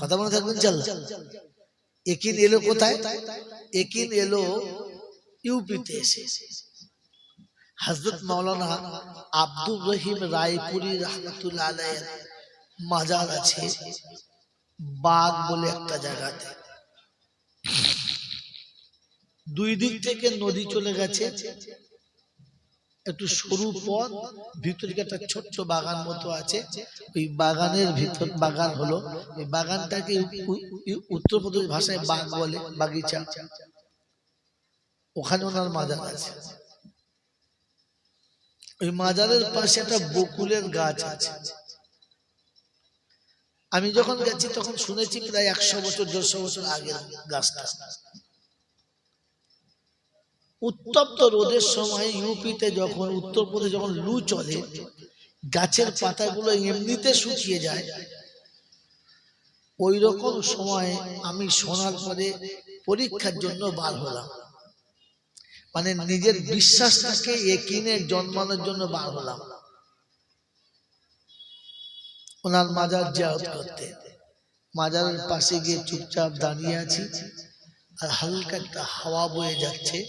কথা মনে থাকবেন চল। একিন এলো কোথায়? একিন এলো ইউপিতে এসে। হযরত মাওলানা আব্দুর রহিম রায়পুরি রহমাতুল্লাহ আলাইহির মাজার আছে বাগ বলে একটা জায়গাতে। দুই দিক থেকে নদী চলে গেছে, একটু সরু পথ, ভিতরে একটা ছোট্ট বাগান মতো আছে। ওই বাগানের ভিতর বাগান হলো, এই বাগানটাকে উত্তরপ্রদেশ ভাষায় বাগ বলে, বাগিচা। ওখানে ওনার মাজার আছে। ওই মাজারের পাশে একটা বকুলের গাছ আছে। আমি যখন গেছি তখন শুনেছি প্রায় 100 বছর 150 বছর আগের গাছটা। উত্তপ্ত রোদের সময় ইউপিতে যখন উত্তরপ্রদেশ যখন লু চলে, গাছের পাতাগুলো এমনিতে শুকিয়ে যায়। ওই রকম সময় আমি শোনার পরে পরীক্ষার জন্য বার হলাম, মানে নিজের বিশ্বাসটাকে একিনে জন্মানোর জন্য বার হলাম ওনার মাজার জিয়ারত করতে। মাজারের পাশে গিয়ে চুপচাপ দাঁড়িয়ে আছি, আর হালকা একটা হাওয়া বয়ে যাচ্ছে।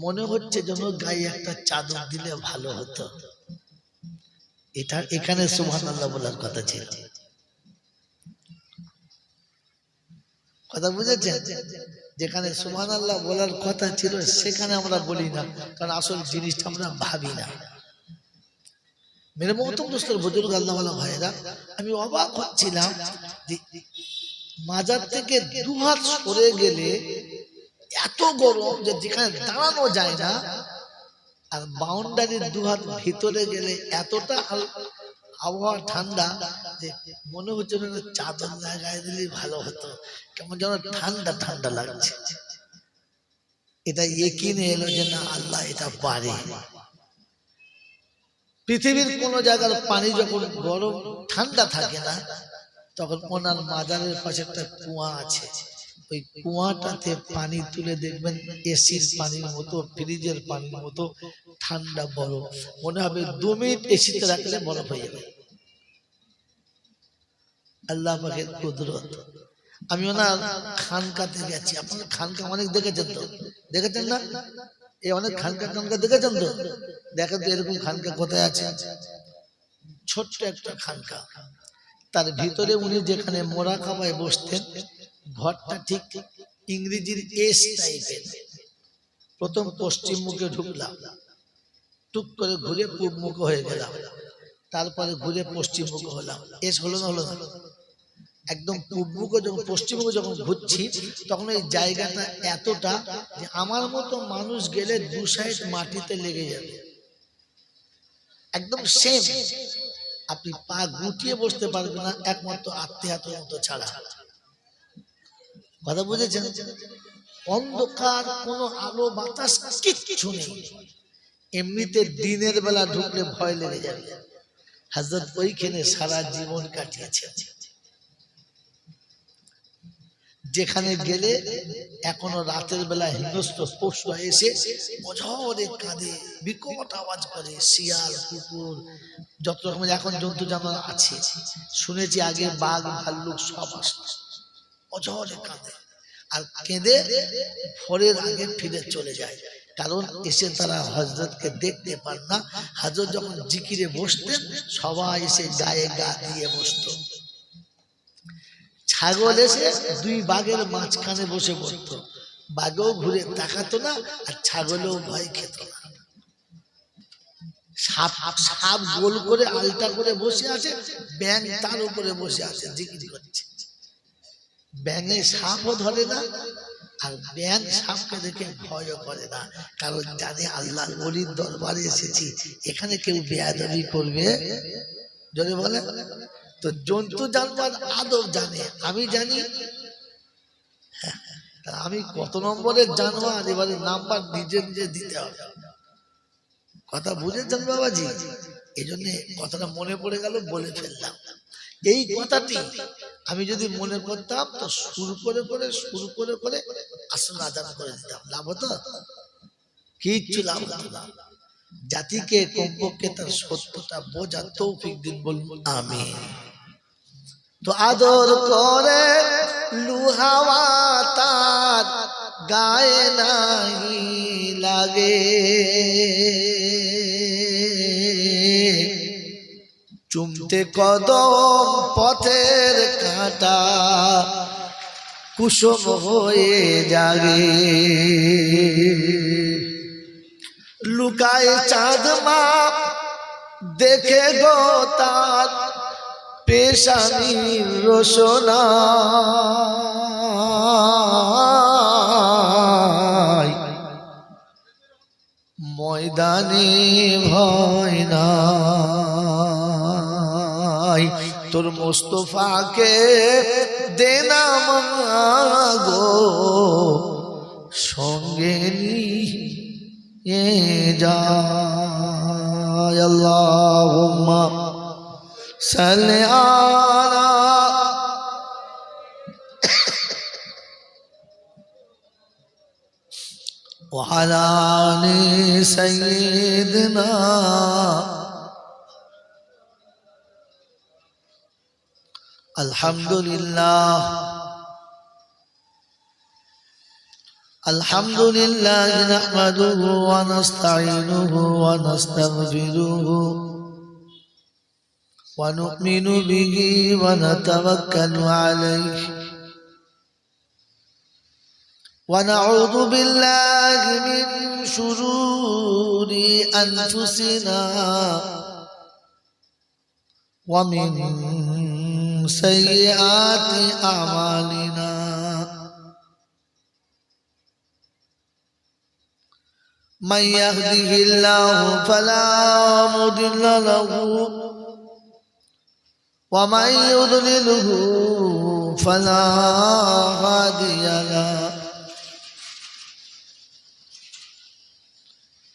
মনে হচ্ছে যেন গায়ে একটা চাদর দিলে ভালো হতো। এটা এখানে সুবহানাল্লাহ বলার কথা ছিল। কথা বুঝেছেন? যেখানে সুবহানাল্লাহ বলার কথা ছিল সেখানে আমরা বলি না, কারণ আসল জিনিসটা আমরা ভাবি না। মেরে মোহতরম দোস্তর বুজুর্গ আল্লাহ ওয়ালা ভাইরা, আমি অবাক হচ্ছিলাম যে মাজার থেকে 2 হাত সরে গেলে এত গরম যে যেখানে দাঁড়ানো যায় না, আর বাউন্ডারির 2 হাত ভিতরে গেলে এতটা আবহাওয়া ঠান্ডা যে মনে হচ্ছে চাদর লাগায় দিলে ভালো হতো, কেমন যেন ঠান্ডা ঠান্ডা লাগছে। এটা ইকিনে এলো যে না, আল্লাহ এটা পারে। পৃথিবীর কোন জায়গার পানি যখন গরম ঠান্ডা থাকে না, তখন ওনার মাজারের পাশে একটা কুয়া আছে। ওই কুয়াটাতে পানি তুলে দেখবেন এসির পানির মতো, ফ্রিজের পানির মতো ঠান্ডা বরফ। মনে হবে 2 মিনিট এসিতে রাখলে বরফ হয়ে যাবে। আল্লাহ পাকের কুদরত। আমি ওনার খানকাতে গেছি। আপনারা খানকা অনেক দেখেছেন তো? দেখেছেন না? এই অনেক খানকা খানকা দেখেছেন তো? দেখেন তো এরকম খানকা কোথায় আছে? ছোট্ট একটা খানকা, তার ভিতরে উনি যেখানে মোরাকাবায় বসতেন, ঘরটা ঠিক ইংরেজির এস টাইপের। প্রথম পশ্চিম মুখে ঢুকলাম, টুক করে ঘুরে পূব মুখ হয়ে গেলাম, তারপরে ঘুরে পশ্চিম মুখ হলাম। এস হলো না? হলো না? একদম পূব মুখে যখন পশ্চিম মুখে যখন ঘুরছি, তখন এই জায়গাটা এতটা যে আমার মতো মানুষ গেলে 2 সাইড মাটিতে লেগে যাবে, একদম সেম। আপনি পা গুটিয়ে বসতে পারবেন না, একমাত্র আত্মীয়াতের মতো ছাড়া। কথা বুঝেছেন? অন্ধকার, কোনো আলো বাতাস কিচ্ছু নেই। এমনিতে দিনের বেলা ঢুকলে ভয় লেগে যাবে। হযরত ওইখানে সারা জীবন কাটিয়েছেন। যেখানে গেলে এখনো রাতের বেলা হিংস্র পশু এসে অঝরে কাঁদে, বিকট আওয়াজ করে। শিয়াল, কুকুর, যত রকমের এখন জন্তু জানোয়ার আছে, শুনেছি আগে বাঘ ভাল্লুক সব আসতো, অঝরে কাঁদে। আর কেঁদে ভোরের আগে ফিরে চলে যায়, কারণ এসে তারা হযরতকে দেখতে পান না। হযরত যখন জিকিরে বসতেন, সবাই এসে গায়ে গা দিয়ে বসতো। ছাগল এসে 2 বাঘের মাঝখানে বসে পড়তো, বাঘও ঘুরে তাকাতো না, আর ছাগলও ভয় খেত না। সাপ গোল করে আলটা করে বসে আছে, ব্যাঙ তার উপরে বসে আছে, জিকির করছে। ব্যাঙে সাপও ধরে না, আর ব্যাঙ সাপকে দেখে ভয়ও করে না, কারণ জানে আল্লাহর ওলির দরবারে এসেছি, এখানে কেউ বেয়াদবি করবে। যদি বলে তো জন্তু জানোয়ার আদব জানে, আমি জানি। আমি কত নম্বরের জানোয়ার, এবারে নাম্বার নিজে নিজে দিতে হবে। কথা বুঝেছেন বাবাজি? এই জন্য কথাটা মনে পড়ে গেল, বলে ফেললাম। এই কথাটি আমি যদি মনে করতাম তো শুরু করে আসল আজান করে দিতাম, লাভ হতো? কিচ্ছু লাভ হতো না। জাতিকে কমপক্ষে তার সত্যটা বোঝার তৌফিক দিন, বলুন আমিন। তো আদর করে লুহাওয়া তার গায়ে নাহি লাগে, চুমতে কদম পথের কাঁটা কুসুম হয়ে জাগে, লুকায় চাঁদ মা দেখে গো তার পেশানির রোশনা, ময়দানে ভয় নাই, তোর মুস্তফাকে দেনা মাগো সঙ্গে নিয়ে যায়। আল্লাহুম্মা সাল্লি আলা وعلى آل سيدنا الحمد لله الحمد لله نحمده ونستعينه ونستغفره ونؤمن به ونتوكل عليه ونعوذ بالله من شرور أنفسنا ومن سيئات أعمالنا، من يهده الله فلا مضل له ومن يضلله فلا هادي له،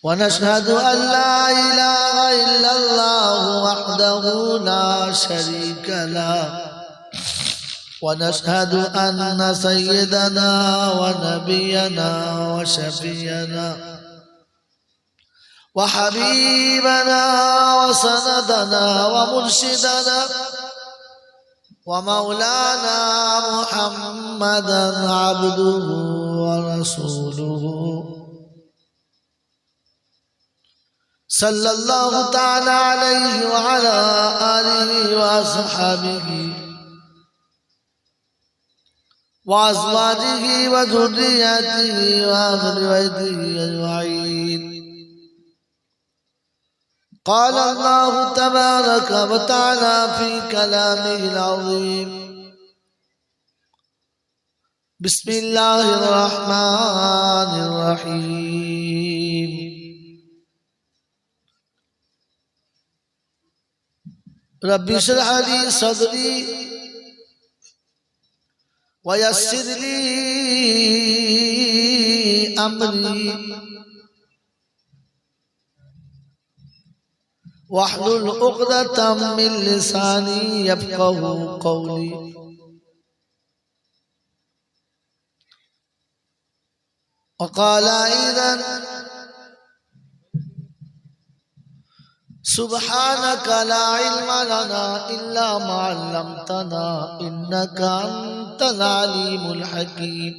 ونشهد أن لا إله إلا الله وحده لا شريك له، ونشهد أن سيدنا ونبينا وشفينا وحبيبنا وسندنا ومرشدنا ومولانا محمدا عبده ورسوله صلى الله تعالى عليه وعلى آله وأصحابه وأزواجه وذرياته وأهل بيته أجمعين. قال الله تبارك وتعالى في كلامه العظيم: بسم الله الرحمن الرحيم. رب اشرح لي صدري ويسر لي أمري واحلل عقدة من لساني يفقه قولي. وقال أيضا: سبحانك لا علم لنا إلا ما علمتنا إنك أنت العليم الحكيم.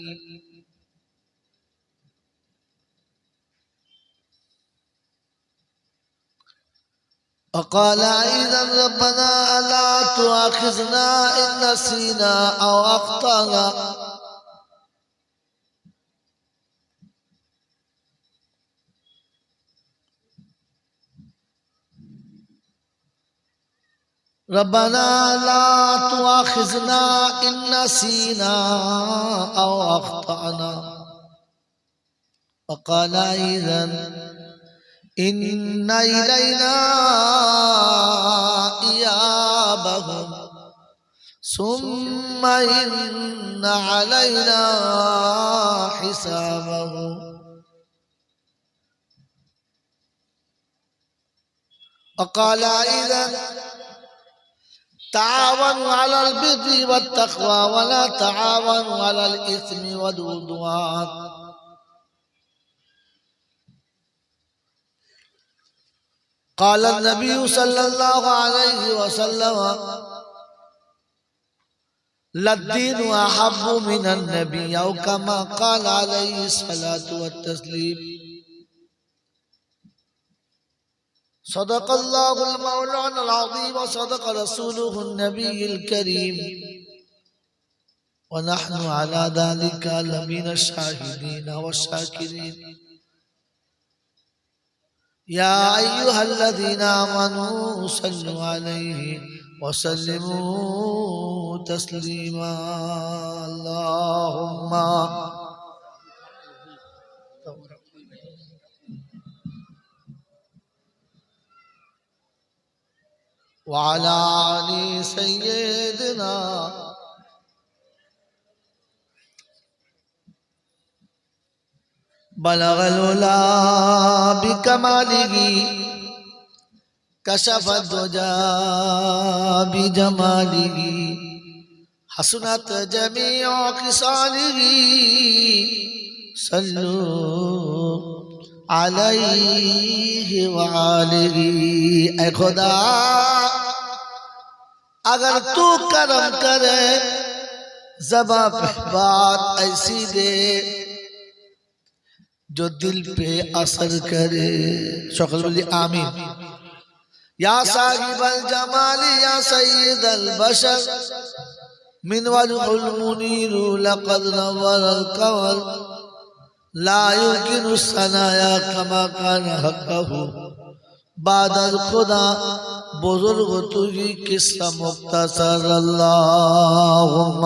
وقال أيضا: ربنا لا تؤاخذنا إن نسينا أو أخطأنا ربنا لا تؤاخذنا إن نسينا أو أخطأنا. وقال أيضا: إن إلينا إيابهم ثم إن علينا حسابهم. وقال أيضا: تعاونوا على البر والتقوى ولا تعاونوا على الإثم والعدوان. قال النبي صلى الله عليه وسلم: للدين أحب من النبي أو كما قال عليه الصلاة والتسليم صدق الله المولانا العظيم وصدق رسوله النبي الكريم ونحن على ذلك لمن الشاهدين والشاكرين يا أيها الذين آمنوا صلوا عليه وسلموا تسليما اللهم وعلى آل سيدنا بلغ العلا بكماله كشف الدجى بجماله حسنت جميع خصاله صلوا عليه وآله اے خدا اگر تو کرم کرے زباں پہ بات ایسی دے جو دل پہ اثر کرے شکل بلی آمین یا صاحب الجمال یا سید البشر من وجه المنیر لقد نور القمر لا يمكن الثنايا كما كان حقه بعد الخدا بزرگ تجھی قصہ مختصر اللہم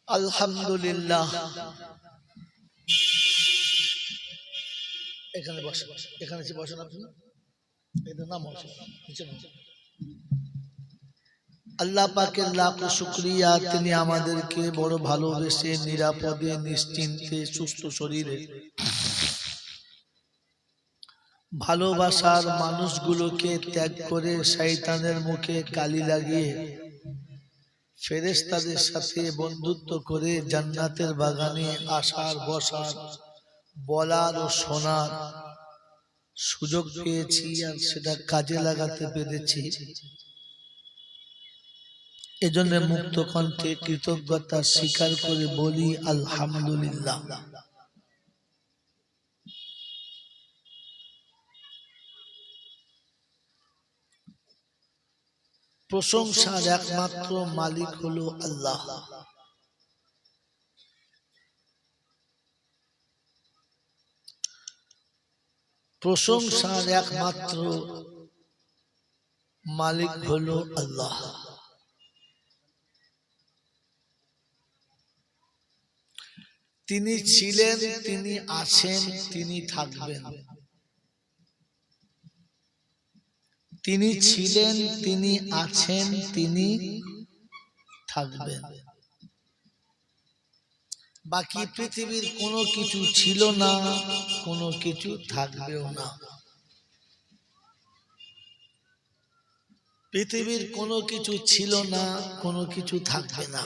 আলহামদুলিল্লাহ এখানে বসে এখানে এসে বসেন আপনি এটা নাম বসে নিচে বসে আল্লাহ পাকের লাখ শুকরিয়া তিনি আমাদেরকে বড় ভালোবেসে নিরাপদে নিশ্চিন্তে সুস্থ শরীরে ভালোবাসার মানুষগুলোকে ত্যাগ করে শয়তানের মুখে কালি লাগিয়ে ফেরেশতাদের সাথে বন্ধুত্ব করে জান্নাতের বাগানে আসার বসার বলার ও শোনার সুযোগ পেয়েছি আর সেটা কাজে লাগাতে পেরেছি এজন্য মুক্ত কণ্ঠে কৃতজ্ঞতা স্বীকার করে বলি আলহামদুলিল্লাহ প্রশংসার একমাত্র মালিক হলো আল্লাহ প্রশংসার একমাত্র মালিক হলো আল্লাহ তিনি ছিলেন তিনি আছেন তিনি থাকবেন তিনি ছিলেন তিনি আছেন তিনি থাকবেন বাকি পৃথিবীর কোনো কিছু ছিল না কোনো কিছু থাকবেও না পৃথিবীর কোনো কিছু ছিল না কোনো কিছু থাকবে না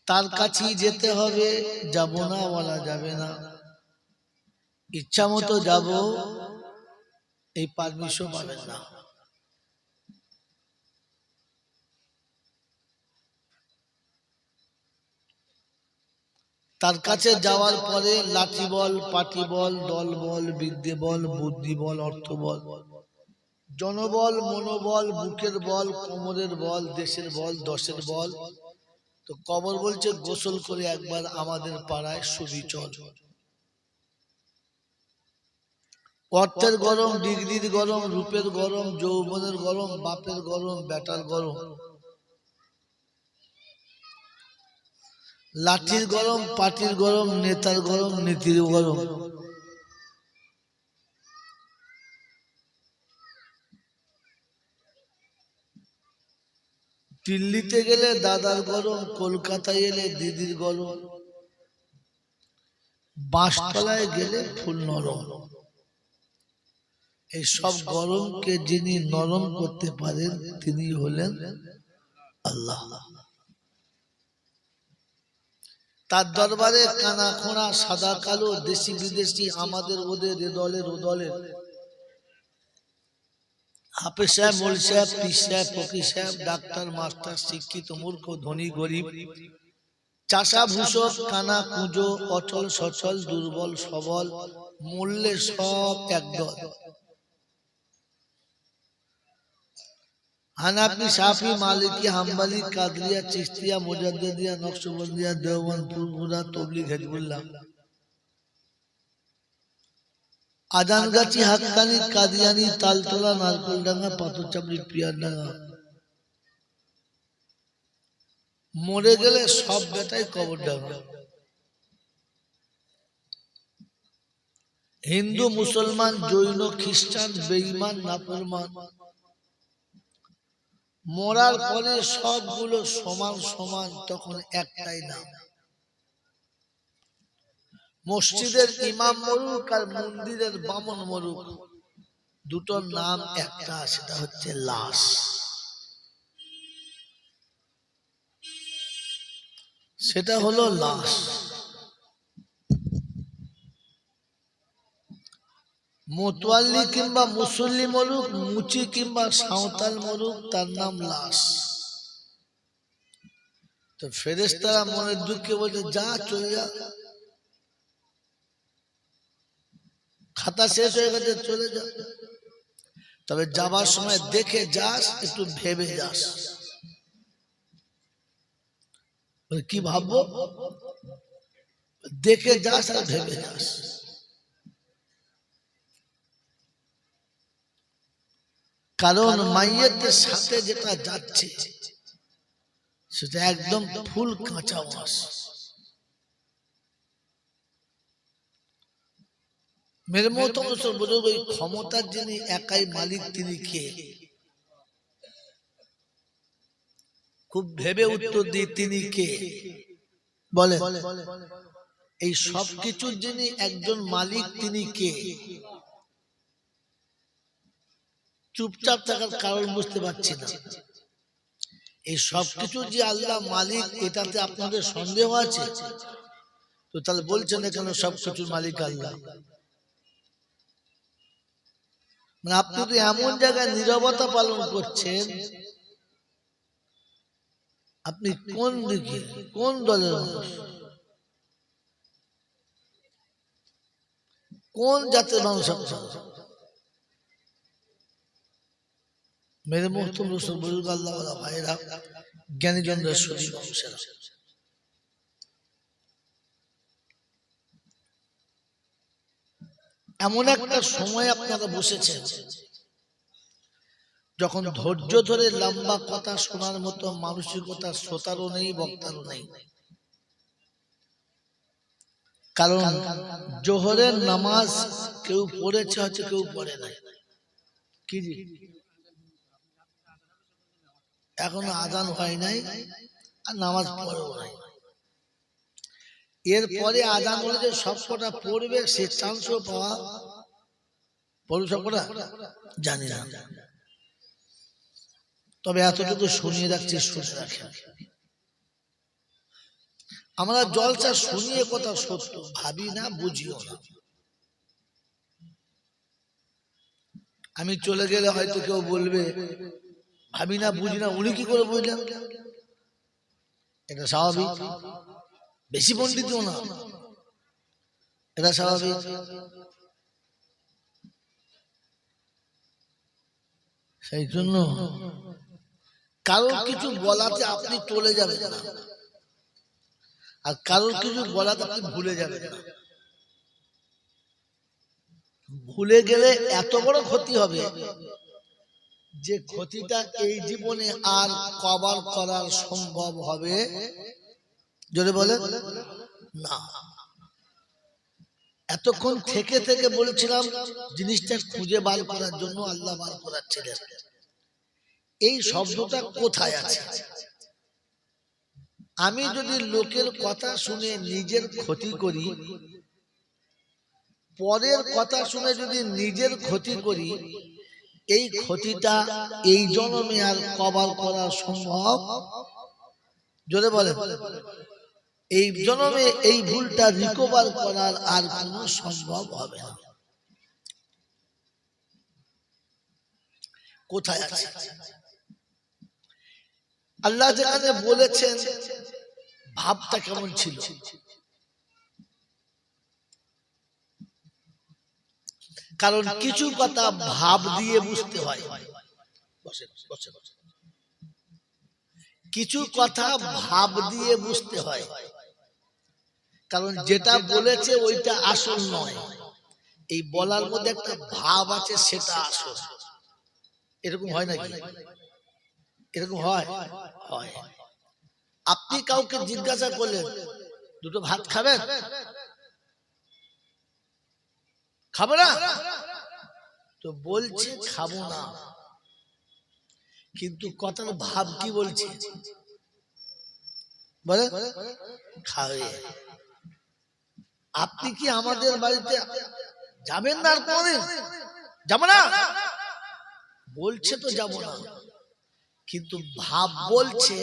তার কাছেই যেতে হবে যাব না বলা যাবে না ইচ্ছা মতো যাব এই পারমিশন পাবেন না তার কাছে যাওয়ার পরে লাঠি বল পাটি বল দল বল বিদ্যে বল বুদ্ধি বল অর্থ বল জনবল মনোবল বুকের বল কোমরের বল দেশের বল দশের বল তো কবর বলছে গোসল করে একবার আমাদের পাড়ায় শুবি চল অর্থের গরম ডিগ্রির গরম রূপের গরম যৌবনের গরম বাপের গরম বেটার গরম লাঠির গরম পাটির গরম নেতার গরম নীতির গরম দিল্লিতে গেলে দাদার গরম কলকাতায় এলে দিদির গরম বাঁশতলায় গেলে ফুল নরম এই সব গরমকে যিনি নরম করতে পারেন তিনি হলেন আল্লাহ। তার দরবারে কানা খোঁড়া সাদা কালো দেশি বিদেশি আমাদের ওদের এদলের ওদলের হাফেজ সাহেব, মৌলভী সাহেব, পীর সাহেব, ফকির সাহেব, ডাক্তার, মাস্টার, শিক্ষিত, মূর্খ, ধনী, গরিব, চাষা, ভূষক, কানা, কুঁজো, অচল, সচল, দুর্বল, সবল, মূল্যে সব একদল। হানাফি, শাফি, মালিকি, হাম্বলি, কাদরিয়া, চিশতিয়া, মুজাদ্দিদিয়া, নকশবন্দিয়া, দেওবন্দ, ফুরফুরা, তবলিগ, হিজবুল্লাহ, আজানগাছি, হাক্কানি, কাদিয়ানি, তালতলা, নারকলডাঙ্গা, পাথরচাপড়ি, পিয়ারডাঙ্গা, মরে গেলে সব বেটাই কবরডাঙ্গা। হিন্দু, মুসলমান, জৈন, খ্রিস্টান, বেঈমান, নাফরমান, মরার পরে সবগুলো সমান সমান, তখন একটাই নাম। মসজিদের ইমাম মরুক আর মন্দিরের বামন মরুক, দুটোর নাম একটা, সেটা হচ্ছে লাশ। সেটা হলো লাশ। মোতওয়াল্লি কিংবা মুসল্লি মরুক, মুচি কিংবা সাঁওতাল মরুক, তার নাম লাশ। তো ফেরেশতারা মনের দুঃখে বলছে, যা চলে যা, খাতা শেষ হয়ে গেছে, চলে যা। তবে যাবার সময় দেখে যাস, একটু ভেবে যাস। কি ভাববো? দেখে যাস আর ভেবে যাস। কারণ মাইয়েতের সাথে যেটা যাচ্ছে সেটা একদম ফুল কাঁচা মাছ। মেরে মতো বুঝুক, ওই ক্ষমতার যিনি একাই মালিক তিনি কে? খুব ভেবে উত্তর দিই, তিনি কে বলে? এই সব কিছুর যিনি একজন মালিক তিনি কে? চুপচাপ থাকার কারণ বুঝতে পারছি না। এই সবকিছু যে আল্লাহ মালিক, এটাতে আপনাদের সন্দেহ আছে? তো তাহলে বলছেন এখানে সবকিছুর মালিক আল্লাহ। মানে আপনি তো এমন জায়গায় নীরবতা পালন করছেন, আপনি কোন দিকে, কোন দলের মানুষ, কোন জাতের মানুষ? মেরে মোহতরম রসুল বুজুর্গ আল্লাহ ওয়ালা ভাইরা, জ্ঞানীজনদের শরীর বংশেরা, এমন একটা সময় আপনারা বসেছেন যখন ধৈর্য ধরে লম্বা কথা শোনার মতো মানসিকতা শ্রোতারও নেই, বক্তারও নেই। কারণ জোহরের নামাজ কেউ পড়েছে, হয়তো কেউ পড়ে নাই। কি এখনো আজান হয় নাই আর নামাজ পড়েও নাই। এরপরে আজান হলে যে সবকটা পড়বে সে চান্সও পাওয়া, পড়বে সবকটা জানি না। তবে এতটুকু শুনিয়ে রাখছি, শুনে রাখেন। আমরা জলসা শুনিয়ে কথা সত্য ভাবি না, বুঝিও না। আমি চলে গেলে হয়তো কেউ বলবে, ভাবি না, বুঝি না, উনি কি করে বুঝলেন? এটা স্বাভাবিক। বেশি পণ্ডিত না, এটা স্বাভাবিক। সেই জন্য কারোর কিছু বলাতে আপনি চলে যাবেন না, আর কারোর কিছু বলাতে আপনি ভুলে যাবেন না। ভুলে গেলে এত বড় ক্ষতি হবে যে ক্ষতিটা এই জীবনে আর কভার করার সম্ভব হবে যদি বলে না। এতক্ষণ থেকে থেকে বলছিলাম জিনিসটা খুঁজে বার করার জন্য আল্লাহ বার করাচ্ছিলেন। এই শব্দটা কোথায় আছে? আমি যদি লোকের কথা শুনে নিজের ক্ষতি করি পরের কথা শুনে যদি নিজের ক্ষতি করি, এই ক্ষতিটা এই জন্মে আর কভার করা সম্ভব? জোরে বলে, এই জন্মে এই ভুলটা রিকভার করার আর কোনো সম্ভব হবে না। কোথায় আছে? আল্লাহ যেখানে বলেছেন ভাবটা কেমন ছিল। কারণ কিছু কথা ভাব দিয়ে বুঝতে হয়, কিছু কথা ভাব দিয়ে বুঝতে হয়। কারণ যেটা বলেছে ওইটা আসল নয়, এই বলার মধ্যে একটা ভাব আছে, সেটা আসল। এরকম হয় নাকি? এরকম হয়? হয়। আপনি কাউকে জিজ্ঞাসা করলেন, দুটো ভাত খাবেন? খাবো না, তো বলছে খাবো না, কিন্তু কথার ভাব কি বলছে? বলে খাবে। আপনি কি আমাদের বাড়িতে যাবেন না? আর কোনদিন যাবো না বলছে, তো যাবো না, কিন্তু ভাব বলছে,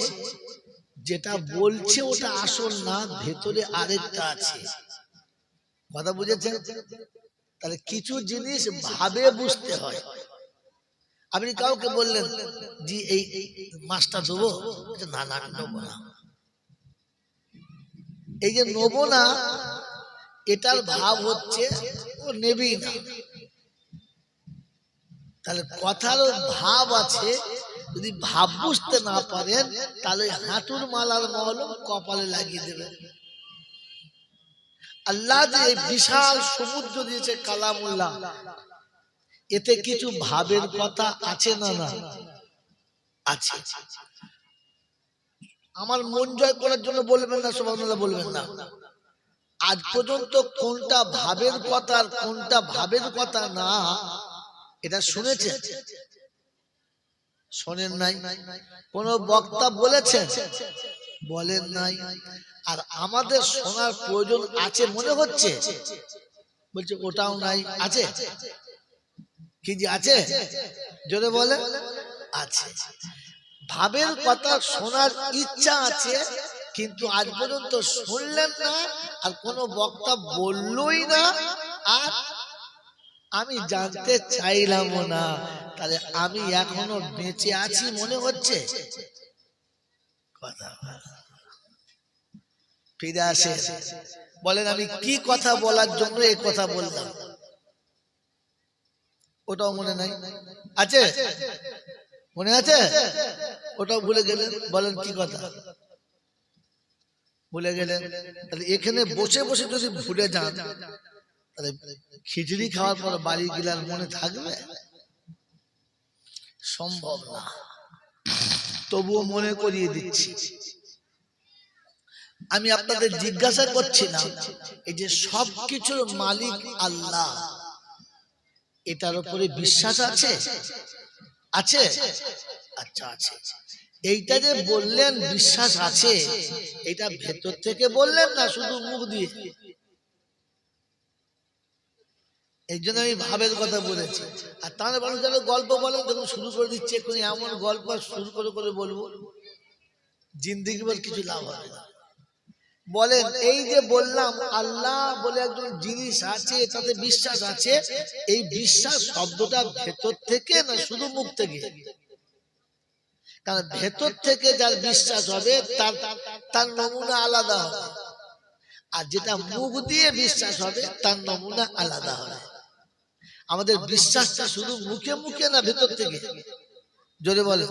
যেটা বলছে ওটা আসল না, ভেতরে আরেকটা আছে। কথা বুঝেছেন? তাহলে কিছু জিনিস ভাবে বুঝতে হয়। আপনি কাউকে বললেন জি এই মাছটা দেবো, না না নেবো না, এই যে নেবো না, এটার ভাব হচ্ছে ও নেবেই না। তাহলে কথার ভাব আছে, যদি ভাব বুঝতে না পারেন তাহলে হাঁটুর মালার মলম কপালে লাগিয়ে দেবেন। আল্লাহ যে বিশাল সমুদ্র দিয়েছে কালামুল্লাহ, এতে কিছু ভাবের কথা আছে না? না আছে। আমার মন জয় করার জন্য বলবেন না, সুবহানাল্লাহ বলবেন না। আজ পর্যন্ত কোনটা ভাবের কথা আর কোনটা ভাবের কথা না, এটা শুনেছেন? শোনেন নাই। কোন বক্তা বলেছেন? বলেন নাই। আর আমাদের শোনার প্রয়োজন আছে মনে হচ্ছে, বলছে ওটাও নাই। আছে কি যে আছে? জোরে বলে আছে। ভাবের কথা শোনার ইচ্ছা আছে, কিন্তু আজ পর্যন্ত শুনলেন না, আর কোন বক্তা বললই না, আর আমি জানতে চাইলাম না। তাহলে আমি এখনো বেঁচে আছি মনে হচ্ছে? কথা ফিরে আসে, বলেন আমি কি কথা বলার জন্য এই কথা বললাম? ওটাও মনে নাই। আছে? মনে আছে? ওটাও ভুলে গেলেন। বলেন কি কথা ভুলে গেলেন? তাহলে এখানে বসে বসে যদি ভুলে যান, তাহলে খিচুড়ি খাওয়ার পর বাড়ি গেলে মনে থাকবে? সম্ভব না। তবুও মনে করিয়ে দিচ্ছি। আমি আপনাদের জিজ্ঞাসা করছিলাম, এই যে সব কিছুর মালিক আল্লাহ, এটার উপরে বিশ্বাস আছে? আছে? আচ্ছা আছে। এইটা যে বললেন বিশ্বাস আছে, এটা ভেতর থেকে বললেন না শুধু মুখ দিয়ে? এই জন্য আমি ভাবের কথা বলেছি। আর তাহলে মানুষ যেন গল্প বলেন, তখন শুরু করে দিচ্ছে, এমন গল্প শুরু করে করে বলবো, জিন্দিগি বল কিছু লাভ হবে না। বলেন এই যে বললাম আল্লাহ বলে একজন জিনিস আছে, তাতে বিশ্বাস আছে, এই বিশ্বাস শব্দটা ভেতর থেকে না শুধু মুখ থেকে? কারণ ভেতর থেকে যার বিশ্বাস হবে তার নমুনা আলাদা হবে, আর যেটা মুখ দিয়ে বিশ্বাস হবে তার নমুনা আলাদা হবে। আমাদের বিশ্বাসটা শুধু মুখে মুখে না ভেতর থেকে? জোরে বলে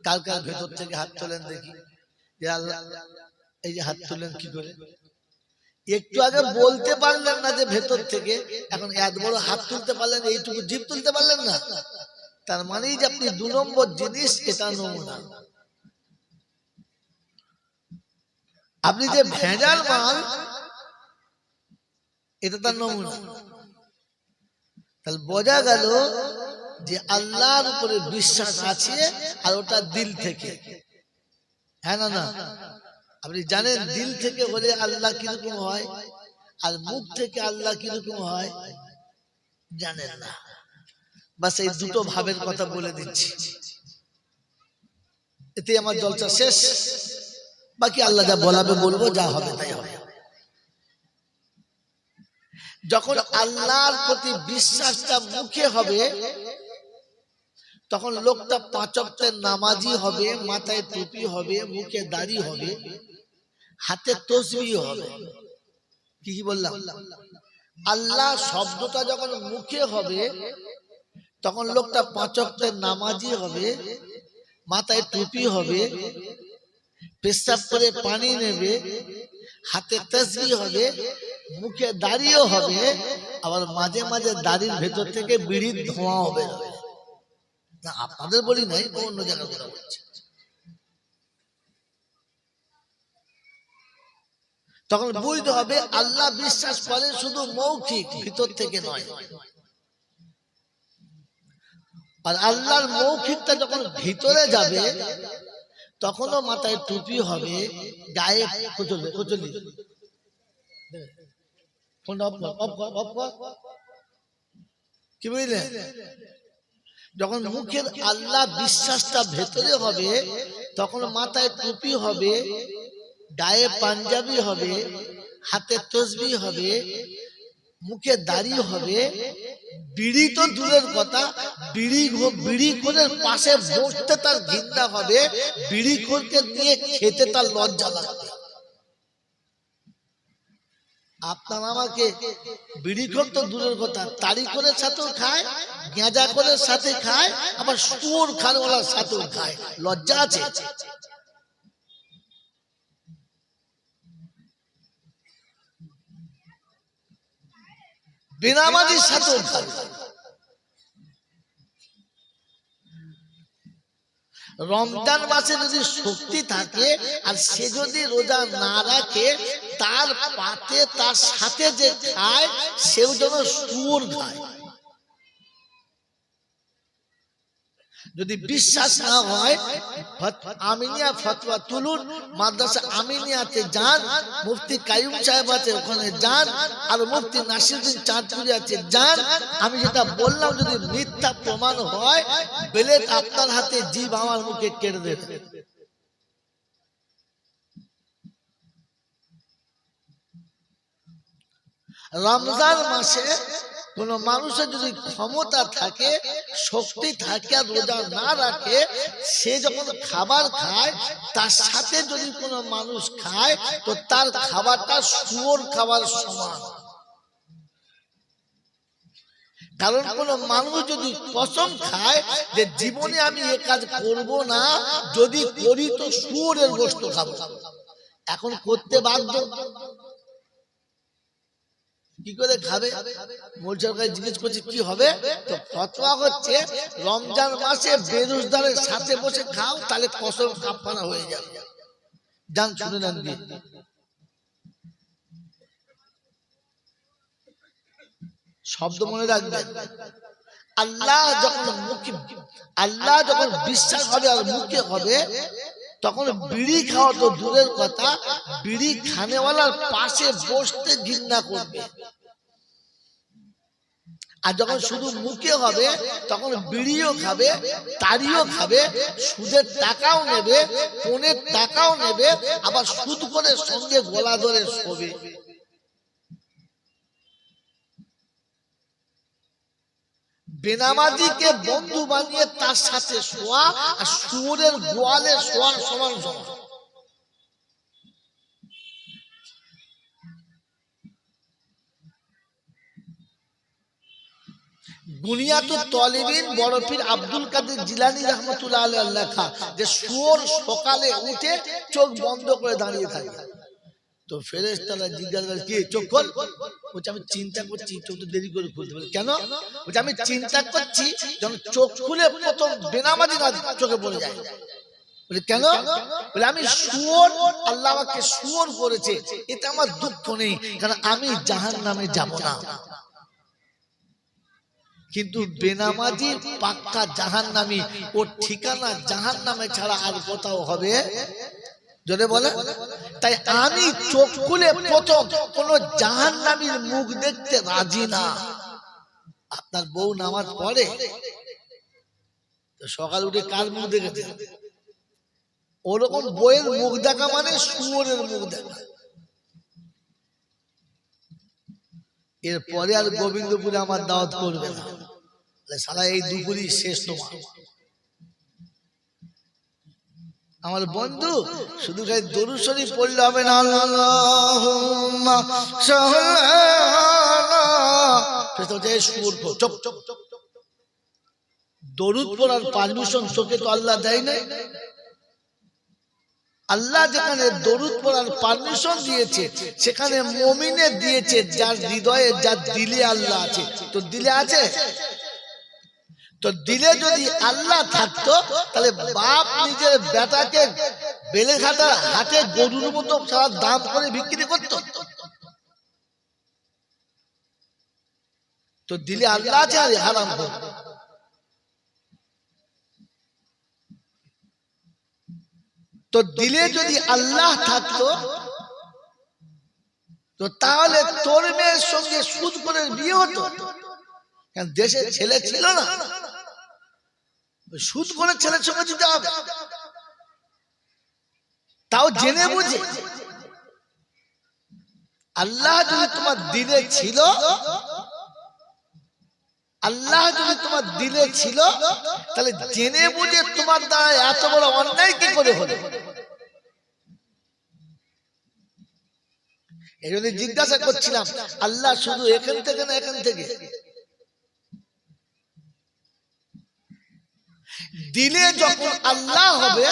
কার কার ভেতর থেকে হাত তোলেন দেখি। যে আল্লাহ, এই যে হাত তোলেন কি করে? একটু আগে বলতে পারলেন না যে ভেতর থেকে, এখন এত বড় হাত তুলতে পারলেন, এইটুকু জিভ তুলতে পারলেন না, তার মানেই যে আপনি 2 নম্বর জিনিস, এটা নমুনা। আপনি যে ভেজাল মাল, এটা তার নমুনা। তাহলে বোঝা গেল যে আল্লাহর উপরে বিশ্বাস আছে, আর ওটা দিল থেকে। হ্যাঁ না না? আপনি জানেন দিল থেকে হলে আল্লাহ কিরকম হয়? আর মুখ থেকে আল্লাহ কিরকম হয় জানেন না। বাস এই দুটো ভাবের কথা বলে দিচ্ছি, এতে আমার জলসা শেষ। বাকি আল্লাহ যা বলাবে বলবো, যা হবে তাই হবে। যখন আল্লাহর প্রতি বিশ্বাসটা মুখে হবে, তখন লোকটা 5 ওয়াক্তের নামাজি হবে, মাথায় টুপি হবে, মুখে দাড়ি হবে, হাতে তসবিহ হবে। কি বললাম? আল্লাহ শব্দটা যখন মুখে হবে, তখন লোকটা 5 ওয়াক্তের নামাজি হবে, মাথায় টুপি হবে, পেশাব করে পানি নেবে, হাতে তসবিহ হবে, মুখে দাড়িও হবে, আবার মাঝে মাঝে দাড়ির ভেতর থেকে বিড়ির ধোঁয়া হবে। না আপনাদের বলি নাই, অন্য জায়গার কথা বলছি। তখন বুঝতে হবে আল্লাহ বিশ্বাস করে শুধু মৌখিক, ভিতর থেকে নয়। আর আল্লাহর মৌখিকটা যখন ভিতরে যাবে, তখনও মাথায় টুপি হবে, গায়ে কচলি। কি বুঝলেন? যখন মুখের আল্লাহ বিশ্বাসটা ভেতরে হবে, তখন মাথায় টুপি হবে, গায়ে পাঞ্জাবি হবে, হাতে তসবিহ হবে, মুখে দাড়ি হবে। বিড়ি তো দূরের কথা, বিড়িখোরের পাশে বসতে তার ঘৃণা হবে, বিড়িখোরকে নিয়ে খেতে তার লজ্জা লাগবে। আপনার আমাকে বিড়িখোর তো দূরের কথা, তারিখের সাথেও খায়, গেঁজা করে সাথে খায়, আবার সুর খানওয়ালার সাথেও খায়। লজ্জা আছে? বেনামাজির সাথেও খায়। রমজান মাসে যদি শক্তি থাকে আর সে যদি রোজা না রাখে, তার পাতে তার সাথে যে খায় সেও যেন সুর খায়। যদি বিশ্বাস না হয়, আমিনিয়া ফতোয়া তুলুন, মাদ্রাসা আমিনিয়াতে যান, মুফতি কাইয়ুম সাহেব আছে ওখানে যান, আর মুফতি নাসিরউদ্দিন চাঁদপুরি আছে যান। আমি যেটা বললাম যদি মিথ্যা প্রমাণ হয়, বেলেট আপনার হাতে, জিভ আমার মুখে কেটে দেবে। রমজান মাসে কোন মানুষের যদি ক্ষমতা থাকে, শক্তি থাকে, আর রোজা না রাখে, সে যখন খাবার খায় তার সাথে যদি কোনো মানুষ খায়, তো তার খাবারটা শুয়োর খাবার সমান। কারণ কোন মানুষ যদি কসম খায় যে জীবনে আমি এ কাজ করব না, যদি করি তো শুয়োরের গোশত খাবো, এখন করতে বাধ্য। কি করে খাবে? মূল সরকার জিজ্ঞেস করছে কি হবে, তো ফতোয়া হচ্ছে রমজান মাসে বেরোজদারের সাথে বসে খাও, তাহলে কসম কাফারা হয়ে যাবে। যান শুনে নেন। শব্দ মনে রাখবেন, আল্লাহ যখন বিশ্বাস হবে আর মুখে হবে, তখন বিড়ি খাওয়া তো দূরের কথা, বিড়ি খানেওয়ালার পাশে বসতে ঘৃণা করবে। আর যখন শুধু মুখে হবে, তখন বিড়িও খাবে, তাড়িও খাবে, সুদের টাকাও নেবে, পণের টাকাও নেবে, আবার সুদ করে সঙ্গে গলা ধরে শোবে। বেনামাজিকে বন্ধু বানিয়ে তার সাথে শোয়া আর শুয়োরের গোয়ালে শোয়ার সমান সমান। বুনিয়াতুত তালিবিন বড় পীর আব্দুল কাদের জিলানী রাহমাতুল্লাহ আলাইহি লেখা যে শুয়োর সকালে উঠে চোখ বন্ধ করে দাঁড়িয়ে থাকে, তো ফেরেশতারা জিজ্ঞাসা করে, কি চোখ খোল? বলছে আমি চিন্তা করছি, চোখ তো দেরি করে খুলতে। বলে কেন? বলছে আমি চিন্তা করছি যখন চোখ খুলে প্রথম বেনামাজি চোখে পড়ে যায়। বলে কেন? বলে আমি শুয়োর, আল্লাহ আমাকে শুয়োর করেছে, এতে আমার দুঃখ নেই, কারণ আমি জাহান্নামে যাব না। কিন্তু বেনামাজি পাক্কা জাহান্নামী, ওর ঠিকানা জাহান্নামে ছাড়া আর কোথাও হবে? যদি বলে তাই আমি চোখ খুলে প্রথম কোন জাহান্নামীর মুখ দেখতে রাজি না। আপনার বউ নামাজ পড়ে, সকাল উঠে কার মুখ দেখেছে? ওরকম বইয়ের মুখ দেখা মানে শুয়োরের মুখ দেখা। এরপরে আর গোবিন্দপুরে আমার দাওয়াত করবে না, সারা এই দুপুরই শেষ তোমার। আমার বন্ধু শুধু খালি দরুদ শরীফ পড়লে হবে না, আল্লাহুম্মা দরুদ পড়ার পারমিশন তোকে তো আল্লাহ দেয় নাই। আল্লাহ যেখানে দরুদ পড়ার পারমিশন দিয়েছে সেখানে মুমিনে দিয়েছে যার হৃদয়ে, যার দিলে আল্লাহ আছে। তো দিলে আছে, তো দিলে যদি আল্লাহ থাকতো তাহলে বাপ নিজের বেটাকে বেলেঘাটার হাটে গরুর মতো সারা দাম করে বিক্রি করত। তো দিলে আল্লাহ আছে আর হারাম করত। তো দিলে যদি আল্লাহ থাকতো তো তাহলে তোর মেয়ের সঙ্গে সুদ করে বিয়ে হতো। দেশে ছেলে ছিল না, সুদ করে ছেলের সঙ্গে দিতে হবে, তাও জেনে বুঝে। আল্লাহ যদি তোমার দিলে ছিল, আল্লাহ যদি তোমার দিলে ছিল তাহলে জেনে বুঝে তোমার দ্বারা এত বড় অন্যায় কি করে হলো? এই জন্য জিজ্ঞাসা করছিলাম, আল্লাহ শুধু এখান থেকে না এখান থেকে? দিলে যখন আল্লাহ হবে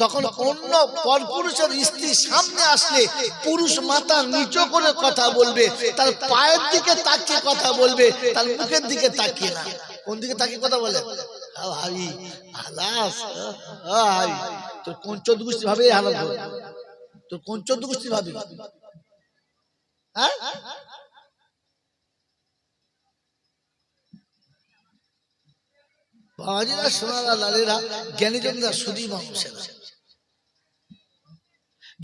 তখন অন্য পরপুরুষের স্ত্রী সামনে আসলে পুরুষ মাথা নিচু করে কথা বলবে, তার পায়ের দিকে তাকিয়ে কথা বলবে, তার মুখের দিকে তাকিয়ে না। কোন দিকে তাকিয়ে কথা বলে? ভাবি হালাস, তোর কোন 14 গোষ্ঠী ভাবে হালাল হবে? তোর কোন 14 গোষ্ঠী ভাবি? হ্যাঁ, বাবাজিরা, সোনারা, লালেরা, জ্ঞানীজনরা, সুধী মানুষেরা,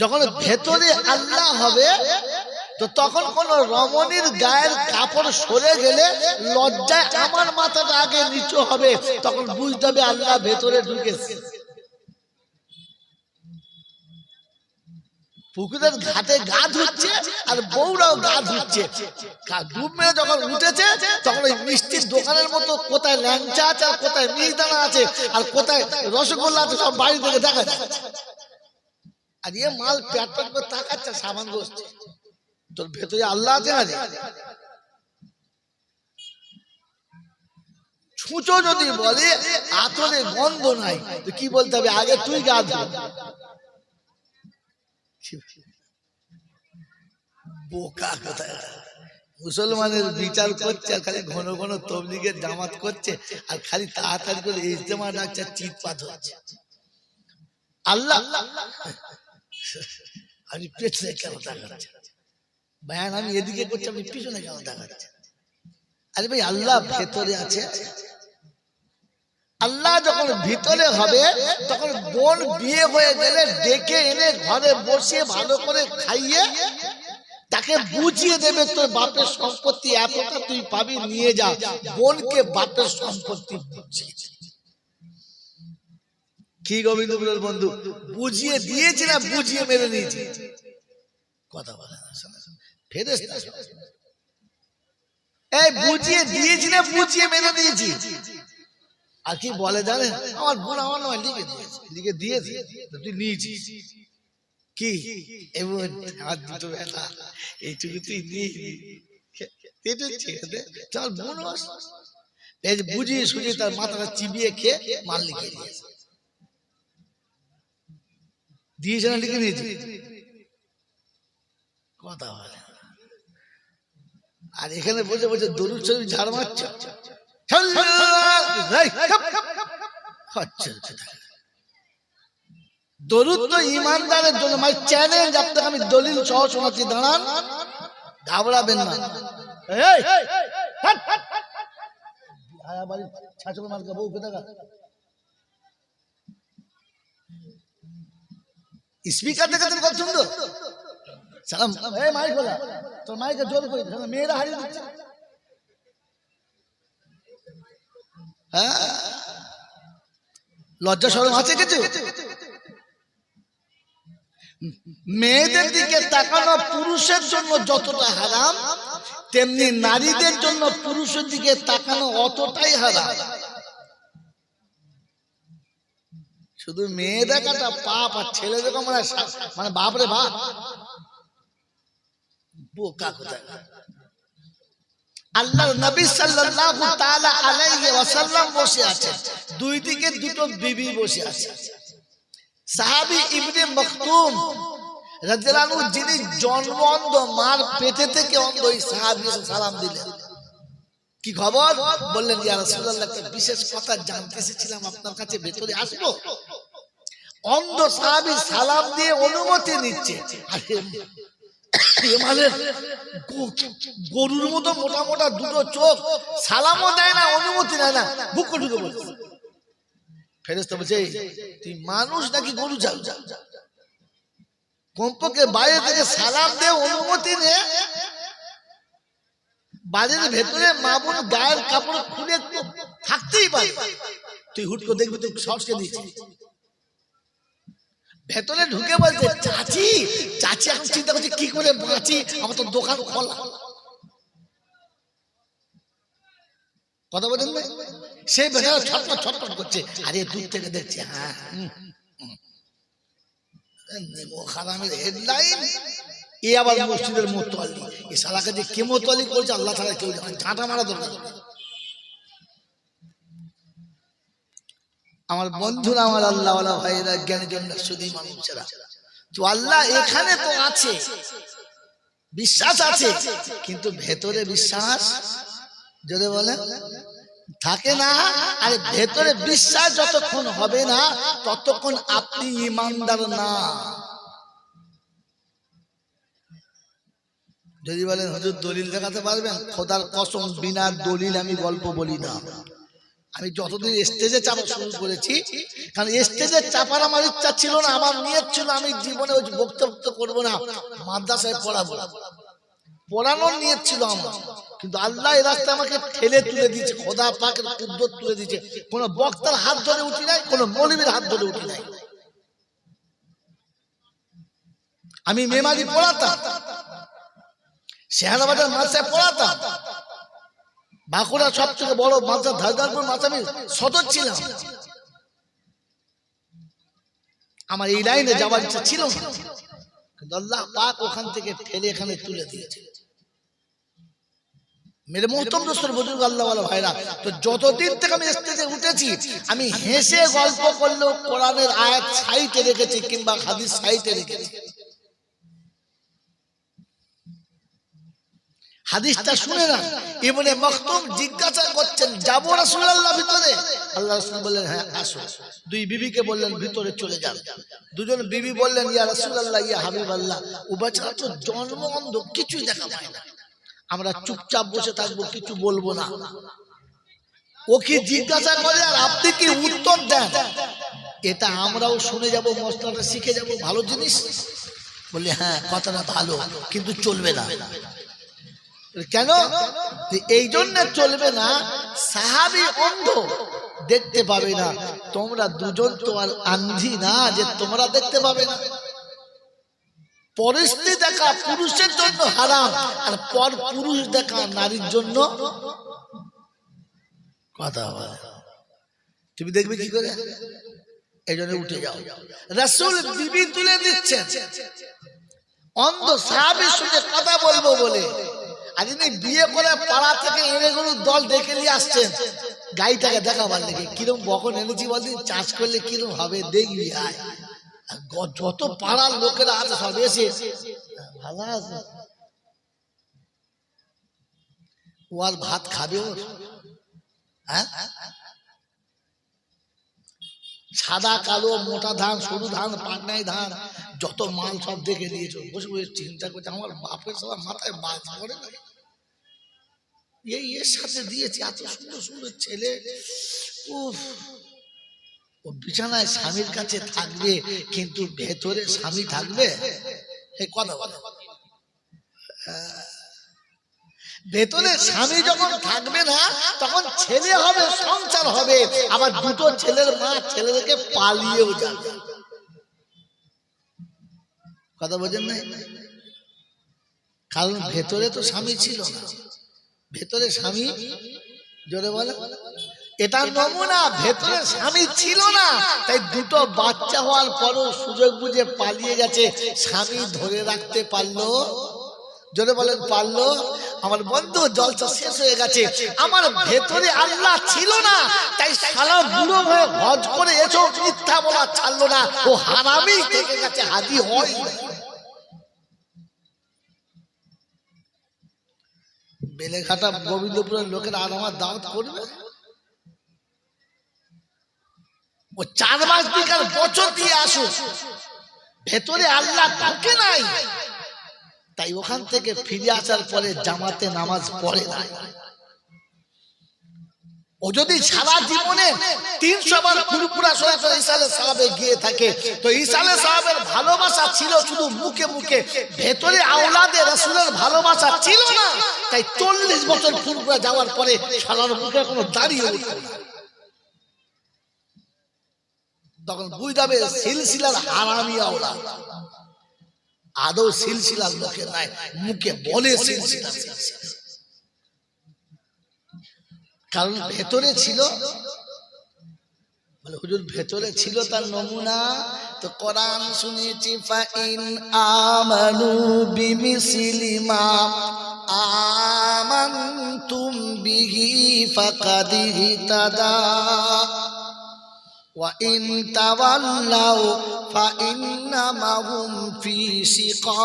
যখন ভেতরে আল্লাহ হবে তো তখন কোন রমণীর গায়ের কাপড় সরে গেলে লজ্জায় আমার মাথাটা আগে নিচু হবে, তখন বুঝতে হবে আল্লাহ ভেতরে ঢুকেছে। পুকুরের ঘাটে গা ধুচ্ছে আর বউরাও গা ধুচ্ছে, ডুব মেরে যখন উঠেছে তখন ওই মিষ্টির দোকানের মতো কোথায় ল্যাংচা আছে আর কোথায় মিহিদানা আছে আর কোথায় রসগোল্লা আছে সব বাড়ি থেকে দেখা যাচ্ছে। আর ইয়ে মাল প্যাট প্যাট করে তাকাচ্ছে, সামান বসছে। তোর ভেতরে আল্লাহ আছে না? ছুঁচো যদি বলে আতরে গন্ধ নাই তো কি বলতে হবে? আগে তুই গা ধু। বোকা কোথায়! মুসলমানের বিচার করছে আর খালি ঘন ঘন তবলিগের জামাত করছে আর খালি তাড়াতাড়ি করে ইজতেমা ডাকছে, চিৎপাত হচ্ছে। আল্লাহ আমি পেছনে কেন তাকাচ্ছি? ভাই আমি এদিকে করছি, আপনি পিছনে কেন তাকাচ্ছেন? আরে ভাই আল্লাহ ভেতরে আছে। আল্লাহ যখন ভিতরে হবে তখন বোন বিয়ে হয়ে গেলে ডেকে এনে ঘরে বসিয়ে ভালো করে খাইয়ে তাকে বুঝিয়ে দেবে তোর বাপের সম্পত্তি এতটা তুই পাবি, নিয়ে যা। বোনকে বাপের সম্পত্তি কি গোবিন্দপুরের বন্ধু বুঝিয়ে দিয়েছে না বুঝিয়ে মেরে নিয়েছে? কথা বলে ফেরেশতা, এই বুঝিয়ে দিয়েছি না বুঝিয়ে মেরে দিয়েছি? আর কি বলে জানেন? আমার বোন আমার নয় লিখে দিয়েছে তুই নিয়েছিস কি? আমার দুটো বেটা এইটুকু তুই নিয়ে বোন বুঝিয়ে সুঝিয়ে তার মাথাটা চিবিয়ে খেয়ে মাল লিখে দিয়েছে। দিয়েছে না লিখে নিয়েছে? কথা বলে। আর এখানে বসে বসে দরুদ শরীফ ঝাড় মারছ। দরুদ তো ইমানদারের জন্য, মানে চ্যালেঞ্জ আপনাকে আমি দলিল সহ শোনাচ্ছি, দাঁড়ান, ঘাবড়াবেন না। স্পিকার দেখেছেন কত সুন্দর সালাম এই মাইক বলা তোর মাইকে জোর করে মেয়েরা হারিয়ে দিচ্ছে হ্যাঁ লজ্জা শরম আছে কিছু মেয়েদের দিকে তাকানো পুরুষের জন্য যতটা হারাম তেমনি নারীদের জন্য পুরুষের দিকে তাকানো অতটাই হারাম শুধু মেয়ে দেখাটা পাপ আর ছেলে দেখা মানে বাপরে বাপ বোকা কোথায় আল্লাহর নবী সাল্লাল্লাহু তাআলা আলাইহি ওয়াসাল্লাম বসে আছেন দুই দিকে দুটো বিবি বসে আছে সাহাবী ইবনে মাকতুম রাদিয়াল্লাহু আনহু যিনি জন্ম অন্ধ মার পেটে থেকে অন্ধ ওই সাহাবী সালাম দিলেন কি খবর বললেন ইয়া রাসূলুল্লাহ একটা বিশেষ কথা জানতে এসেছিলাম আপনার কাছে ভেতরে আসবো অন্ধ সাহাবী সালাম দিয়ে অনুমতি নিচ্ছে গরুর মতো মোটা মোটা দুটো চোখ সালামও দেয় না অনুমতি নেয় না বুক ঢুকে বলছে ফেরেশতা বলছে তুই মানুষ নাকি গরু যাও কমপক্ষে বাইরে থেকে সালাম দিয়ে অনুমতি নে বাড়ির ভেতরে মা বোন গায়ের কাপড় খুলে থাকতেই পারে তুই হুট করে দেখবি তুই সবকে দিচ্ছিস ভেতরে ঢুকে বলছে চাচি চাচি এখন চিন্তা করছে কি করে বাঁচি আমার তো দোকান খোলা কথা বলেন সে বেচারা ছটফট ছটফট করছে আরে দূর থেকে দেখছে হ্যাঁ খারামের হেডলাইন এ আবার মসজিদের মোতোয়ালি এ শালাকে যে কে মোতোয়ালি করছে আল্লাহ তাআলা কেউ জানে ঝাঁটা মারা দরকার আমার বন্ধুরা আমার আল্লাহওয়ালা ভাইরা জ্ঞানীজন সুধী মানুষেরা তো আল্লাহ এখানে তো আছে বিশ্বাস আছে কিন্তু ভেতরে বিশ্বাস যদি বলে থাকে না আর ভেতরে বিশ্বাস যতক্ষণ হবে না ততক্ষণ আপনি ঈমানদার না যদি বলেন হুজুর দলিল দেখাতে পারবেন খোদার কসম বিনা দলিল আমি গল্প বলি না আমি যতদিন স্টেজে চাপা শুরু করেছি কারণ স্টেজে চাপার আমার ইচ্ছা ছিল না আমার নিয়ত ছিল আমি জীবনে ওই বক্তব্য করবো না মাদ্রাসায় পড়াবো পড়ানোর নিয়ত ছিল আমার কিন্তু আল্লাহ এই রাস্তায় আমাকে ঠেলে তুলে দিয়েছে খোদা পাকের কুদরত তুলে দিয়েছে কোন বক্তার হাত ধরে উঠি নাই কোন মৌলবীর হাত ধরে উঠি নাই আমি মেমারি পড়াতাম শেহানাবাদের মাদ্রাসায় পড়াতাম বাঁকুড়া সবথেকে বড় মাদ্রাসা ধারদারপুর মাদ্রাসায় সদর ছিলাম আমার এই লাইনে যাওয়ার ইচ্ছা ছিল কিন্তু আল্লাহ পাক ওখান থেকে ঠেলে এখানে তুলে দিয়েছে মেরে মোহতরম দোস্তর বুজুর্গ আল্লাহওয়ালা ভাইরা তো যতদিন থেকে আমি স্টেজে উঠেছি আমি হেসে গল্প করলেও কোরআনের আয়াত সাইটে রেখেছি কিংবা হাদিস সাইটে রেখেছি হাদিসটা শুনে না ইবনে মাকতুম জিজ্ঞাসা করছেন যাবো রাসূলুল্লাহ ভিতরে আল্লাহ রাসূল বললেন হ্যাঁ আসো দুই বিবিকে বললেন ভিতরে চলে যান দুজন বিবি বললেন ইয়া রাসূলুল্লাহ ইয়া হাবিবাল্লাহ ও বাচ্চা তো জন্ম অন্ধ কিছুই দেখা পায় না আমরা চুপচাপ বসে থাকবো কিছু বলবো না ও কি জিজ্ঞাসা করে আর আপনি কি উত্তর দেন এটা আমরাও শুনে যাব মশলাটা শিখে যাব ভালো জিনিস বলে হ্যাঁ কথাটা ভালো কিন্তু চলবে না কেন এই জন্য চলবে না সাহাবী অন্ধ দেখতে পাবে না তোমরা দুজন তো আর আন্ধি না যে তোমরা দেখতে পাবে না পরিস্থিতি দেখা পুরুষের জন্য হারাম আর পর পুরুষ দেখা নারীর জন্য কথা বলে তুমি দেখবে কি করে এই জন্য উঠে যাও রাসূল বিবি তুলে দিচ্ছেন অন্ধ সাহাবীর সঙ্গে কথা বলবো বলে আর ইনি বিয়ে করে পাড়া থেকে এনে গরুর দল ডেকে নিয়ে আসছেন গাইটাকে দেখাবার লেগে কিরম বকন এনেছি বলছি চাষ করলে কিরম হবে দেখবি আয় যত পাড়ার লোকেরা আছে সব এসে ভালো আছে ও আর ভাত খাবে ওর হ্যাঁ সাদা কালো মোটা ধান সরু ধান পাটনাই ধান যত মাল সব দেখে দিয়েছো বসে বসে চিন্তা করছে আমার বাপের সবার মাথায় বাজ পড়ে না এই এর সাথে দিয়েছি এত সুন্দর সুন্দর ছেলে উফ ও বিছানায় স্বামীর কাছে থাকবে কিন্তু ভেতরে স্বামী থাকবে, এই কথা বলে। ভেতরে স্বামী যখন থাকবে না তখন ছেলে হবে, সংসার হবে, আবার দুটো ছেলের মা ছেলেদেরকে পালিয়েও যাবে। কথা বোঝেন না? কারণ ভেতরে তো স্বামী ছিল না, ভেতরে স্বামী, জোরে বলে, এটা নমুনা। ভেতরে স্বামী ছিল না, তাই দুটো বাচ্চা হওয়ার পরও সুযোগ বুঝে পালিয়ে গেছে। স্বামী ধরে রাখতে পারলো, জোরে বলেন পারলো? আমার বন্ধু জলসা শেষ হয়ে গেছে, আমার ভেতরে আল্লাহ ছিল না, তাই সারা বুড়ো হয়ে হজ করে এসো মিথ্যা বলা ছাড়লো না, ও হারামি থেকে গেছে, হাজি হয়। বেলেঘাটা গোবিন্দপুরের লোকেরা আর আমার দাওয়াত করবে? ও 4 মাস দিকার বছর দিয়ে আসুক, ভেতরে আল্লাহ ঢোকে নাই, তাই ওখান থেকে ফিরে আসার পরে জামাতে নামাজ পড়ে নাই। ও যদি সারা জীবনে 300 বার ফুরফুরা সরাসরি ইসালে সাহাবে গিয়ে থাকে, তো ইসালে সাহাবের ভালোবাসা ছিল শুধু মুখে মুখে, ভেতরে আওলাদে রাসূলের ভালোবাসা ছিল না, তাই 40 বছর ফুরফুরা যাওয়ার পরে শালার মুখে কোনো দাঁড়িয়ে উঠল না। তখন বুঝাবে সিলসিলার হারামি আওলাদ, আদৌ সিলসিলার মুখে নাই, মুখে বলে সিলসিলা। কারণ ভেতরে ছিল, বলে হুজুর ভেতরে ছিল তার নমুনা। তো কোরআন শুনেছি, ফাইন আমানু বিমিসলি মা আমানতুম বিহি ফাকাদ ইহতাদা ওয়া ইন তাওয়াল্লাউ ফাইন্নামা হুম ফি শিকাক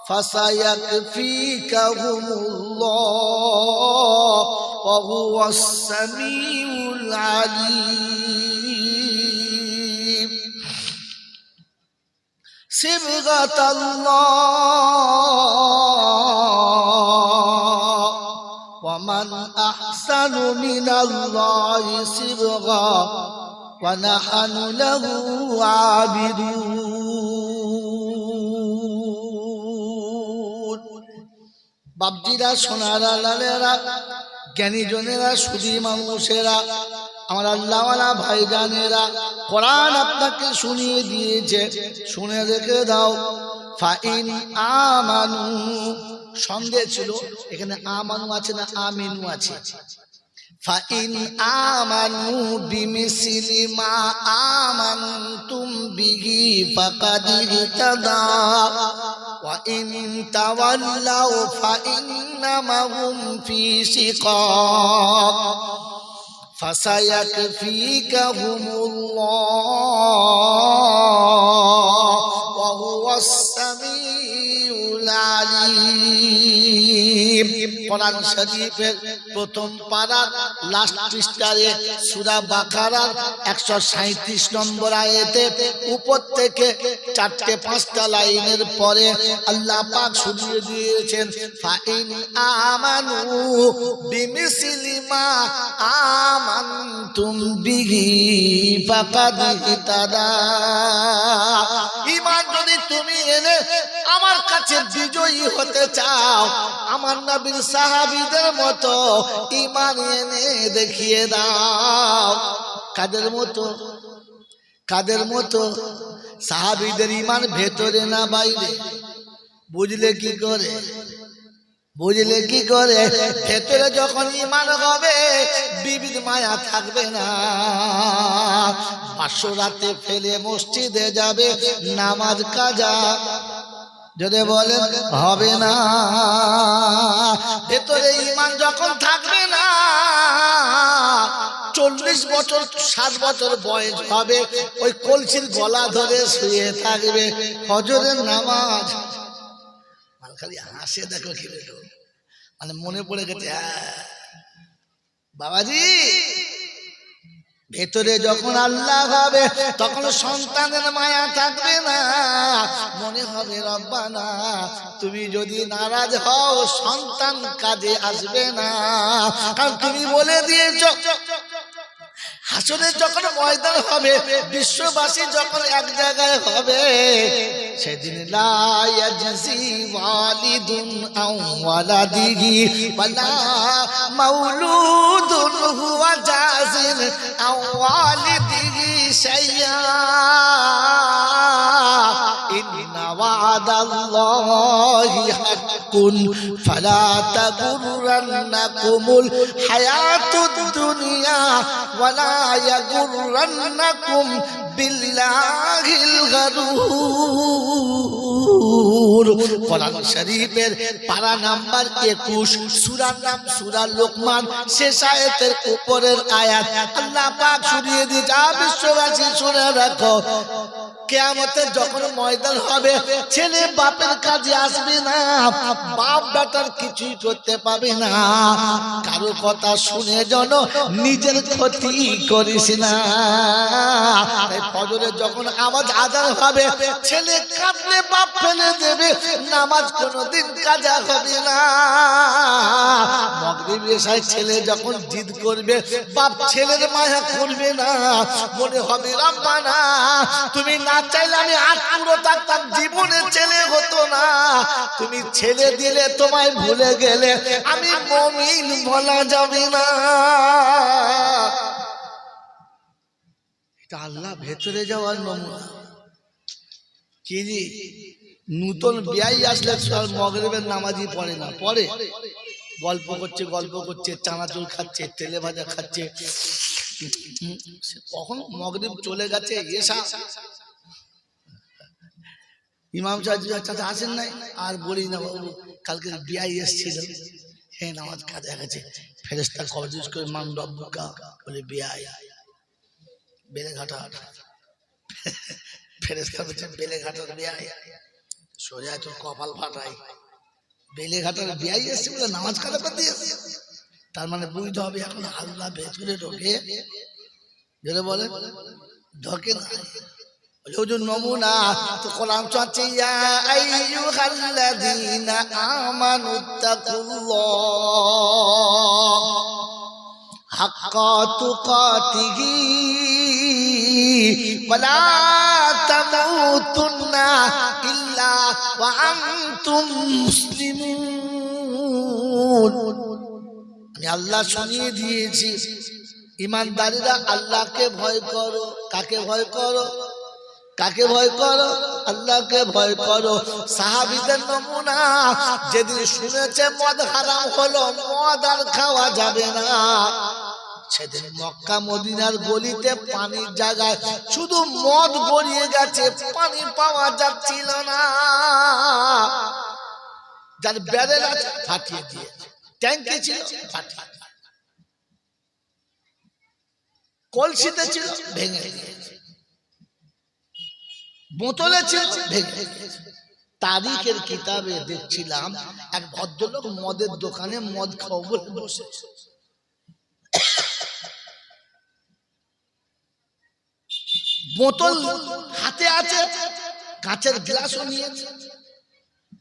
ফাসায়াকফিকাহুমুল্লাহ ওয়া হুয়াস সামিউল আলিম। সিবগাতাল্লাহ ওয়া মান আহসানু মিনাল্লাহি সিবগা ওয়া নাহনু লাহু আবিদুন। বাপজিরা, সোনারা, লালেরা, জ্ঞানী জনেরা, সুধী মানুষেরা, আমার আল্লাহওয়ালা ভাইজানেরা, কোরআন আপনাকে শুনিয়ে দিয়েছে, শুনে রেখে দাও। ফাইন আমানু, সন্দেহ ছিল এখানে আমানু আছে না আমিনু আছে। ফাইন আমানু বিমিসলি মা আমানতুম বিহি ফাকাদ ইহতাদা ওয়া ইন তাওয়াল্লাউ ফাইন্নামা হুম ফি শিকাক ফাসায়াকফিকাহুমুল্লাহ ওয়া হুয়াস সামিউল আলিম। কোরআন শরীফের প্রথম পারার লাস্ট পৃষ্ঠায় সূরা বাকারার 137 নম্বর আয়াতে উপর থেকে 4-5টা লাইনের পরে আল্লাহ পাক শুনিয়ে দিয়েছেন, ফাইন আমানু বিমিসলি মা আমানতুম বিহি ফাকাদ ইহতাদা। ঈমান যদি তুমি এনে আমার কাছে বিজয়ী হতে চাও, আমার নবীর সাহাবীদের মতো ঈমান এনে দেখিয়ে দাও। কাদের মতো? কাদের মতো? সাহাবীদের ঈমান ভেতরে না বাইরে? বুঝলে কি করে? বুঝলে কি করে? ভেতরে যখন ঈমান হবে বিবির মায়া থাকবে না, 500 রাতে ফেলে মসজিদে যাবে, নামাজ কাজা যদি বলেন হবে না। ভেতরে ঈমান যখন থাকবে না, 40 বছর 60 বছর বয়স হবে, ওই কলসির গলা ধরে শুয়ে থাকবে, ফজরের নামাজ খালি হাসে, দেখো কি মানে মনে পড়ে গেছে, বাবাজি ভেতরে যখন আল্লাহ হবে তখন সন্তানের মায়া থাকবে না, মনে হবে রব্বানা তুমি যদি নারাজ হও সন্তান কাজে আসবে না, কারণ তুমি বলে দিয়েছো হাসরে যখন ময়দান হবে বিশ্ববাসী যখন এক জায়গায় হবে সেদিন লা ইয়াজজি ওয়ালিদুন আও ওয়ালাদিহি ওয়ালা মাউলুদুন হুয়া জাযিন আও ওয়ালিদিহি শাইয়া ইন্না ওয়াদাল্লাহি হাক্কুন ফালা তাগুররান্নাকুমুল হায়াতুদ দুনিয়া ওয়ালা ইয়াগুররান্নাকুম বিল্লাহিল গারুর। কোরআন শরীফের পারা নাম্বার 21 সূরার নাম সূরা লোকমান, শেষ আয়াতের উপরের আয়াত আল্লাহ পাক শুনিয়ে দিয়েছে বিশ্ববাসী শুনে রাখো কিয়ামতে যখন ময়দান হবে ছেলে বাপের কাজে আসবে না, বাপ বেটার কিছুই করতে পাবে না, কারো কথা শুনে যেন নিজের ক্ষতি করিস না। তাই ফজরে যখন আওয়াজ আজান হবে ছেলে কাঁদলে বাপ ফেলে দেবে, নামাজ কোনোদিন কাজা হবে না। মাগরিব এশায় ছেলে যখন জিদ করবে বাপ ছেলের মায়া করবে না, মনে হবে রব্বানা তুমি না চাইলে আমি আজ পুরো থাকতাম জীবনে ছেলে হতো না, তুমি ছেলে দিলে তোমায় ভুলে গেলে আমি মুমিন বলা যাবে না। এটা আল্লাহ ভেতরে যাওয়ার নমুনা। কি জি নতুন বিয়াই আসলে মাগরিবের নামাজই পড়ে না, পড়ে গল্প করছে চানাচুর খাচ্ছে তেলে ভাজা খাচ্ছে, কখন মাগরিব চলে গেছে এসা ইমাম সাহেব চাচা আসেন নাই আর বলি না বাবু কালকে বিয়াই এসেছিল হ্যাঁ নামাজ কাজা গেছে, ফেরেশতা কবজ করে মান রব্বুকা বলে বিয়াই বেলেঘাটা ফেরেশতা বলছে বেলেঘাটার বিয়াই সোজা তোর কপাল ফাটাই, বেলেঘাটার বিয়াই এসছে বলে নামাজ কাজা করতে এসছে, তার মানে বুঝতে হবে এখন আল্লাহ ভেতরে ঢোকে যেটা বলে ঢোকে না হুজুর নমুনা। তো কোরআন চাচ্ছে ইয়া আইয়ুহাল্লাযীনা আমানুত্তাকুল্লাহ হাক্কা তুকাতিহি ওয়ালা তামুতুন্না ইল্লা ওয়া আনতুম মুসলিমুন। আমি আল্লাহ শুনিয়ে দিয়েছি ঈমানদারীরা আল্লাহকে ভয় করো। কাকে ভয় করো? কাকে ভয় করো? আল্লাহকে ভয় করো। সাহাবীদের নমুনা যেদিন শুনেছে মদ হারাম হলো, মদ আর খাওয়া যাবে না, সেদিন মক্কা মদিনার গলিতে পানির জায়গায় শুধু মদ গড়িয়ে গেছে, পানি পাওয়া যাচ্ছিল না। যার ব্যারেল আছে ফাটিয়ে দিয়েছে, ট্যাঙ্কি ছিল ফাটিয়ে, কলসিতে ছিল ভেঙে দিয়েছে, বোতলে ছিল ভেঙে দিয়েছে। তারিখের কিতাবে দেখছিলাম এক ভদ্রলোক মদের দোকানে মদ খাও বলে বসে, বোতল হাতে আছে, কাঁচের গ্লাসও নিয়েছে,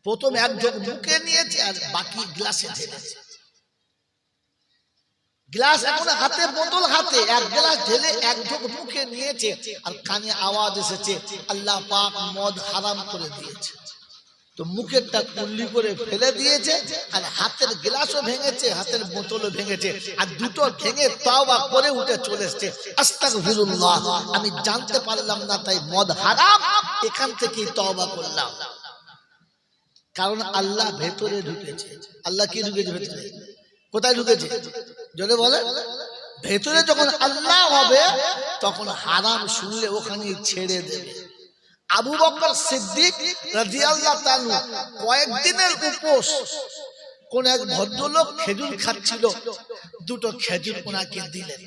প্রথম এক ঢোক মুখে নিয়েছে আর বাকি গ্লাসে ঢেলেছে। গ্লাস এখন হাতে, বোতল হাতে, এক গ্লাস ঢেলে এক ঢোক মুখে নিয়েছে আর কানে আওয়াজ এসেছে আল্লাহ পাক মদ হারাম করে দিয়েছে। তো মুখেরটা কুল্লি করে ফেলে দিয়েছে আর হাতের গ্লাসও ভেঙেছে, হাতের বোতলও ভেঙেছে, আর দুটো ভেঙে তওবা করে উঠে চলে এসেছে আস্তাগফিরুল্লাহ, আমি জানতে পারলাম না তাই মদ হারাম, এখান থেকেই তওবা করলাম। কারণ আল্লাহ ভেতরে ঢুকেছে। আল্লাহ কি ঢুকেছে ভেতরে? কোথায় ঢুকেছে জোরে বলে? ভেতরে যখন আল্লাহ হবে তখন হারাম শুনলে ওখানে ছেড়ে দেবে। আবু বকর সিদ্দিক রাদিয়াল্লাহু তাআলা কয়েকদিনের উপোস, কোন এক ভদ্রলোক খেজুর খাচ্ছিল, দুটো খেজুর ওনাকে দিলেন।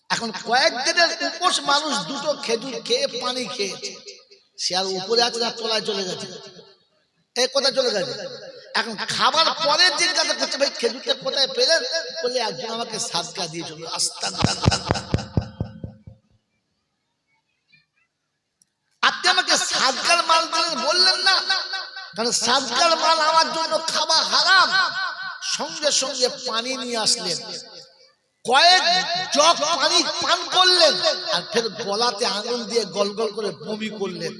এখন কয়েকদিনের উপোস মানুষ দুটো খেজুর খেয়ে পানি খেয়েছে, সে আর উপরে আছে না তলায় চলে গেছে? এই কোথায় চলে গেছে? এখন খাবার পরে জিজ্ঞাসা করছে ভাই খেজুরটা কোথায় পেলেন, বলে একজন আমাকে সাদকা দিয়েছিল। আস্তাগফিরুল্লাহ, আপনি আমাকে সাদকার মাল দিলেন বললেন না, কারণ সাদকার মাল আমার জন্য খাওয়া হারাম। সঙ্গে সঙ্গে পানি নিয়ে আসলেন, কয়েক জগ পানি পান করলেন, আর ফের গলাতে আঙুল দিয়ে গল গল করে বমি করলেন।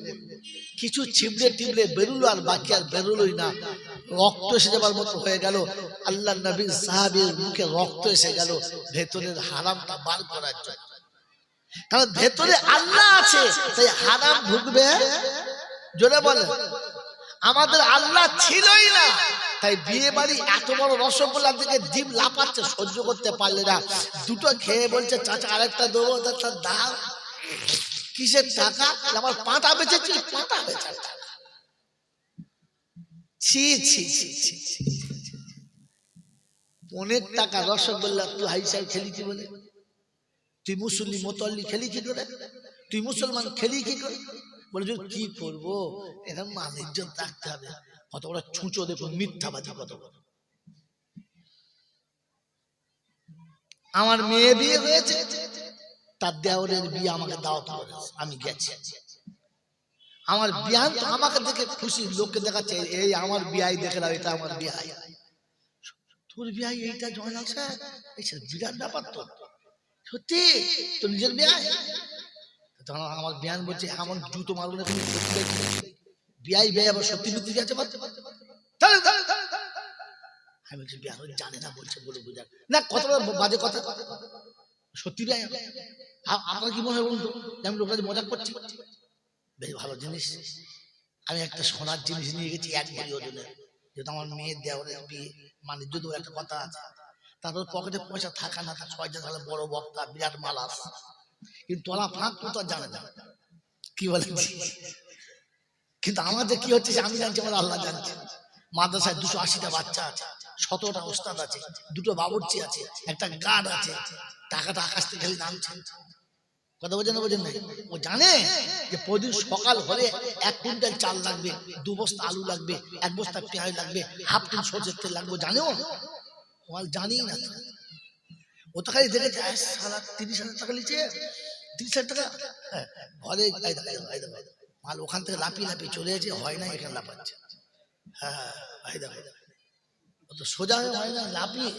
কিছু ছিবড়ে টিবড়ে বেরুলো, আর বাকি আর বেরোলোই না, রক্ত এসে যাবার মতো হয়ে গেল। আল্লাহ নবীর সাহাবীর মুখে রক্ত এসে গেল ভেতরের হারামটা বার করার জন্য। কারণ ভেতরে আল্লাহ আছে, তাই হারাম ঢুকবে। জোরে বলে, আমাদের আল্লাহ ছিলই না, তাই বিয়ে বাড়ি এত বড় রসগোল্লা থেকে জিভ লাপাচ্ছে, সহ্য করতে পারলে না। দুটো খেয়ে বলছে চাচা আরেকটা দেবো, তার দাম কিসের টাকা, আমার পাঁটা বেচেছি, পাঁটা বেচার টাকা। ছি ছি ছি ছি, অনেক টাকা রসগোল্লা তুই হাইসাই খেলি কি বলে? তুই মুসলিম মোতল্লি খেলি কি করে? তুই মুসলমান খেলি কি করে? বলে কি করবো, এরকম মান ইজ্জত রাখতে হবে। কত বড় ছুঁচো দেখুন, মিথ্যাবাদী কত বড়। আমার মেয়ে বিয়ে হয়েছে, তার দেওরের বিয়ে আমাকে দাওয়াত করেছে, আমি গেছি। আমার বিয়ান তো আমাকে দেখে খুশি, লোককে দেখাচ্ছে এই আমার বিয়াই, দেখে নাও এটা আমার বিয়াই। তোর বিয়াই এইটা জয়নাল স্যার, এই বিরাট ব্যাপার তো, সত্যি তো নিজের বিয়াই? তখন আমার বিয়ান বলছে আমার জুতো মারবো না, তুমি বিয়াই বিয়াই আবার সত্যি বুদ্ধি গেছে। আমি বলছি বিয়ান জানে না, বলছে বলে বুঝার না, কত বাজে কথা। সত্যি বিয়াই আপনার কি মনে হয় বলুন তো, আমি লোকরা মজা করছি? বেশ ভালো জিনিস। আমি একটা সোনার জিনিস নিয়ে গেছি 1 কোটি ওজনের, যেহেতু আমার মেয়ের দেওয়ারের বিয়ে, মানে যদিও একটা কথা আছে, তারপর পকেটে পয়সা থাকা না থাকা, 6 তাহলে বড় বক্তা, বিরাট মালা, কিন্তু তোলা ফাঁক তো জানে না কি বলে। কিন্তু আমাদের কি হচ্ছে আমি জানছি, আমার আল্লাহ জানছে। মাদ্রাসায় 280টা বাচ্চা আছে, 17টা ওস্তাদ আছে, 2টো বাবুর্চি আছে, একটা গার্ড আছে, টাকাটা আকাশ থেকে খালি নামছে। কথা বোঝেন না, বোঝেন না? ও জানে যে প্রতিদিন সকাল হলে 1 কুইন্টাল চাল লাগবে, 2 বস্তা আলু লাগবে, 1 বস্তা পেঁয়াজ লাগবে, হাফ টিন সরষের তেল লাগবে, জানে ও? জানি না, ও তো খালি দেখেছে সারা 30,000 টাকা লিখছে, 30,000 টাকা ঘরে মাল ওখান থেকে লাফিয়ে লাফিয়ে চলে যাচ্ছে, হয় না এখানে লাফাচ্ছে। হ্যাঁ ও তো সোজা হয় না, লাফিয়ে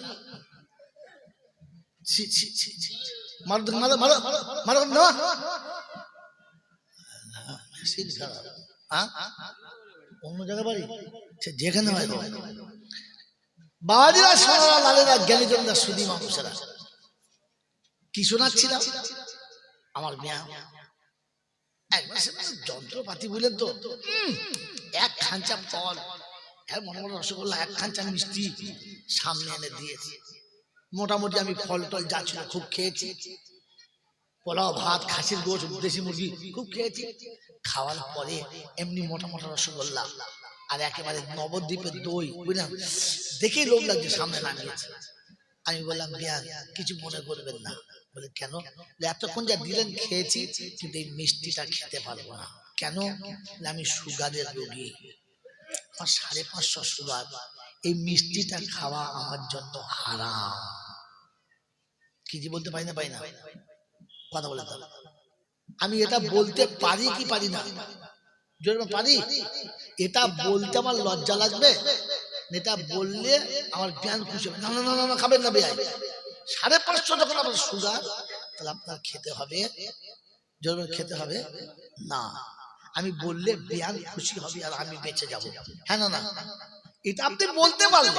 অন্য জায়গা বাড়ি যেখানে হয়। বাবাজিরা সোনারা লালেরা জ্ঞানী জনরা সুদী মানুষেরা, কি শোনাচ্ছিলাম? আমার মেয়া যন্ত্রপাতি বললেন তো, 1 খাঞ্চা ফল, মনে মনে রসগোল্লা, 1 খাঞ্চা মিষ্টি সামনে এনে দিয়েছে। মোটামুটি আমি ফল টল যা ছিল খুব খেয়েছি, পোলাও ভাত, খাসির গোশ, দেশি মুরগি খুব খেয়েছি। খাওয়ার পরে এমনি মোটা মোটা রসগোল্লা আর একেবারে নবদ্বীপের দই, বুঝলাম, দেখেই লোভ লাগছে, সামনে নামিয়েছে। আমি বললাম বিয়ান কিছু মনে করবেন না। বলে কেন? এতক্ষণ যা দিলেন খেয়েছি, কিন্তু এই মিষ্টিটা খেতে পারবো না। কেন? আমি সুগারের রোগী, আমার 550 সুগার, এই মিষ্টিটা খাওয়া আমার জন্য হারাম। কি যে বলতে পারি না, কথা বলে দাও। আমি এটা বলতে পারি কি পারি না? জোরে পারি? এটা বলতে আমার লজ্জা লাগবে, এটা বললে আমার জ্ঞান খুশি হবে। না না না না, খাবেন না বেয়াই, 550 যখন আপনার সুগার, তাহলে আপনার খেতে হবে, জোরে খেতে হবে না। আমি বললে জ্ঞান খুশি হবে আর আমি বেঁচে যাব। হ্যাঁ না না, এটা আপনি বলতে পারলেন।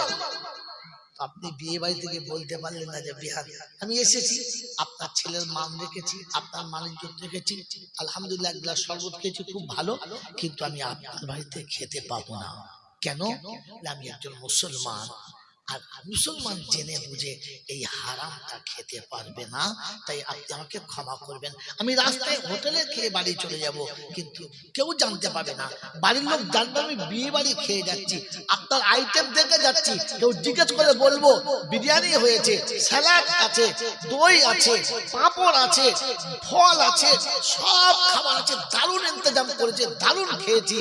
আপনি বিয়ে বাড়ি থেকে বলতে পারলেন না যে বিহার আমি এসেছি, আপনার ছেলের মান রেখেছি, আপনার মান ইজ্জত রেখেছি, আলহামদুলিল্লাহ 1 গ্লাস শরবত খেয়েছি, খুব ভালো, কিন্তু আমি আপনার বাড়িতে খেতে পাবো না। কেন? আমি একজন মুসলমান, আর মুসলমান জেনে বুঝে এই হারামটা খেতে পারবে না। তাই আপনি আমাকে ক্ষমা করবেন, আমি রাস্তায় হোটেলে খেয়ে বাড়ি চলে যাব, কিন্তু কেউ জানতে পারবে না, বাড়ির লোক জানবে আমি বিয়ে বাড়ি খেয়ে যাচ্ছি, আপনার আইটেম দেখে যাচ্ছি, কেউ জিজ্ঞেস করে বলবো বিরিয়ানি হয়েছে, স্যালাড আছে, দই আছে, পাঁপড় আছে, ফল আছে, সব খাবার আছে, দারুণ ইন্তজাম করেছে, দারুণ খেয়েছি,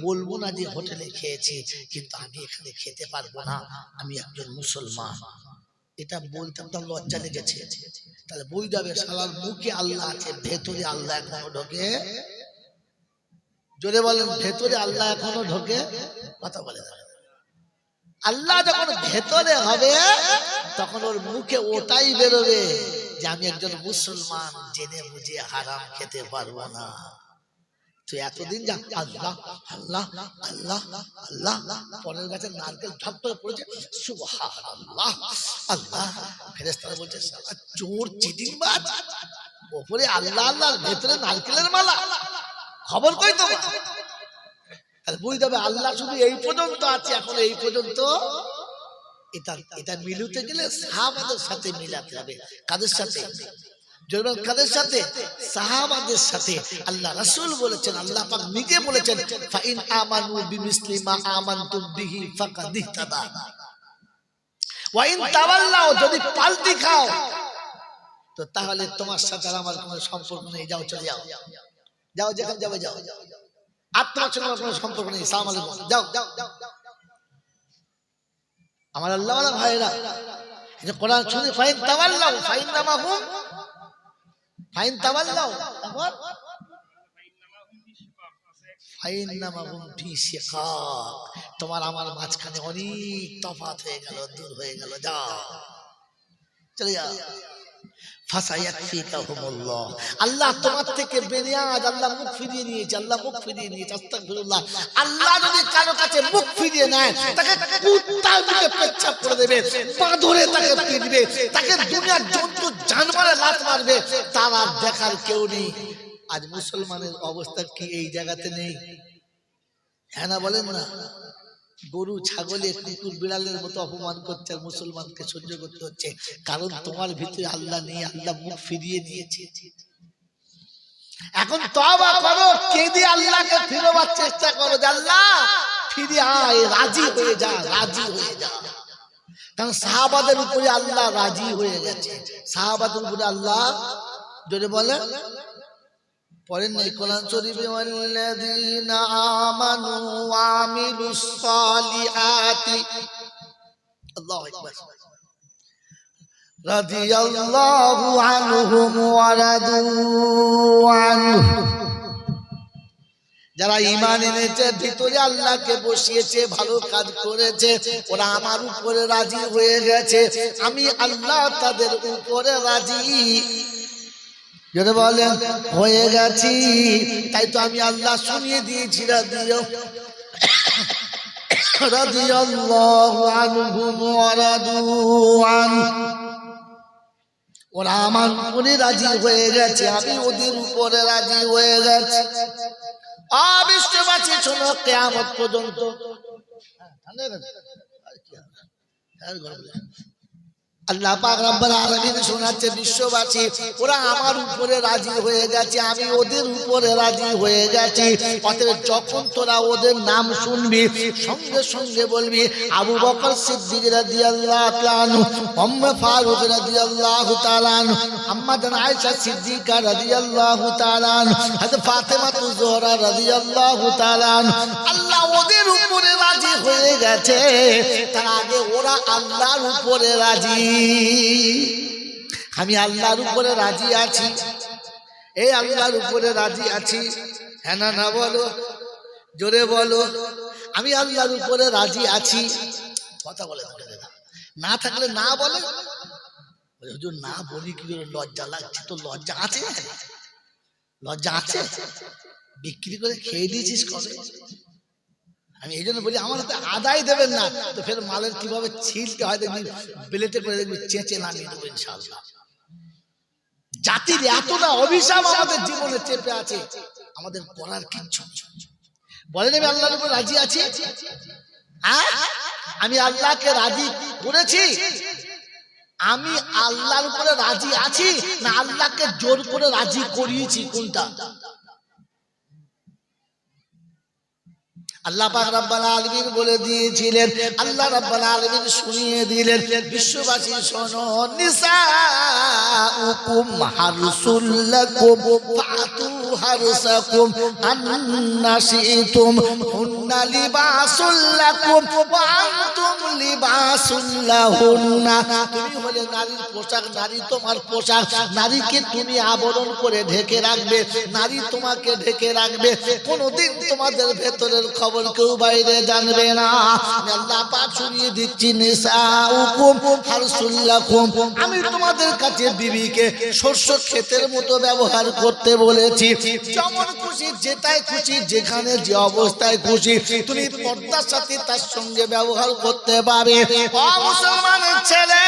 বলবো না যে হোটেলে খেয়েছি, কিন্তু আমি এখানে খেতে পারবো না, আমি একজন মুসলমান। এটা বলতে আপনার লজ্জা লেগেছে, তাহলে বই যাবে শালার মুখে আল্লাহ আছে, ভেতরে আল্লাহ এখনো ঢোকে? জোরে বলেন, ভেতরে আল্লাহ এখনো ঢোকে? কথা বলে আল্লাহ যখন ভেতরে হবে তখন ওর মুখে ওটাই বেরোবে যে আমি একজন মুসলমান, জেনে বুঝে হারাম খেতে পারবো না। তো এতদিন যা আল্লাহ আল্লাহ আল্লাহ আল্লাহ, পরের গাছে নারকেল ঝপ করে পড়েছে, সুবহানাল্লাহ আল্লাহ, ফেরেশতারা বলছে চোর চিটিংবাজ, ওপরে আল্লাহ আল্লাহ, ভেতরে নারকেলের মালা, খবর কই তোমার? আর বুঝতে হবে আল্লাহ শুধু এই পর্যন্ত আছে, এখন এই পর্যন্ত। এটা মিলতে গেলে সাহাবাদের সাথে মিলাতে হবে। কাদের সাথে? কাদের সাথে? সাহাবাদের সাথে। আল্লাহ রাসূল বলেছেন, আল্লাহ পাক নিজে বলেছেন, ফাইন আমানু বিমিসলি মা আমানতুম বিহি ফাকাদ ইহতাদা ওয়া ইন তাওয়াল্লাও, যদি পাল্টি খাও তো তাহলে তোমার সাথে আমার কোনো সম্পর্ক নেই, যাও চলে যাও, যাও যেখানে যাবে যাও, আর তোমার সঙ্গে কোনো সম্পর্ক নেই, সালাম আলাইকুম, যাও যাও। আমার আল্লাহ ওয়ালা ভাইরা, এটা কোরআন শুনে ফাইন তাওয়াল্লাও ফাইন নামাহুম, ফাইন তাওয়াল্লাও তারপর ফাইন নামাহুম ফি শিকাক, তোমার আমার মাঝখানে অনেক তফাৎ হয়ে গেল, দূর হয়ে গেল, যাও চলে যাও। ফাসায়াকফিকাহুমুল্লাহ, আল্লাহ তোমার থেকে বেনিয়াজ, আল্লাহ মুখ ফিরিয়ে নিয়েছে, আল্লাহ মুখ ফিরিয়ে নিয়েছে, আস্তাগফিরুল্লাহ। আল্লাহ যদি কারো কাছে মুখ ফিরিয়ে নেয় তাকে কুত্তার দিকে পেচ্ছাপ করে দেবে, পাথরে তাকে পিটবে, তাকে দুনিয়ার জন্তু জানোয়ারে লাত মারবে, তার আর দেখার কেউ নেই। আজ মুসলমানের অবস্থা কি এই জায়গাতে নেই? হ্যাঁ না বলেন না? গরু ছাগলে কুকুর বিড়ালের মতো অপমান করছে, আর মুসলমানকে সহ্য করতে হচ্ছে, কারণ তোমার ভিতরে আল্লাহ নেই, আল্লাহ মুখ ফিরিয়ে নিয়েছে। এখন তওবা করো, কেঁদে আল্লাহকে ফিরবার চেষ্টা করো, যে আল্লাহ ফিরে আয়, রাজি হয়ে যা, রাজি হয়ে যা। কারণ সাহাবাদের উপরে আল্লাহ রাজি হয়ে গেছে, সাহাবাদের উপরে আল্লাহ, যদি বলে পড়েন নাই কোরআন শরীফে, ওয়াল্লাযীনা আমানু ওয়া আমিলুস সালিহাতি, আল্লাহু আকবার, রাদিয়াল্লাহু আনহুম ওয়া রাদু আনহু, যারা ঈমান এনেছে, ভিতরে আল্লাহকে বসিয়েছে, ভালো কাজ করেছে, ওরা আমার উপরে রাজি হয়ে গেছে, আমি আল্লাহ তাদের উপরে রাজি, যদি বলেন হয়ে গেছি। তাই তো আমি আল্লাহ শুনিয়ে দিয়েছি, রাদিয়াল্লাহু আনহুম ওয়া রাদু আনহু, ওরা আমার উপরে রাজি হয়ে গেছে, আমি ওদের উপরে রাজি হয়ে গেছি। বিশ্ববাসী শোনো, কিয়ামত পর্যন্ত আল্লাহ পাক রব্বুল আলামিন শোনাচ্ছে বিশ্ববাসী, ওরা আমার উপরে রাজি হয়ে গেছে, আমি ওদের উপরে রাজি হয়ে গেছি। অতএব যখন তোরা ওদের নাম শুনবি, সঙ্গে সঙ্গে বলবি আবু বকর সিদ্দিক রাদিয়াল্লাহু তাআলা আনহু, ওমর ফারুক রাদিয়াল্লাহু তাআলা আনহু, আম্মা জান আয়েশা সিদ্দিকা রাদিয়াল্লাহু তাআলা আনহা, হযরত ফাতেমা জোহরা রাদিয়াল্লাহু তাআলা আনহা। আল্লাহ ওদের উপরে রাজি হয়ে গেছে, তার আগে ওরা আল্লাহর উপরে রাজি। আমি আল্লাহর উপরে রাজি আছি, এই আল্লাহর উপরে রাজি আছি, হ্যাঁ না না বলো, জোরে বলো, আমি আল্লাহর উপরে রাজি আছি। কথা বলে না থাকলে না বলে, হুজুর না বলি কি করে, লজ্জা লাগছে। তো লজ্জা আছে, লজ্জা আছে, বিক্রি করে খেয়ে দিয়েছিস কবে? আমি এই জন্য বলি আমার হাতে আদায় দেবেন না, তো ফের মালের কিভাবে ছিলতে হয় দেখবি, প্লেটে করে দেখবি চেঁচে নামিয়ে দেবো ইনশাআল্লাহ। জাতির এতটা অভিশাপ আমাদের জীবনে চেপে আছে, আমাদের করার কিচ্ছু। বলে নেবে আল্লাহর উপর রাজি আছি, আমি আল্লাহকে রাজি করেছি, আমি আল্লাহর উপরে রাজি আছি, না আল্লাহকে জোর করে রাজি করিয়েছি? কোনটা? আল্লাহ পাক রব্বুল আলামিন বলে দিয়েছিলেন, আল্লাহ রব্বুল আলামিন শুনিয়ে দিলেন, বিশ্ববাসী শোনো, নিসাউকুম হারসুল লাকুম ফাতু হারসাকুম আন্না শিতুম হুন্না লিবাসুল লাকুম ওয়া আনতুম লিবাসুল লাহুন্না। তুমি হলে নারীর পোশাক, নারী তোমার পোশাক, নারীকে তুমি আবরণ করে ঢেকে রাখবে, নারী তোমাকে ঢেকে রাখবে, কোনোদিন তোমাদের ভেতরের খবর কেউ বাইরে জানবে না। আল্লাহ পাক শুনিয়ে দিচ্ছি, নিসাউকুম হারসুল লাকুম, আমি তোমাদের কাছে বিবিকে শস্য ক্ষেতের মতো ব্যবহার করতে বলেছি। যেমন খুশি, যেটাই খুশি, যেখানে যে অবস্থায় খুশি তুমি পর্দার সাথে তার সঙ্গে ব্যবহার করতে পারবে। ও মুসলমানের ছেলে,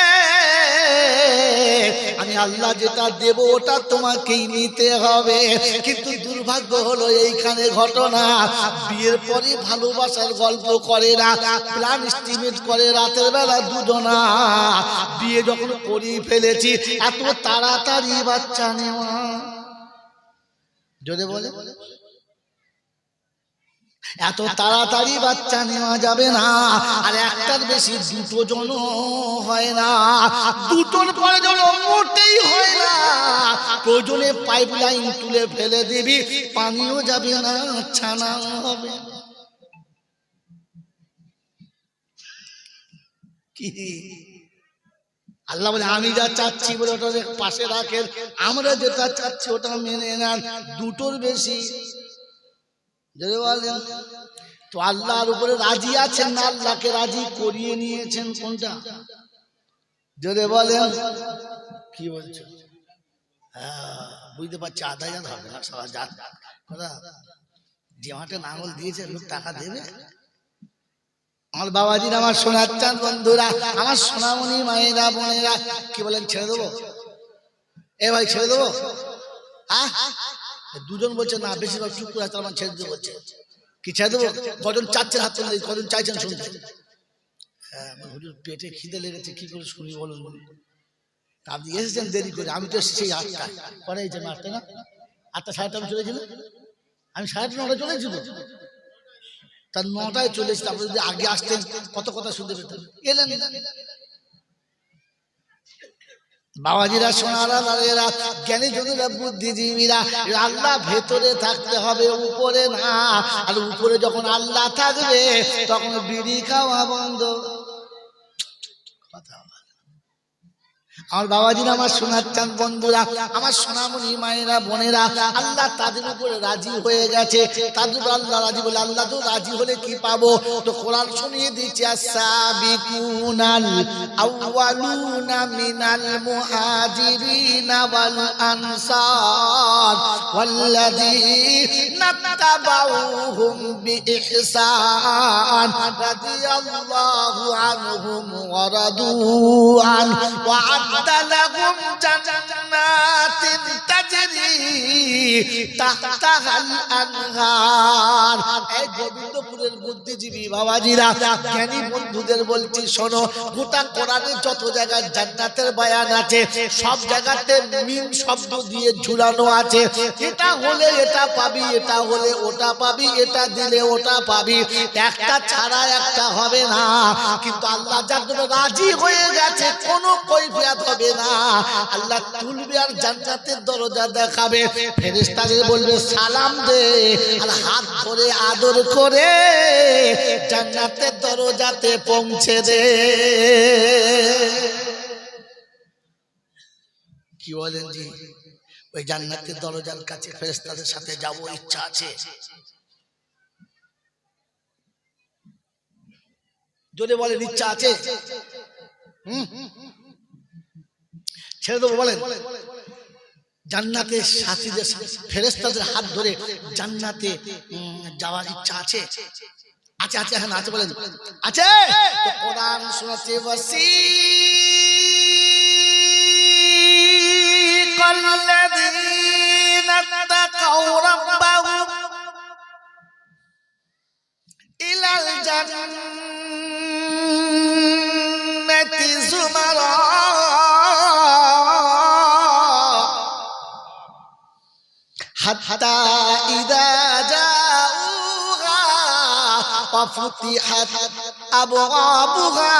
আমি আল্লাহ যেটা দেব ওটা তোমাকেই নিতে হবে। কিন্তু দুর্ভাগ্য হলো এইখানে ঘটনা, বিয়ের পরে ভালোবাসার গল্প করে না, প্ল্যান এস্টিমেট করে রাতের বেলা দুজনা। বিয়ে যখন করেই ফেলেছি, এত তাড়াতাড়ি বাচ্চা নেওয়া, যদি বলে এত তাড়াতাড়ি বাচ্চা নেওয়া যাবে না। আর একটার বেশি দুটো জন হয় না, দুটোর পরে জন মোটেই হয় না। প্রয়োজনে পাইপ লাইন তুলে ফেলে দিবি, পানিও যাবে না, ছানা হবে। কি আল্লাহ বলে, আমি যা চাচ্ছি বলে ওটা পাশে রাখেন, আমরা যেটা চাচ্ছি ওটা মেনে নেন। দুটোর বেশি যদি বলেন তো আল্লাহর উপরে রাজি আছেন না আল্লাহকে রাজি করিয়ে নিয়েছেন? কোনটা? যদি বলেন কি বলছো? বুঝতে পারছি, আধা জান হবে না, সারা জাত কথা। যে মাঠে নাঙল দিয়েছে লোক টাকা দেবে। আমার বাবাজির, আমার সোনার চাঁদ বন্ধুরা, আমার সোনামণি মায়েরা বোনেরা, কি বলেন ছেড়ে দেবো? এ ভাই ছেড়ে দেবো? দুজন বলছে না, বেশিরভাগ চুপ করে আছে, আমার ছেড়ে দেবো বলছে। কি ছেড়ে দেবো? কজন চাচ্ছেন হাত তুলে, কজন চাইছেন শুনতে? হ্যাঁ, হুজুর পেটে খিদে লেগেছে, কি করে শুনি বলুন? আপনি এসেছেন দেরি করে, আমি তো এসেছি 8টায়, পরে এই যে 8টা না, 8টা 8:30 আমি চলেছিল, আমি 9:30 চলেছিল, তার 9টায় চলেছি। আপনি যদি আগে আসতেন কত কথা শুনতে পেতেন, এলেন না। বাবাজিরা, সোনারা, নারীরা, জ্ঞানী জনেরা, বুদ্ধিজীবীরা, আল্লাহ ভেতরে থাকতে হবে, উপরে না। আর উপরে যখন আল্লাহ থাকবে তখন বিড়ি খাওয়া বন্ধ। কথা আমার বাবাজিরা, আমার সোনার চাঁদ বন্ধুরা, আমার সোনামণি মায়েরা বোনেরা, আল্লাহ তাদের উপরে রাজি হয়ে গেছে। তাদের উপর আল্লাহ রাজি বলে, আল্লাহ তো রাজি হলে কি পাবো? তো কোরআন শুনিয়ে দিচ্ছে, আস-সাবিকুনাল আউয়ালুনা মিনাল মুহাজিরিনা ওয়াল আনসার ওয়াল্লাযীনা তাবাউহুম বিইহসান রাদিয়াল্লাহু আনহুম ওয়া রাদু আন ওয়া لهم جنات تجري تحتها الأنهار। এই গোবিন্দপুরের বুদ্ধিজীবী বাবাজিরা, জ্ঞানী বন্ধুদের বলছি শোনো, গোটা কোরআনে যত জায়গায় জান্নাতের বয়ান আছে সব জায়গাতে মিম শব্দ দিয়ে ঝুলানো আছে। এটা হলে এটা পাবি, এটা হলে ওটা পাবি, এটা দিলে ওটা পাবি, একটা ছাড়া একটা হবে না। কিন্তু আল্লাহ যার জন্য রাজি হয়ে গেছে কোনো কৈফিয়ত হবে না। আল্লাহ তুলবে আর জান্নাতের দরজা দেখাবে, ফেরেশতাদের বলবে সালাম দে, আর হাত ধরে আদর করে জান্নাতের দরজাতে পৌঁছে দে। কি বলেন জি? ওই জান্নাতের দরজার কাছে ফেরেশতাদের সাথে যাব, ইচ্ছা আছে? যদি বলেন ইচ্ছা আছে, ছেড়ে দেবো বলেন? জান্নাতে সাথীদের ফেরেশতাদের হাত ধরে জান্নাতে যাওয়ার ইচ্ছা আছে? আছে আছে, হ্যাঁ আছে বলেন আছে। তো কোরআন শোনাতে ওয়াসিকাল্লাযীনা তাকাউ রাব্বাহুম ইলাল জান্নাহ হাত্তা ইযা জাউহা ওয়া ফুতিহাত আবওয়াবুহা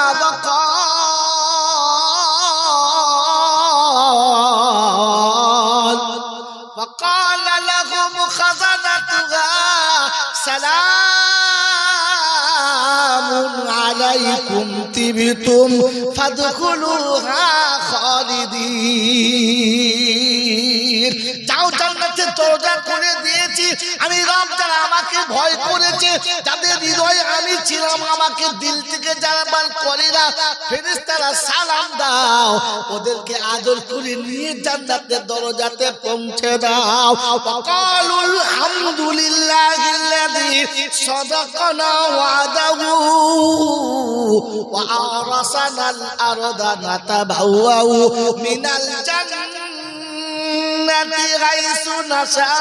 وقال لهم خزنتها سلام عليكم طبتم فادخلوها خالدين যাও জান্নাতের দরজা খুলে দিয়েছি আমি রব। যারা আমাকে ভয় করেছে, যাদের হৃদয়ে আমি ছিলাম, আমাকে দিল থেকে যারা বার করে না, ফেরেশতারা সালাম দাও, ওদেরকে আদর করে নিয়ে জান্নাতের দরজাতে পৌঁছে দাও। ওয়াকালুল হামদুলিল্লাহিল্লাযী সাদাকানা ওয়াদাহু ওয়া আরাসানাল আরদা নাতাবাওয়াউ মিনাল জান্নাতি হাইসু নাশা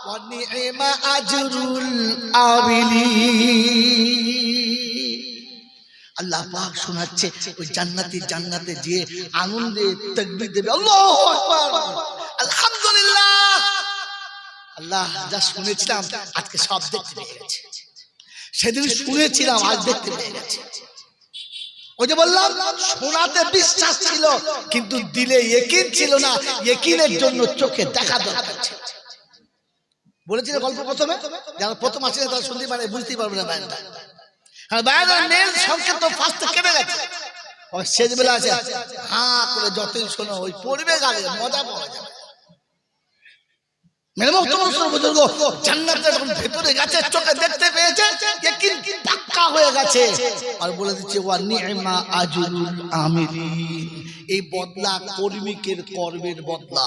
ওয়া নি'মা আজরুল আমিলিন। আল্লাহ পাক শোনাচ্ছে ওই জান্নাতে যে আনন্দে তাকবীর দেবে, আল্লাহু আকবার, আলহামদুলিল্লাহ। আল্লাহ যা শুনেছিলাম আজকে সব দেখতে পেয়ে গেছে, সেদিন শুনেছিলাম আজ দেখতে পেয়ে গেছে। ওই যে বললাম শোনাতে বিশ্বাস ছিল কিন্তু দিলে ইয়াকিন ছিল না, ইয়াকিনের জন্য চোখে দেখা দরকার ছিল। বলেছিল গল্প প্রথমে, যারা প্রথম আসলে তারা শুনতে পারে, বুঝতেই পারবে না বায়ানটা। আর বায়ানের মেন সংকেত তো ফার্স্টে কেটে গেছে। ওই শেষ বেলা আছে হ্যাঁ করে যতই শোনো ওই পড়বে গালে মজা পাওয়া যাবে। মেরে মুহতরম বুজুর্গ জান্নাতের যখন ভেতরে গেছে, চোখে দেখতে পেয়েছে, ইয়াকিন পাক্কা হয়ে গেছে। আর বলে দিচ্ছে ওয়া নি'মা আজরুল আমিলিন। এই বদলা কর্মিকের কর্মের বদলা,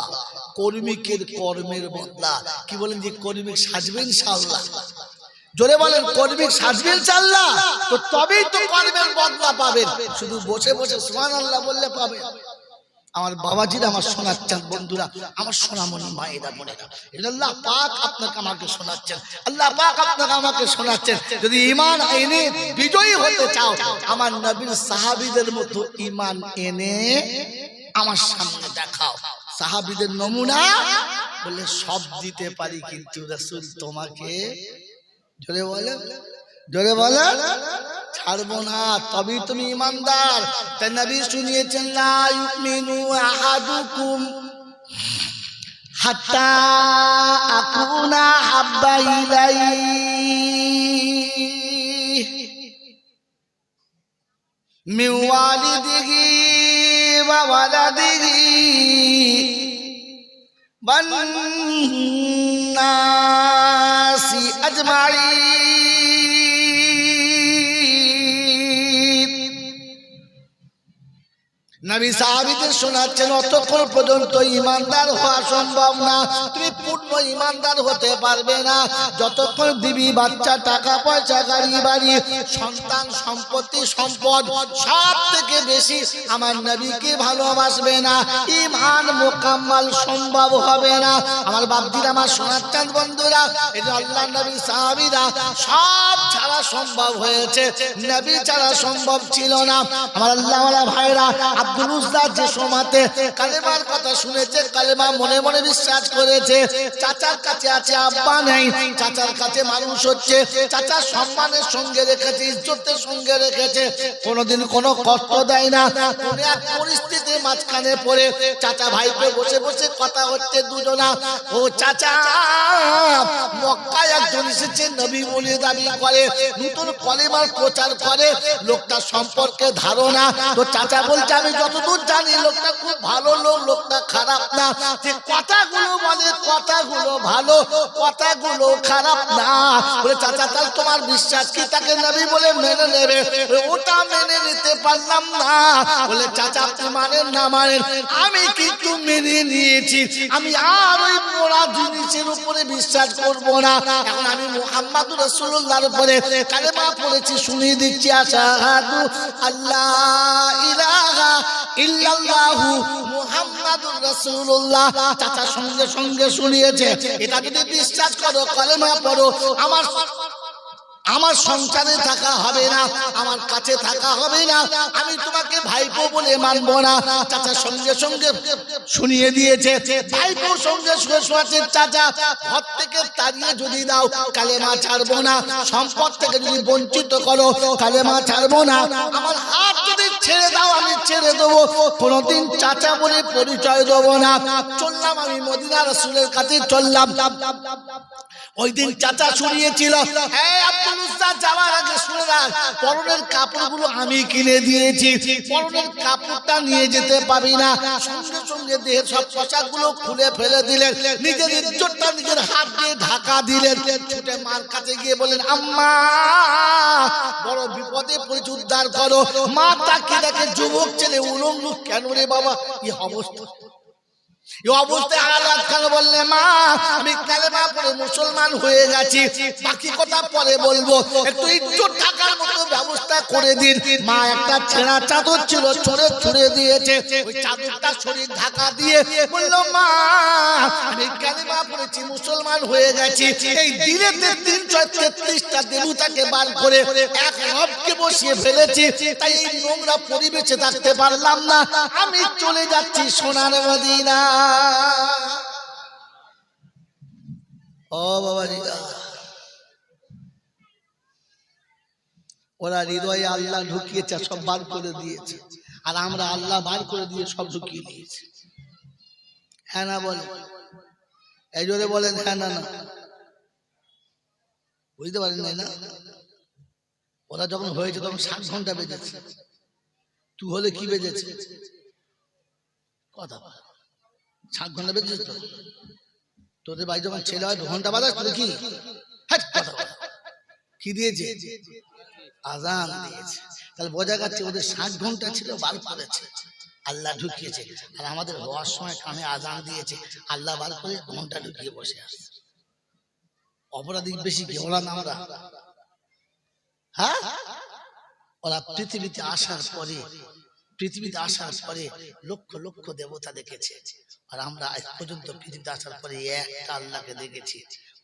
কর্মিকের কর্মের বদলা। কি বলেন যে কর্মিক সাজবে ইনশাআল্লাহ, জোরে বলেন কর্মিক সাজবে ইনশাআল্লাহ, তো তবেই তো কর্মের বদলা পাবেন। শুধু বসে বসে সুবহানাল্লাহ বললে পাবে। আমার বাবাজিরা, আমার সোনার চাঁদ বন্ধুরা, আমার সোনামণি মায়েরা বোনেরা, আল্লাহ পাক আপনাকে আমাকে শোনাচ্ছেন, আল্লাহ পাক আপনাকে আমাকে শোনাচ্ছেন। যদি ঈমান এনে বিজয়ী হতে চাও, আমার নবীর সাহাবীদের মতো ঈমান এনে আমার সামনে দেখাও। সাহাবীদের নমুনা বলে সব দিতে পারি কিন্তু রাসূল তোমাকে, জোরে বলেন, জোরে বলেন, ছাড়বো না, তবেই তুমি ঈমানদার। তাই নবী শুনিয়েছেন লা ইউমিনু আহাদুকুম হাত্তা আকুনা হাব্বা ইলাইহি মিন ওয়ালিদিহি ওয়া ওয়ালাদিহি ওয়ান নাসি আজমাইন। নবী সাহাবীদের শোনাচ্ছেন অতক্ষণ পর্যন্ত ঈমানদার হওয়া সম্ভব না, তুমি পূর্ণ ঈমানদার হতে পারবে না যতক্ষণ বিবি বাচ্চা, টাকা পয়সা, গাড়ি বাড়ি, সন্তান, সম্পত্তি, সম্পদ সব থেকে বেশি আমার নবীকে ভালোবাসবে না, ঈমান মুকাম্মাল সম্ভব হবে না। আমার বাপজিরা, আমার সোনার চাঁদ বন্ধুরা, এই যে আল্লাহ নবী সাহাবীরা সব ছাড়া সম্ভব হয়েছে, নবী ছাড়া সম্ভব ছিল না। আমার আল্লাহওয়ালা ভাইরা, আব্দুল উজ্জা যে সময়তে কালেমার কথা শুনেছে, কালেমা মনে মনে বিশ্বাস করেছে, চাচার কাছে আছে, আব্বা নেই, চাচার কাছে মানুষ হচ্ছে, চাচার সম্মানের সঙ্গে রেখেছে, ইজ্জতের সঙ্গে রেখেছে, কোনোদিন কোনো কষ্ট দেয় না। কোন এক পরিস্থিতির মাঝখানে পড়ে চাচা ভাইকে বসে বসে কথা হচ্ছে দুজনা, ও চাচা মক্কায় একজন এসেছে নবী বলে দাবি করে, নতুন কলেমার প্রচার করে, লোকটা সম্পর্কে ধারণা, তো চাচা বলছে আমি যতদূর জানি লোকটা খুব ভালো লোক, লোকটা খারাপ না, যে কথাগুলো বলে কথাগুলো ভালো, কথাগুলো খারাপ না। বলে চাচা তাহলে তোমার বিশ্বাস কি তাকে নবী বলে মেনে নেবে? ওটা মেনে নিতে পারলাম না। বলে চাচা আপনি মানেন না মানেন, আমি কিন্তু মেনে নিয়েছি, আমি আর ওই মোড়া জিনিসের উপরে বিশ্বাস করব না। এখন আমি মুহাম্মাদুর রাসূলুল্লাহর উপরে কালেমা পড়েছি, শুনিয়ে দিচ্ছি আশহাদু আল্লাহ ইলাহা ইল্লাল্লাহু মুহাম্মাদুর রাসূলুল্লাহ। চাচা সঙ্গে সঙ্গে শুনিয়েছে, এটা যদি বিশ্বাস করো, কালেমা পড়ো, আমার সংসারে থাকা হবে না, আমার কাছে থাকা হবে না, আমি তোমাকে ভাইপো বলে মানবো না। চাচা সঙ্গে সঙ্গে শুনিয়ে দিয়েছে, ভাইপো সঙ্গে শোয়াচ্ছে, চাচা ঘর থেকে তাড়িয়ে যদি দাও কালেমা ছাড়বো না, সম্পদ থেকে যদি বঞ্চিত করো কালেমা ছাড়বো না, আমার হাত যদি ছেড়ে দাও আমি ছেড়ে দেবো, কোনোদিন চাচা বলে পরিচয় দেবো না। চললাম আমি মদিনা রাসূলের কাছে চললাম। ওই দিন চাচা শুনিয়েছিল, আব্দুল উজ্জা যাওয়ার আগে শুনে রাখ, পরনের কাপড়গুলো আমি কিনে দিয়েছি, পরনের কাপড়টা নিয়ে যেতে পাবি না। সঙ্গে সঙ্গে দেহের সব পোশাকগুলো খুলে ফেলে দিলেন, নিজের ইজ্জতটা নিজের হাত দিয়ে ঢাকা দিলেন। ছুটে মার কাছে গিয়ে বলেন, আম্মা বড় বিপদে পড়েছি, উদ্ধার করো। মা তাকিয়ে দেখে যুবক ছেলে উলঙ্গ। কেন রে বাবা এই অবস্থা? এই অবস্থায় আলাদা খান বললে, মা আমি কালেমা পড়ে মুসলমান হয়ে গেছি, বাকি কথা পরে বলবো, একটু ইজ্জত থাকার মতো ব্যবস্থা করে দিন। মা একটা ছেঁড়া চাদর ছিল ছুঁড়ে দিয়েছে, ওই চাদরটা শরীর ঢাকা দিয়ে বলল, মা আমি কালেমা পড়েছি মুসলমান হয়ে গেছি। এই দিনেতে 333টা দেবতাকে বার করে এক রবকে বসিয়ে ফেলেছি, তাই এই নোংরা পরিবেশে থাকতে পারলাম না, আমি চলে যাচ্ছি সোনার মদিনা। ও বাবা, ওরা হৃদয়ে আল্লাহ ঢুকিয়েছে, সব বার করে দিয়েছে, আর আমরা আল্লাহ বার করে দিয়ে সব ঢুকিয়ে দিয়েছি। হ্যাঁ না বলেন? এই জোরে বলেন হ্যাঁ না? না বুঝতে পারেন না? ওরা যখন হয়েছে তখন 7 ঘন্টা বেজেছে, তুই হলে কি বেজেছে? কথা 7 ঘন্টা বেজেছে তো। তোদের বাড়ি যখন ছেলে হয় 2 ঘন্টা বাজাস, তোদের কি দিয়েছে? আজান দিয়েছে। তাহলে বোঝা যাচ্ছে ওদের 7 ঘন্টা ছিল, বার করেছে, আল্লাহ ঢুকিয়েছে। আর আমাদের হওয়ার সময় কানে আজান দিয়েছে, আল্লাহ বার করে ঘন্টা ঢুকিয়ে বসে আসছে। অপরাধী বেশি কি ওরা না আমরা? হ্যাঁ, ওরা পৃথিবীতে আসার পরে লক্ষ লক্ষ দেবতা দেখেছে, আর আমরা আজ পর্যন্ত পৃথিবীতে আসার পরে একটা আল্লাহকে দেখেছি।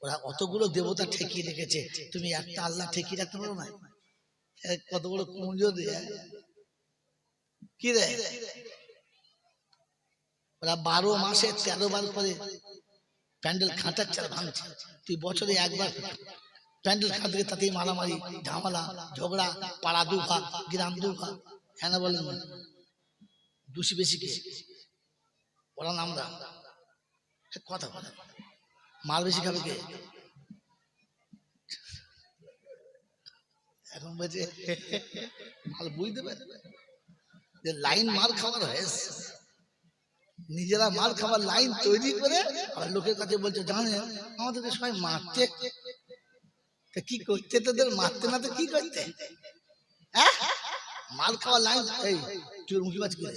ওরা অতগুলো দেবতা ঠেকিয়ে রেখেছে, তুমি একটা আল্লাহ ঠেকিয়ে রাখতে পারো না? কত বড় কমজোর কি রে? ওরা 12 মাসে 13 বার করে প্যান্ডেল খাটাচ্ছে আর ভাঙছে। তুই বছরে একবার প্যান্ডেল খাটে, তাতেই মারামারি, ঝামেলা, ঝগড়া, পাড়া দুঘা, গ্রাম দুঘা। হ্যাঁ না বলেন? দোষী বেশি কে? ওরা আমরা কথা বলে, মাল বেশি খাবে কে? এখন বলছে মাল বুঝতে পারে যে লাইন মার খাবার হয়েছে, নিজেরা মার খাবার লাইন তৈরি করে আর লোকের কাছে বলছে, জানে আমাদেরকে সবাই মারতে, কি করতে? তোদের মারতে না তো কি করতে? মাল খাওয়ার লাইন। এই চোর মুখি বাজ করে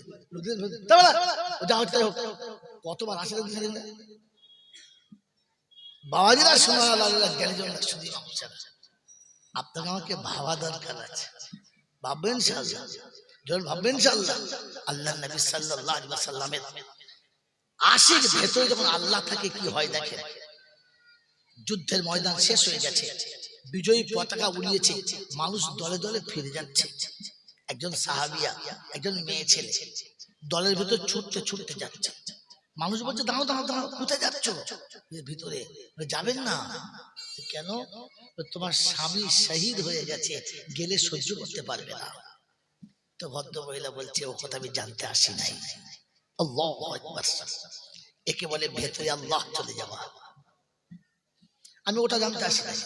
কতবার আসে বাবাজিরা শোনা, আপনাকে আমাকে ভাবা দরকার আছে। ভাববেন যখন ভাববেন আল্লাহ নবী সাল্লাল্লাহু আলাইহি ওয়াসাল্লামের আশিক ভেতরে যখন আল্লাহ থাকে কি হয় দেখেন। যুদ্ধের ময়দান শেষ হয়ে গেছে, বিজয়ী পতাকা উড়িয়েছে, মানুষ দলে দলে ফিরে যাচ্ছে। একজন সাহাবিয়া, একজন মেয়ে ছেলে দলের ভিতর ছুটতে ছুটতে যাচ্ছে। মানুষ বলছে, দাঁড়াও দাঁড়াও দাঁড়াও, কোথায় যাচ্ছ? ভিতরে যাবেন না কেন? তোমার স্বামী শহীদ হয়ে গেছে, গেলে সহ্য করতে পারবে না। তো ভদ্র মহিলা বলছে, ও কথা আমি জানতে আসি নাই। আল্লাহু আকবার। একে বলে ভেতরে আল্লাহ চলে যাওয়া। আমি ওটা জানতে আসি নাই।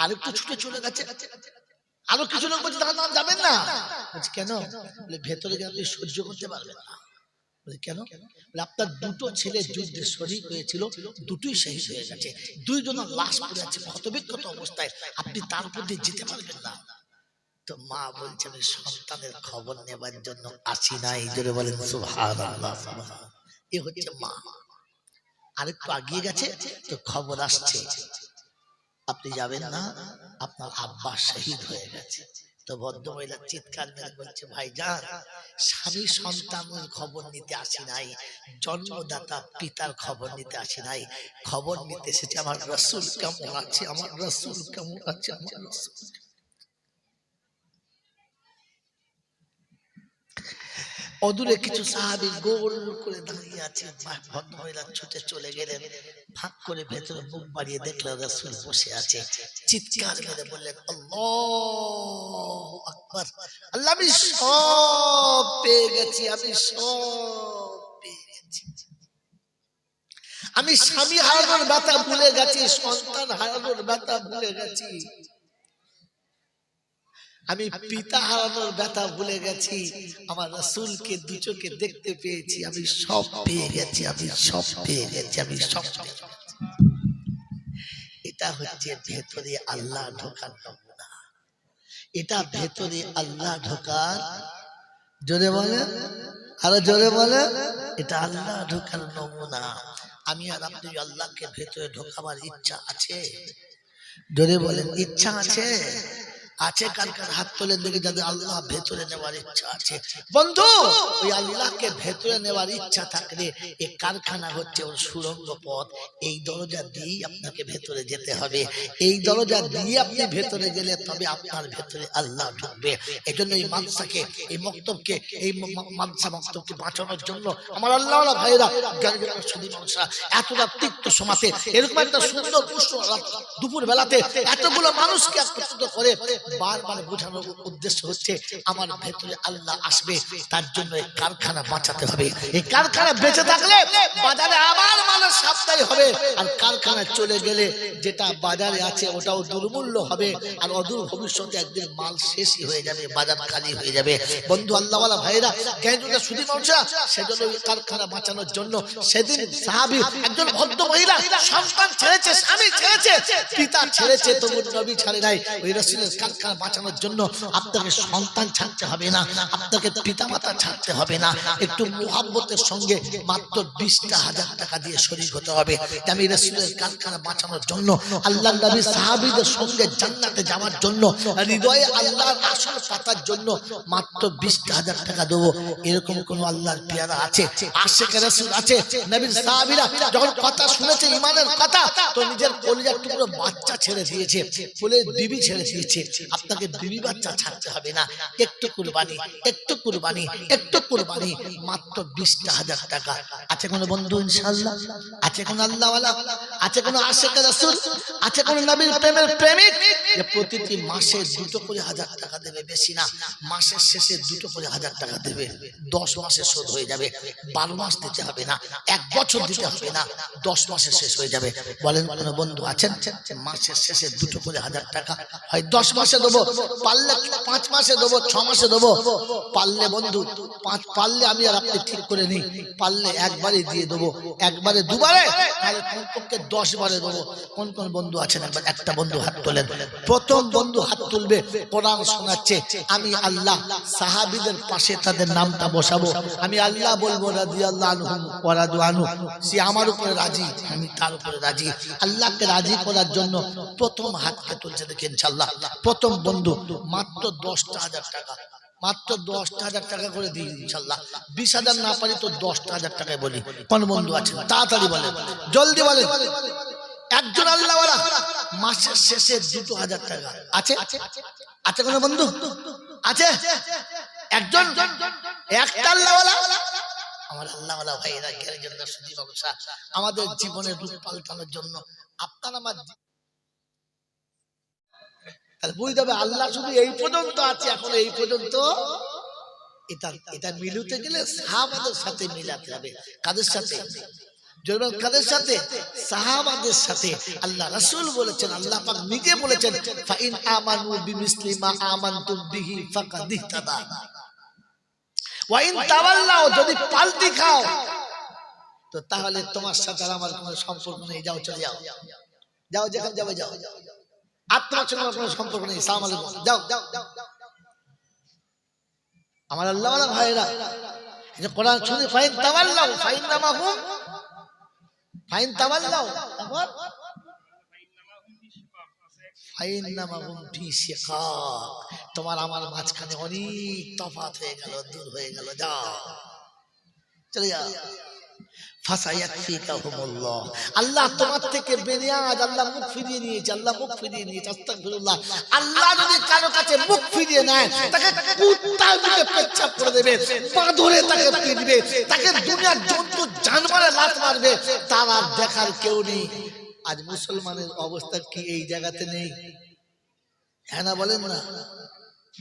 আরেকটু ছুটে চলে গেছে, আরো কিছু লোক বলছে দাঁড়ান যাবেন না। বলছে কেন? বলে ভেতরে গেলে আপনি সহ্য করতে পারবেন না। বলে কেন? আপনার 2টো ছেলে যুদ্ধে শরীক হয়েছিল, দুটোই শহীদ হয়ে গেছে, 2 জনের লাশ পড়ে আছে ক্ষতবিক্ষত অবস্থায়, আপনি তার উপর দিয়ে যেতে পারবেন না। তো মা বলছে, আমি সন্তানের খবর নেবার জন্য আসি নাই। জোরে বলেন সুবহানাল্লাহ। এ হচ্ছে মা। আরেকটু আগিয়ে গেছে তো খবর আসছে আপনি যাবেন না, আপনার আব্বা শহীদ হয়ে গেছে। তো ভদ্রমহিলা চিৎকার মেরে বলছে, ভাইজান, স্বামী সন্তানের খবর নিতে আসি নাই, জন্মদাতা পিতার খবর নিতে আসি নাই, খবর নিতে এসেছে আমার রাসূল কেমন আছে, আমার রাসূল কেমন আছে, আমার রাসূল। অদূরে কিছু সাহাবী গোল করে দাঁড়িয়ে আছে। ভদ্রমহিলা ছুটে চলে গেলেন, ফাঁক করে ভেতরে মুখ বাড়িয়ে দেখলেন রাসূল বসে আছে। চিৎকার মেরে বললেন, আল্লাহু আকবার, আল্লাহ, আমি সব পেয়ে গেছি, আমি সব পেয়ে গেছি। আমি স্বামী হারানোর ব্যথা ভুলে গেছি, সন্তান হারানোর ব্যথা ভুলে গেছি, আমি পিতা হারানোর ব্যথা ভুলে গেছি, আমার রাসূলকে দু চোখে দেখতে পেয়েছি, আমি সব পেয়ে গেছি, আমি সব পেয়ে গেছি, আমি সব পেয়ে গেছি। এটা হচ্ছে ভেতরে আল্লাহ ঢোকার নমুনা, এটা ভেতরে আল্লাহ ঢোকার, জোরে বলে, আরো জোরে বলে, এটা আল্লাহ ঢোকার নমুনা। আমি আর আপনি আল্লাহকে ভেতরে ঢোকাবার ইচ্ছা আছে? জোরে বলেন, ইচ্ছা আছে? আছে? কার কার হাত তোলেন দেখে যাদের আল্লাহ ভেতরে নেওয়ার ইচ্ছা আছে। বন্ধু, ওই আল্লাহকে ভেতরে নেওয়ার ইচ্ছা থাকলে এই কারখানা হচ্ছে ওর সুড়ঙ্গ পথ, এই দরজা দিয়েই আপনাকে ভেতরে যেতে হবে, এই দরজা দিয়ে আপনি ভেতরে গেলে তবে আপনার ভেতরে আল্লাহ ঢুকবে। এই জন্য এই মাদ্রাসাকে, এই মক্তবকে, এই মাদ্রাসা মক্তবকে বাঁচানোর জন্য আমার আল্লাহওয়ালা ভাইরা, সুদী মানুষরা এতটা তিক্ত সমাজে এরকম একটা সুন্দর পুষ্প দুপুর বেলাতে এতগুলো মানুষকে একত্রিত করে বারবার বোঝানোর উদ্দেশ্য হচ্ছে আমার ভেতরে আল্লাহ আসবে, তার জন্য এই কারখানা বাঁচাতে হবে। এই কারখানা বেঁচে থাকলে বাজারে আবার মানুষ সাপ্তাহিক হবে, আর কারখানা চলে গেলে যেটা বাজারে আছে ওটাও দুর্মূল্য হবে, আর অদূর ভবিষ্যতে একদিন মাল শেষই হয়ে যাবে, বাজার খালি হয়ে যাবে। বন্ধু আল্লাহওয়ালা ভাইরা, জ্ঞানীরা সুদী মানুষরা, সেজন্য এই কারখানা বাঁচানোর জন্য সেদিন সাহাবী একজন ভদ্র মহিলা সন্তান ছেড়েছে, স্বামী ছেড়েছে, পিতা ছেড়েছে, তবু নবী ছাড়ে নাই। ওই রাসূলের কারখানা বাঁচানোর জন্য আপনাকে সন্তান ছাড়তে হবে না, আপনাকে পিতামাতা ছাড়তে হবে না, একটু মুহাব্বতের সঙ্গে মাত্র 20,000 টাকা দিয়ে শরীক হতে হবে। আমি রাসূলের কারখানা বাঁচানোর জন্য, আল্লাহর নবী সাহাবীদের সঙ্গে জান্নাতে যাওয়ার জন্য, হৃদয়ে আল্লাহর আসল পাতার জন্য মাত্র 20,000 টাকা দেবো। এরকম কোন আল্লাহর পেয়ারা আছে? আশিক রাসূল আছে? নবীর সাহাবীরা যখন কথা শুনেছে ইমানের কথা, তো নিজের কলিজার টুকরো বাচ্চা ছেড়ে দিয়েছে, কোলের বিবি ছেড়ে দিয়েছে। আপনাকে বিবি বাচ্চা ছাড়তে হবে না, একটু কুরবানি, একটু কুরবানি, একটু কুরবানি, মাত্র 20,000 টাকা। আছে কোন বন্ধু ইনশাআল্লাহ? আছে কোন আল্লাহওয়ালা? আছে কোন আশিক রাসূল? আছে কোন নবীর প্রেমের প্রেমিক যে প্রতিটি মাসে 2 করে 1000 টাকা দেবে? বেশি না, মাসের শেষে 2 করে 1000 টাকা দেবে, 10 মাসে শোধ হয়ে যাবে, 12 মাস দিতে হবে না, 1 বছর দিতে হবে না, 10 মাসে শেষ হয়ে যাবে। বলেন কোন বন্ধু আছেন মাসের শেষে 2 করে 1000 টাকা হয় 10 মাসে দেবো, পারলে 5 মাসে দেবো, 6 মাসে দেবো, পারলে বন্ধু 5 পারলে আমি আর আপনি ঠিক করে নিই, পারলে একবারে দিয়ে দেবো, একবারে দুবারে, তাহলে কমপক্ষে 10 বারে দেবো। কোন কোন বন্ধু আছেন একবার একটা বন্ধু হাত তোলেন। প্রথম বন্ধু হাত তুলবে, কোরআন শোনাচ্ছে, আমি আল্লাহ সাহাবীদের পাশে তাদের নামটা বসাবো, আমি আল্লাহ বলবো রাদিয়াল্লাহু আনহুম ওয়া রাদু আনহু, সে আমার উপরে রাজি, আমি তার উপরে রাজি। আল্লাহকে রাজি করার জন্য প্রথম হাতকে তুলছে, দেখেন ইনশাআল্লাহ প্রথম বন্ধু মাত্র 10,000 টাকা, মাত্র 10,000 টাকা করে দিই ইনশাআল্লাহ। 20,000 না পারি তো 10,000 টাকায় বলি। কোন বন্ধু আছেন তাড়াতাড়ি বলেন, জলদি বলেন। একজন আল্লাহওয়ালা মাসের শেষে 2,000 টাকা আছে? আছে কোন বন্ধু? আছে একজন? একটা আল্লাহওয়ালা? আমার আল্লাহওয়ালা ভাইয়েরা, জ্ঞানীরা, সুদী মানুষরা, আমাদের জীবনের রূপ পাল্টানোর জন্য আপনার আমার বুঝতে হবে আল্লাহ শুধু এই পর্যন্ত আছে, এখন এই পর্যন্ত। এটা মিলতে গেলে সাহাবাদের সাথে মিলাতে হবে। কাদের সাথে? কাদের সাথে? সাহাবাদের সাথে। আল্লাহ রাসূল বলেছেন, আল্লাহ পাক নিজে বলেছেন, ফাইন আমানু বিমিসলি মা আমানতুম বিহি ফাকাদ ইহতাদা ওয়া ইন তাওয়াল্লাউ, যদি পাল্টি খাও তো তাহলে তোমার সাথে আমার কোনো সম্পর্ক নেই, যাও চলে যাও, যাও যেখানে যাবে যাও, আর তোমার সঙ্গে কোনো সম্পর্ক নেই, সালাম আলাইকুম, যাও যাও। আমার আল্লাহওয়ালা ভাইরা, এই যে কোরআন শুনে ফাইন তাওয়াল্লাউ ফাইন নামাহুম, ফাইন তাওয়াল্লাউ, তারপর তোমার আমার মাঝখানে অনেক তফাৎ হয়ে গেল, দূর হয়ে গেল, যাও চলে যাও। আল্লাহ তোমার থেকে বেনিয়াজ, আল্লাহ মুখ ফিরিয়ে নিয়েছে, আল্লাহ মুখ ফিরিয়ে নিয়েছে। আস্তাগফিরুল্লাহ। আল্লাহ যদি কারো কাছে মুখ ফিরিয়ে নেয়, তাকে কুত্তার দিকে পেচ্ছাপ করে দেবে, বাঁধরে তাকে পিটবে, তাকে দুনিয়ার জন্তু জানোয়ারে লাত মারবে, তার আর দেখার কেউ নেই। আজ মুসলমানের অবস্থা কি এই জায়গাতে নেই? হ্যাঁ না বলেন না?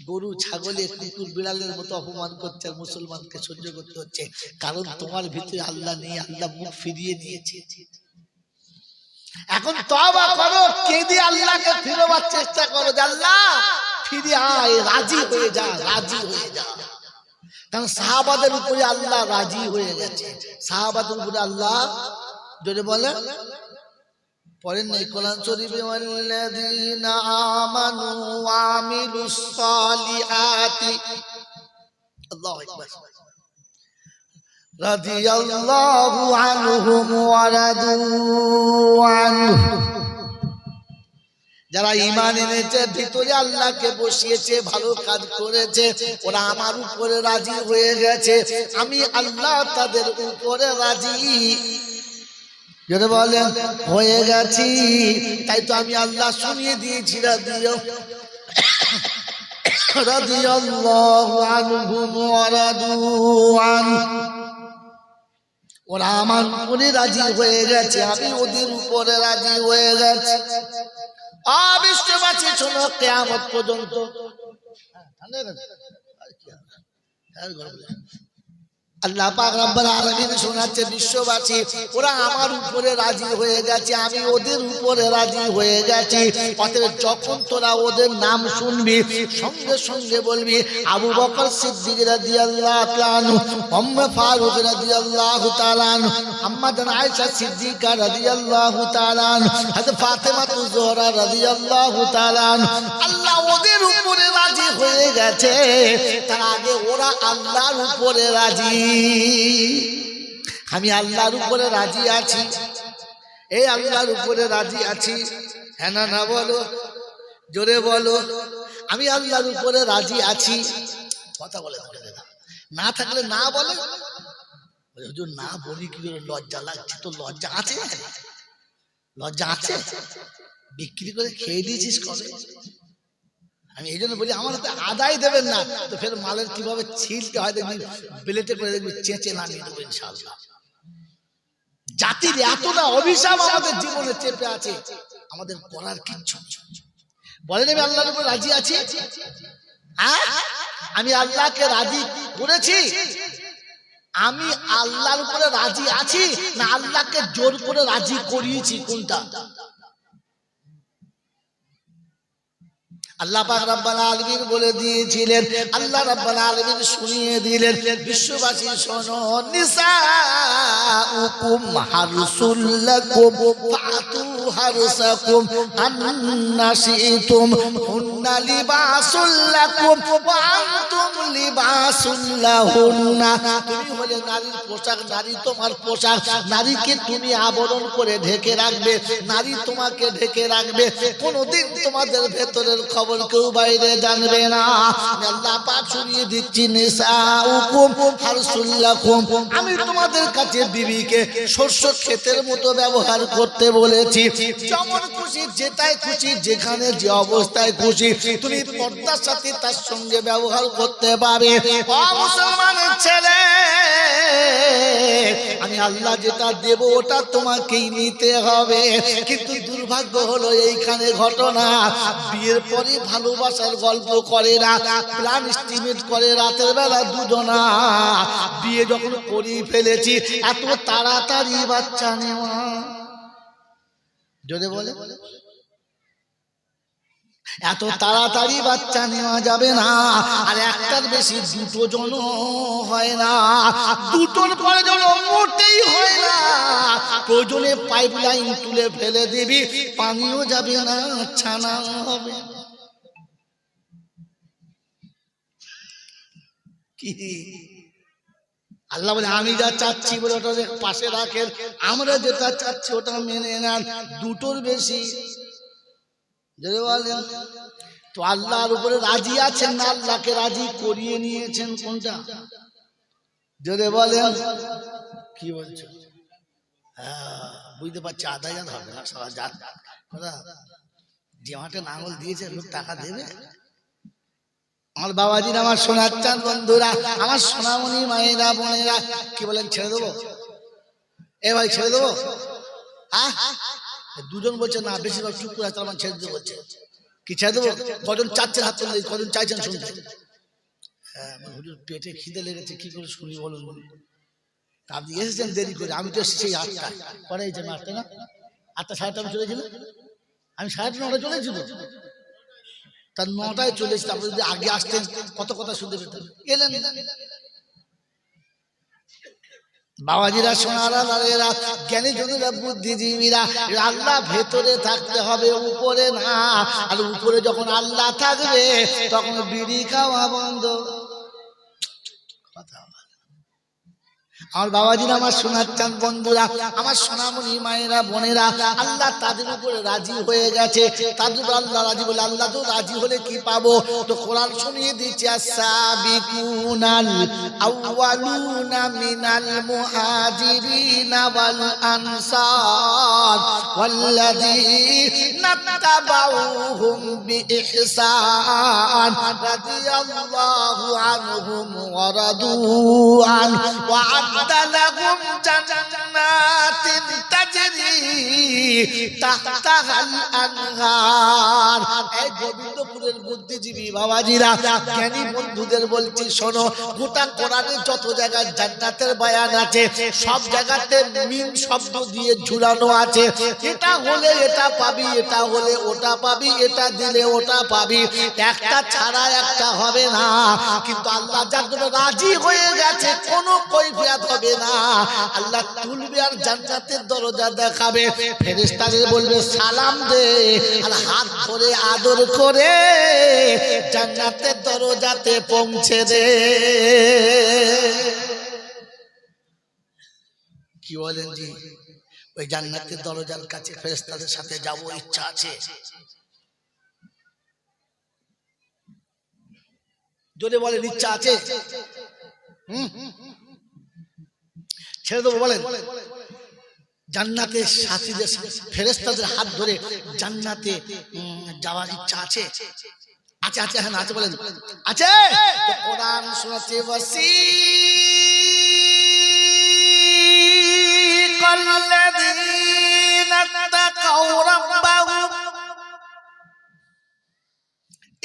গরু ছাগলে কুকুর বিড়ালের মতো অপমান করছে, আর মুসলমানকে সহ্য করতে হচ্ছে, কারণ তোমার ভিতরে আল্লাহ নেই, আল্লাহ মুখ ফিরিয়ে নিয়েছে। এখন তওবা করো, কেঁদে আল্লাহকে ফিরবার চেষ্টা করো, যে আল্লাহ ফিরে আয়, রাজি হয়ে যা, রাজি হয়ে যা। কারণ সাহাবাদের উপরে আল্লাহ রাজি হয়ে গেছে, সাহাবাদের উপরে আল্লাহ, যদি বলে পড়েন নাই কোরআন শরীফে, ওয়াল্লাযীনা আমানু ওয়া আমিলুস সালিহাতি, আল্লাহু আকবার, রাদিয়াল্লাহু আনহুম ওয়া রাদু আনহু। যারা ঈমান এনেছে, ভিতরে আল্লাহকে বসিয়েছে, ভালো কাজ করেছে, ওরা আমার উপরে রাজি হয়ে গেছে, আমি আল্লাহ তাদের উপরে রাজি, যদি বলেন হয়ে গেছি। তাই তো আমি আল্লাহ শুনিয়ে দিয়েছি, রাদিয়াল্লাহু আনহুম ওয়া রাদু আনহু। ওরা আমার উপরে রাজি হয়ে গেছে, আমি ওদের উপরে রাজি হয়ে গেছি। বিশ্ববাসী শোনো, কিয়ামত পর্যন্ত আল্লাহ পাক রব্বুল আলামিন শোনাচ্ছে বিশ্ববাসী, ওরা আমার উপরে রাজি হয়ে গেছে, আমি ওদের উপরে রাজি হয়ে গেছি। অতএব যখন তোরা ওদের নাম শুনবি, সঙ্গে সঙ্গে বলবি আবু বকর সিদ্দিক রাদিয়াল্লাহু তাআলা আনহু, ওমর ফারুক রাদিয়াল্লাহু তাআলা আনহু, আম্মা জান আয়েশা সিদ্দিকা রাদিয়াল্লাহু তাআলা আনহা, হযরত ফাতেমা জোহরা রাদিয়াল্লাহু তাআলা আনহা। আল্লাহ ওদের উপরে রাজি হয়ে গেছে, তার আগে ওরা আল্লাহর উপরে রাজি। আমি আল্লাহর উপরে রাজি আছি, এই আল্লাহর উপরে রাজি আছি, হ্যাঁ না না বলো, জোরে বলো, আমি আল্লাহর উপরে রাজি আছি। কথা বলে না থাকলে না বলে, হুজুর না বলি কি করে, লজ্জা লাগছে। তো লজ্জা আছে, লজ্জা আছে, বিক্রি করে খেয়ে দিয়েছিস কবে? আমি এই জন্য বলি আমার হাতে আদায় দেবেন না, তো ফের মালের কিভাবে ছিলতে হয় দেখবি, বেলেটে করে দেখবি চেঁচে নামিয়ে দেবো ইনশাআল্লাহ। জাতির এতটা অভিশাপ আমাদের জীবনে চেপে আছে, আমাদের করার কিচ্ছু নেই। বলেন আমি আল্লাহর উপর রাজি আছি, হ্যাঁ আমি আল্লাহকে রাজি করেছি, আমি আল্লাহর উপরে রাজি আছি, না আল্লাহকে জোর করে রাজি করিয়েছি, কোনটা? আল্লাহ পাক রব্বুল আলামিন বলে দিয়েছিলেন, আল্লাহ রব্বুল আলামিন শুনিয়ে দিলেন, বিশ্ববাসী শোনো, নিসাউকুম হারসুল লাকুম ফাতু হারসাকুম আন্না শিতুম, হুন্না লিবাসুল লাকুম ওয়া আনতুম লিবাসুল লাহুন্না। তুমি হলে নারীর পোশাক, নারী তোমার পোশাক, নারীকে তুমি আবরণ করে ঢেকে রাখবে, নারী তোমাকে ঢেকে রাখবে, কোনদিন তোমাদের ভেতরের খবর কেউ বাইরে জানবে না। আল্লাহ পাক শুনিয়ে দিচ্ছি, নিসাউকুম হারসুল লাকুম, আমি তোমাদের কাছে বিবিকে শস্য ক্ষেতের মতো ব্যবহার করতে বলেছি, যেমন খুশি, যেটাই খুশি, যেখানে যে অবস্থায় খুশি তুমি পর্দার সাথে তার সঙ্গে ব্যবহার করতে পারবে। ও মুসলমানের ছেলে, আমি আল্লাহ যেটা দেব ওটা তোমাকেই নিতে হবে। কিন্তু দুর্ভাগ্য হলো এইখানে ঘটনা, বিয়ের পরে ভালোবাসার গল্প করে না, প্ল্যান এস্টিমেট করে রাতের বেলা দুজনা, বিয়ে যখন করে ফেলেছি, এত তাড়াতাড়ি বাচ্চা নেওয়া, যদি বলে এত তাড়াতাড়ি বাচ্চা নেওয়া যাবে না। আর একটার বেশি দুটো জন হয় না, দুটোর পরে জন মোটেই হয় না। প্রয়োজনে পাইপ লাইন তুলে ফেলে দিবি, পানিও যাবে না, ছানা হবে। কি আল্লাহ বলে, আমি যা চাচ্ছি বলে ওটা পাশে রাখেন, আমরা যেটা চাচ্ছি ওটা মেনে নেন। দুটোর বেশি জোরে বলেন। তো আল্লাহর উপরে রাজি আছেন না আল্লাহকে রাজি করিয়ে নিয়েছেন কোনটা? জোরে বলেন। কি বলছো? বুঝতে পারছি, আদায় হবে না সারা জাত যে মাঠে নাঙল দিয়েছে লোক টাকা দেবে। আমার বাবাজির, আমার সোনার চাঁদ বন্ধুরা, আমার সোনামণি মায়েরা বোনেরা, কি বলেন ছেড়ে দেবো? এ ভাই ছেড়ে দেবো? দুজন বলছে না, বেশিরভাগ চুপ করে আছে, আমার ছেড়ে দেবো বলছে। কি ছেড়ে দেবো? কজন চাচ্ছেন হাত তুললে, কজন চাইছেন শুনতে? হ্যাঁ, হুজুর পেটে খিদে লেগেছে, কি করে শুনি বলুন? আপনি এসেছেন দেরি করে, আমি তো এসেছি 8টায়, পরে এই যে 8টা না 8টা 8:30 আমি চলেছিলাম, আমি 9:30 চলেছি তো, তার 9টায় চলেছি। আপনি যদি আগে আসতেন কত কথা শুনতে পেতেন। এলেন বাবাজিরা, সোনারা, লালেরা, জ্ঞানী জনেরা, বুদ্ধিজীবীরা, আল্লাহ ভেতরে থাকতে হবে, উপরে না। আর উপরে যখন আল্লাহ থাকবে তখন বিড়ি খাওয়া বন্ধ। কথা আমার বাবাজিরা, আমার সোনার চাঁদ বন্ধুরা, আমার সোনামণি মায়েরা বোনেরা, আল্লাহ তাদের উপরে রাজি হয়ে গেছে। তাদের আল্লাহ রাজি বলে, আল্লাহ তো রাজি হলে কি পাবো? তো কোরআন শুনিয়ে দিচ্ছে, আস-সাবিকুনাল আউয়ালুনা মিনাল মুহাজিরিনা ওয়াল আনসার ওয়াল্লাযীনা তাবাউহুম বিইহসান রাদিয়াল্লাহু আনহুম ওয়া রাদু আন ওয়া لهم جنات تجري تحتها الأنهار। এই গোবিন্দপুরের বুদ্ধিজীবী বাবাজিরা, জ্ঞানী বন্ধুদের বলছি শোনো, গোটা কোরআনে যত জায়গায় জান্নাতের বয়ান আছে সব জায়গাতে মিম শব্দ দিয়ে ঝুলানো আছে। এটা হলে এটা পাবি, এটা হলে ওটা পাবি, এটা দিলে ওটা পাবি, একটা ছাড়া একটা হবে না। কিন্তু আল্লাহ যার জন্য রাজি হয়ে গেছে কোনো কৈফিয়ত হবে না। আল্লাহ তুলবে আর জান্নাতের দরজা দেখাবে, ফেরেশতাদের বলবে সালাম দে, আর হাত ধরে আদর করে জান্নাতের দরজাতে পৌঁছে দে। কি বলেন জি? ওই জান্নাতের দরজার কাছে ফেরেশতাদের সাথে যাব, ইচ্ছা আছে? যদি বলেন ইচ্ছা আছে, ছেড়ে দেবো বলেন? জান্নাতের সাথীদের ফেরেশতাদের হাত ধরে জান্নাতে যাওয়ার ইচ্ছা আছে? আছে আছে, হ্যাঁ আছে বলেন আছে। কোরআন শোনাতে ওয়াসিকাল্লাযীনা তাকাউ রাব্বাহুম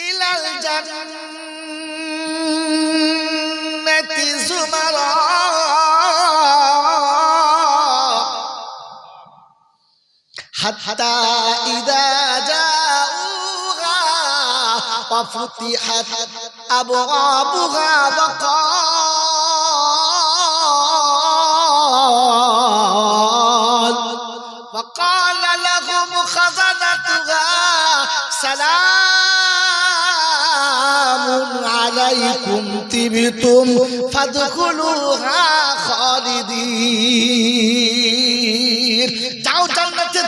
ইলাল জান্নাতি যুমারা حتى إذا جاءوها وفتحت أبوابها وقال لهم خزنتها سلام عليكم طبتم فادخلوها خالدين।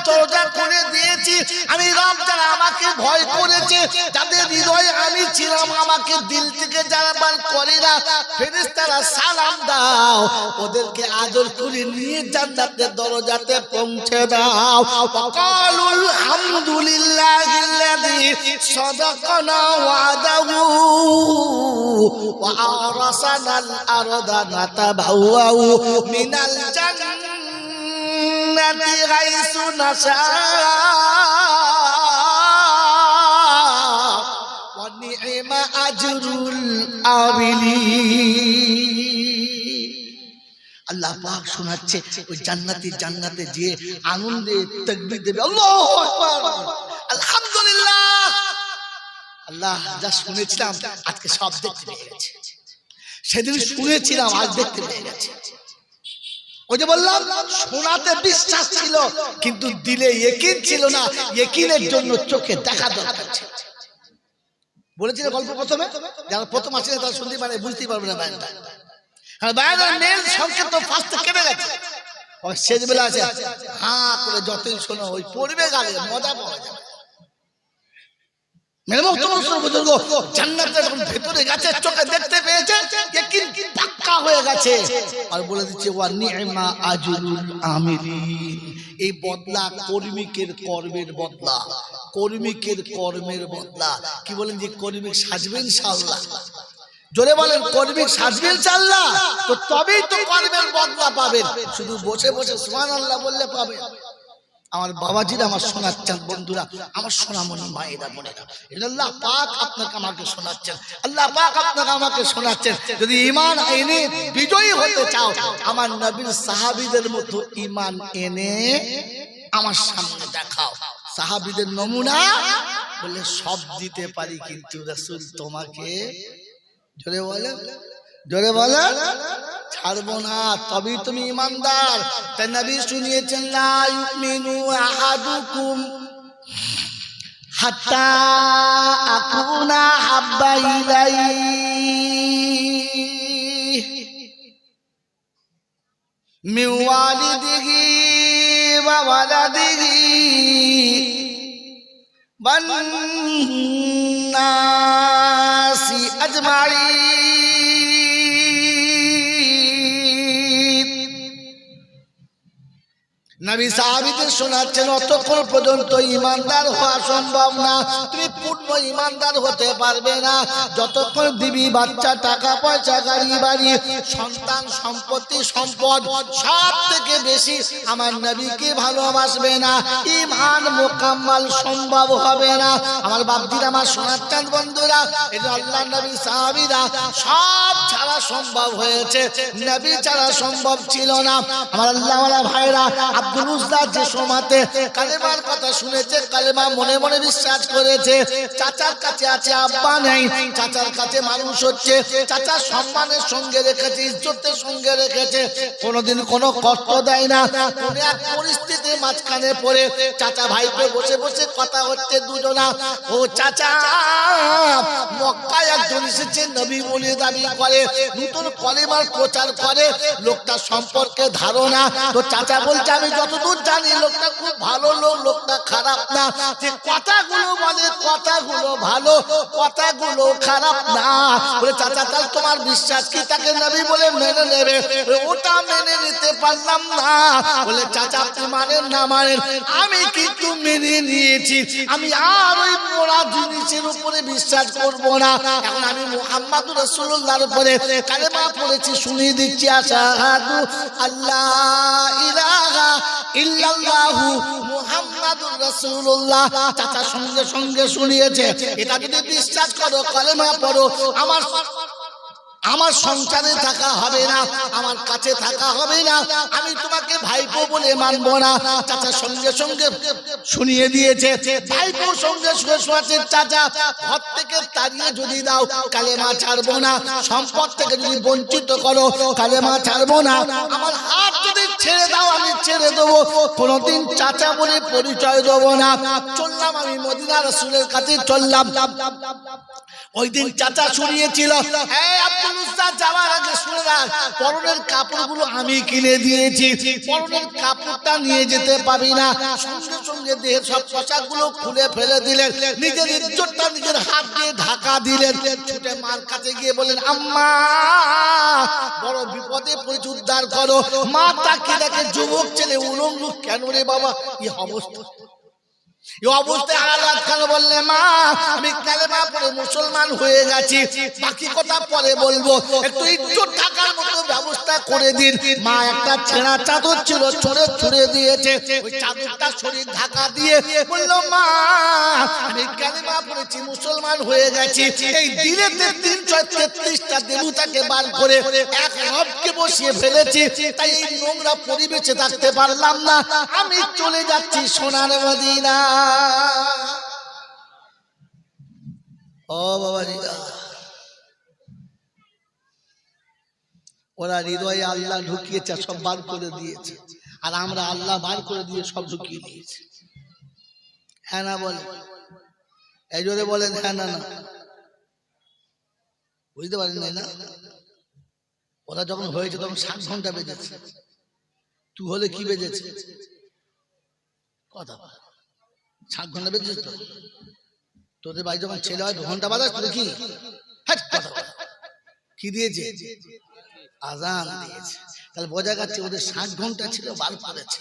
দরজা করে দিয়েছি আমি রব, যারা আমাকে ভয় করেছে, যাদের হৃদয়ে আমি ছিলাম, আমাকে দিল থেকে যারা বার করে না, ফেরেশতারা সালাম দাও, ওদেরকে আদর করে নিয়ে জান্নাতের দরজাতে পৌঁছে দাও। ওয়াকালুল হামদুলিল্লাহিল্লাযী সাদাকানা ওয়াদাহু ওয়া আরাসানাল আরদা নাতাবাওয়াউ মিনাল জান্নাতি গায়সু নাশা ওয়া নি'মা আজরুল আমিলিন। আল্লাহ পাক শোনাচ্ছে ওই জান্নাতে যে আনন্দে তাকবীর দেবে, আল্লাহু আকবার, আলহামদুলিল্লাহ। আল্লাহ যা শুনেছিলাম আজকে সব দেখতে পেয়ে গেছে, সেদিন শুনেছিলাম আজ দেখতে পেয়ে গেছে। ওই যে বললাম শোনাতে বিশ্বাস ছিল কিন্তু দিলে ইয়াকিন ছিল না, ইয়াকিনের জন্য চোখে দেখা দরকার ছিল। বলেছিল গল্প প্রথমে, যারা প্রথম আসে তারা শুনতে পারে, বুঝতেই পারবে না বায়ানটা। আর বায়ানের মেন সংকেত তো ফার্স্টে কেটে গেছে। ওই শেষ বেলা আছে হ্যাঁ করে যতই শোনো ওই পড়বে গালে মজা পাওয়া যাবে। মেরে মুহতরম বুজুর্গ জান্নাতে যখন ভেতরে গেছে চোখে দেখতে পেয়েছে ইয়াকিন পাক্কা হয়ে গেছে আর বলে দিচ্ছে ওয়া নি'মা আজরুল আমিলিন। এই বদলা কর্মীকের কর্মের বদলা, কর্মীকের কর্মের বদলা। কি বলেন যে কর্মী সাজবেন ইনশাআল্লাহ, জোরে বলেন কর্মীক সাজবেন ইনশাআল্লাহ, তো তবেই তো কর্মের বদলা পাবেন। শুধু বসে বসে সুবহানাল্লাহ বললে পাবেন। আমার বাবাজিরা, আমার শোনাচ্ছেন বন্ধুরা, আমার সোনামণি মায়েরা বোনেরা, আল্লাহ পাক আপনাকে আমাকে শোনাচ্ছেন, আল্লাহ পাক আপনাকে আমাকে শোনাচ্ছেন। যদি ঈমান এনে বিজয়ী হতে চাও, আমার নবীর সাহাবীদের মতো ঈমান এনে আমার সামনে দেখাও। সাহাবীদের নমুনা বলে সব দিতে পারি, কিন্তু রাসূল তোমাকে জোরে বলেন, জোরে বলেন ছাড়বো না, তবেই তুমি ঈমানদার। তাই নবী শুনিয়েছেন লা ইউমিনু আহাদুকুম হাত্তা আকুনা হাব্বা ইলাইহি মিন ওয়ালিদিহি ওয়া ওয়ালাদিহি ওয়ান নাসি আজমাইন। নবী সাহাবীদের শোনাচ্ছেন অতক্ষণ পর্যন্ত ঈমানদার হওয়া সম্ভব না, তুমি পূর্ণ ঈমানদার হতে পারবে না যতক্ষণ বিবি বাচ্চা টাকা পয়সা গাড়ি বাড়ি সন্তান সম্পত্তি সম্পদ সব থেকে বেশি আমার নবীকে ভালোবাসবে না, ঈমান মুকাম্মাল সম্ভব হবে না। আমার বাপজিরা, আমার শোনাচ্ছেন বন্ধুরা, এই যে আল্লাহ নবী সাহাবীরা সব ছাড়া সম্ভব হয়েছে, নবী ছাড়া সম্ভব ছিল না। আমার আল্লাহওয়ালা ভাইরা, আব্দুল উজ্জা যে সময়তে কালেমার কথা শুনেছে, কালেমা মনে মনে বিশ্বাস করেছে, চাচার কাছে আছে আব্বা নেই, চাচার কাছে মানুষ হচ্ছে, চাচা সম্মানের সঙ্গে রেখেছে, ইজ্জতের সঙ্গে রেখেছে, কোনোদিন কোনো কষ্ট দেয় না। কোন এক পরিস্থিতির মাঝখানে পড়ে চাচা ভাইকে বসে বসে কথা হচ্ছে দুজনা, ও চাচা মক্কায় একজন এসেছে নবী বলে দাবি করে, নতুন কলেমার প্রচার করে, লোকটা সম্পর্কে ধারণা। তো চাচা বলছে আমি যতদূর জানি লোকটা খুব ভালো লোক, লোকটা খারাপ না, যে কথাগুলো বলে কথাগুলো ভালো, কথাগুলো খারাপ না। বলে চাচা তাহলে তোমার বিশ্বাস কি তাকে নবী বলে মেনে নেবে? ওটা মেনে নিতে পারলাম না। বলে চাচা আপনি মানেন না মানেন, আমি কিন্তু মেনে নিয়েছি, আমি আর ওই মোড়া জিনিসের উপরে বিশ্বাস করব না। এখন আমি মুহাম্মাদুর রাসূলুল্লাহর উপরে কালেমা পড়েছি, শুনিয়ে দিচ্ছি আশহাদু আল্লাহ ইলাহা ইল্লাল্লাহু মুহাম্মাদুর রাসূলুল্লাহ। চাচা সঙ্গে সঙ্গে শুনিয়েছে, এটা যদি বিশ্বাস করো কালেমা পড়ো, আমার সংসারে থাকা হবে না, আমার কাছে থাকা হবে না, আমি তোমাকে ভাইপো বলে মানবো না। চাচা সঙ্গে সঙ্গে শুনিয়ে দিয়েছে, ভাইপো সঙ্গে শোনাচ্ছে চাচা ঘর থেকে তাড়িয়ে যদি দাও কালেমা ছাড়বো না, সম্পদ থেকে যদি বঞ্চিত করো কালেমা ছাড়বো না, আমার হাত যদি ছেড়ে দাও আমি ছেড়ে দেবো, কোনোদিন চাচা বলে পরিচয় দেবো না। চললাম আমি মদিনা রাসূলের কাছে চললাম। ওই দিন চাচা শুনিয়েছিল, আব্দুল উজ্জা যাওয়ার আগে শুনে রাখ, পরনের কাপড়গুলো আমি কিনে দিয়েছি, পরনের কাপড়টা নিয়ে যেতে পাবি না। সঙ্গে সঙ্গে দেহের সব পোশাকগুলো খুলে ফেলে দিলেন, নিজের ইজ্জতটা নিজের হাত দিয়ে ঢাকা দিলেন। ছুটে মার কাছে গিয়ে বলেন আম্মা বড় বিপদে পড়েছি, উদ্ধার করো। মা তাকিয়ে দেখে যুবক ছেলে উলঙ্গ, কেন রে বাবা এই অবস্থা? এই অবস্থায় আলাদ খান বললে মা আমি কালেমা পড়ে মুসলমান হয়ে গেছি, বাকি কথা পরে বলবো, একটু ইজ্জত থাকার মতো ব্যবস্থা করে দিন। মা একটা ছেঁড়া চাদর ছিল ছুঁড়ে দিয়েছে, ওই চাদরটা শরীর ঢাকা দিয়ে বলল মা আমি কালেমা পড়েছি মুসলমান হয়ে গেছি। এই দিলেতে ৩৩৩টা দেবতাকে বার করে এক রবকে বসিয়ে ফেলেছি, তাই এই নোংরা পরিবেশে থাকতে পারলাম না, আমি চলে যাচ্ছি সোনার মদিনা। ও বাবাজিরা, ওরা হৃদয়ে আল্লাহ ঢুকিয়েছে, সব বার করে দিয়েছে, আর আমরা আল্লাহ বার করে দিয়ে সব ঢুকিয়ে দিয়েছি। হ্যাঁ না বলেন, এই জোরে বলেন হ্যাঁ না না, বুঝতে পারেন না? ওরা যখন হয়েছে তখন 7 ঘন্টা বেজেছে, তুই হলে কি বেজেছে? কথা 7 ঘন্টা বেজেছে তো। তোদের বাড়ি যখন ছেলে হয় ঘন্টা বাজাস তোর কি কি দিয়েছে? আজান দিয়েছে। তাহলে বোঝা যাচ্ছে ওদের 60 ঘন্টা ছিল, বার করেছে,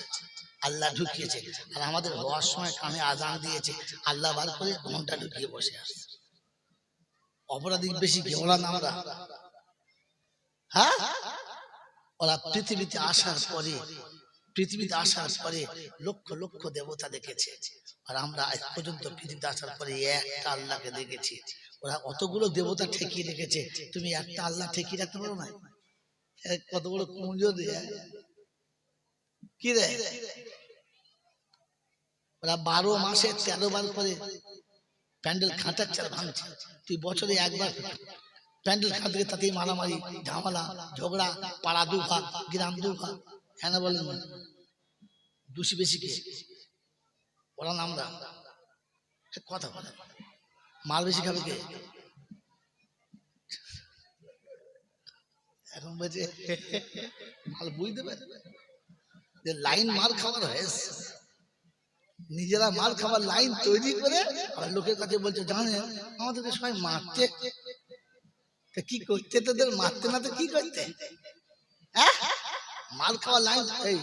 আল্লাহ ঢুকিয়েছে। আর আমাদের হওয়ার সময় কানে আজান দিয়েছে, আল্লাহ বার করে ঘন্টা ঢুকিয়ে বসে আসছে। অপরাধী বেশি কি ওরা না আমরা? হ্যাঁ, ওরা পৃথিবীতে আসার পরে লক্ষ লক্ষ দেবতা দেখেছে, আর আমরা আজ পর্যন্ত পৃথিবীতে আসার পরে একটা আল্লাহকে দেখেছি। ওরা অতগুলো দেবতা ঠেকিয়ে রেখেছে, তুমি একটা আল্লাহ ঠেকিয়ে রাখতে পারো না? কত বড় কুঞ্জ দিয়ে কি রে? ওরা 12 মাসে 13 বার করে প্যান্ডেল খাটাচ্ছে, ভাঙছে। তুই বছরে একবার প্যান্ডেল খাটবে, তাতেই মারামারি, ঝামেলা, ঝগড়া, পাড়া দুভাগ, গ্রাম দুভাগ। হ্যাঁ না বলেন? দোষী বেশি কে? ওরা না আমরা? কথা বলে মাল বেশি খাবে কে? এখন বলছে মাল বুঝতে পারে যে লাইন মাল খাবার হয়েছে, নিজেরা মাল খাবার লাইন তৈরি করে আর লোকের কাছে বলছে জানে আমাদেরকে সবাই মারতে, কি করতে? তোদের মারতে না তো কি করতে? মাল খাওয়ার লাইন। এই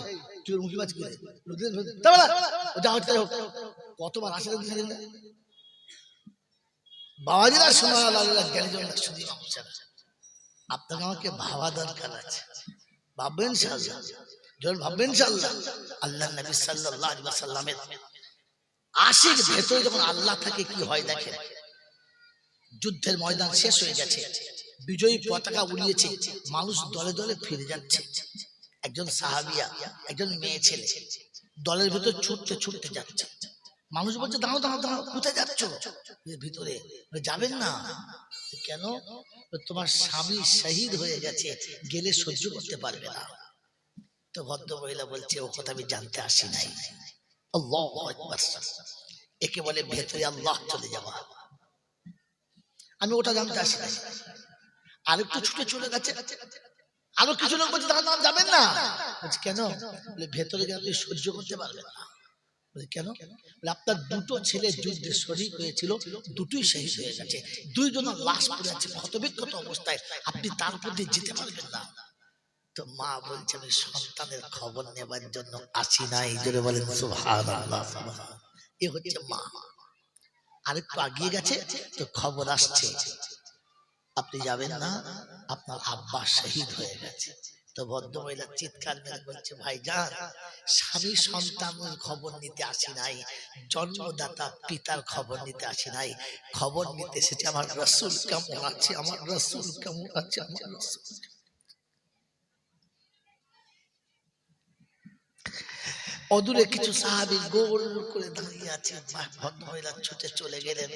চোর মুখি বাজ করে কতবার আসে বাবাজিরা শোনা জ্ঞানীজনরা শুধু আপনাকে আমাকে ভাবা দরকার আছে। ভাববেন ইনশাআল্লাহ, যখন ভাববেন ইনশাআল্লাহ আল্লাহ নবী সাল্লাল্লাহু আলাইহি ওয়াসাল্লামের আশিক ভেতরে যখন আল্লাহ থাকে কি হয় দেখেন। যুদ্ধের ময়দান শেষ হয়ে গেছে, বিজয়ী পতাকা উড়িয়েছে, মানুষ দলে দলে ফিরে যাচ্ছে। একজন সাহাবিয়া, একজন মেয়ে ছেলে দলের ভিতর ছুটতে ছুটতে যাচ্ছে। মানুষ বলছে দাঁড়াও দাঁড়াও দাঁড়াও, কোথায় যাচ্ছ? ভিতরে যাবেন না কেন? তোমার স্বামী শহীদ হয়ে গেছে, গেলে সহ্য করতে পারবে না। তো ভদ্র মহিলা বলছে ও কথা আমি জানতে আসি নাই। আল্লাহু আকবার, একে বলে ভেতরে আল্লাহ চলে যাওয়া। আমি ওটা জানতে আসি নাই। আরেকটু ছুটে চলে গেছে, আরো কিছু লোক বলছে দাঁড়ান যাবেন না। বলছে কেন? বলে ভেতরে গেলে আপনি সহ্য করতে পারবেন না। বলে কেন? বলে আপনার দুটো ছেলে যুদ্ধে শহীদ হয়েছিল, দুটোই শহীদ হয়ে গেছে, দুইজনের লাশ পড়ে আছে ক্ষতবিক্ষত অবস্থায়, আপনি তার উপর দিয়ে যেতে পারবেন না। তো মা বলছে আমি সন্তানের খবর নেবার জন্য আসি নাই। জোরে বলেন সুবহানাল্লাহ। এ হচ্ছে মা। আরেকটু আগিয়ে গেছে তো খবর আসছে আপনি যাবেন না, আপনার আব্বা শহীদ হয়ে গেছে। তো ভদ্র মহিলা চিৎকার মেরে বলছে ভাইজান, স্বামী সন্তানের খবর নিতে আসি নাই, জন্মদাতা পিতার খবর নিতে আসি নাই, খবর নিতে এসেছে আমার রাসূল কেমন আছে, আমার রাসূল কেমন আছে, আমার রাসূল। অদূরে কিছু সাহাবী গোল করে দাঁড়িয়ে আছে। ভদ্র মহিলা ছুটে চলে গেলেন,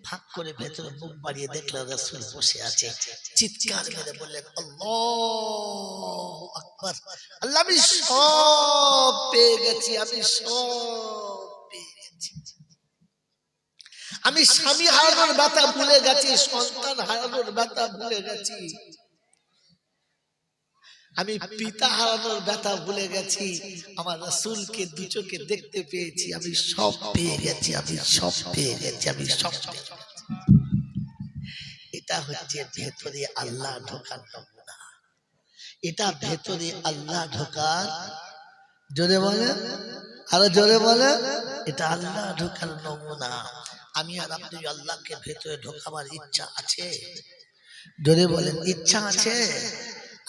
ফাঁক করে ভেতরে মুখ বাড়িয়ে দেখলেন রাসূল বসে আছে। চিৎকার মেরে বললেন আল্লাহু আকবার, আল্লাহ আমি সব পেয়ে গেছি, আমি সব পেয়ে গেছি। আমি স্বামী হারানোর ব্যথা ভুলে গেছি, সন্তান হারানোর ব্যথা ভুলে গেছি, আমি পিতা হারানোর ব্যথা ভুলে গেছি, আমার রাসূলকে দু চোখে দেখতে পেয়েছি, আমি সব পেয়ে গেছি, আমি সব পেয়ে গেছি, আমি সব পেয়ে গেছি। এটা হচ্ছে ভেতরে আল্লাহ ঢোকার নমুনা। এটা ভেতরে আল্লাহ ঢোকার, জোরে বলে, আরো জোরে বলে, এটা আল্লাহ ঢোকার নমুনা। আমি আর আপনি আল্লাহকে ভেতরে ঢোকাবার ইচ্ছা আছে? জোরে বলেন ইচ্ছা আছে?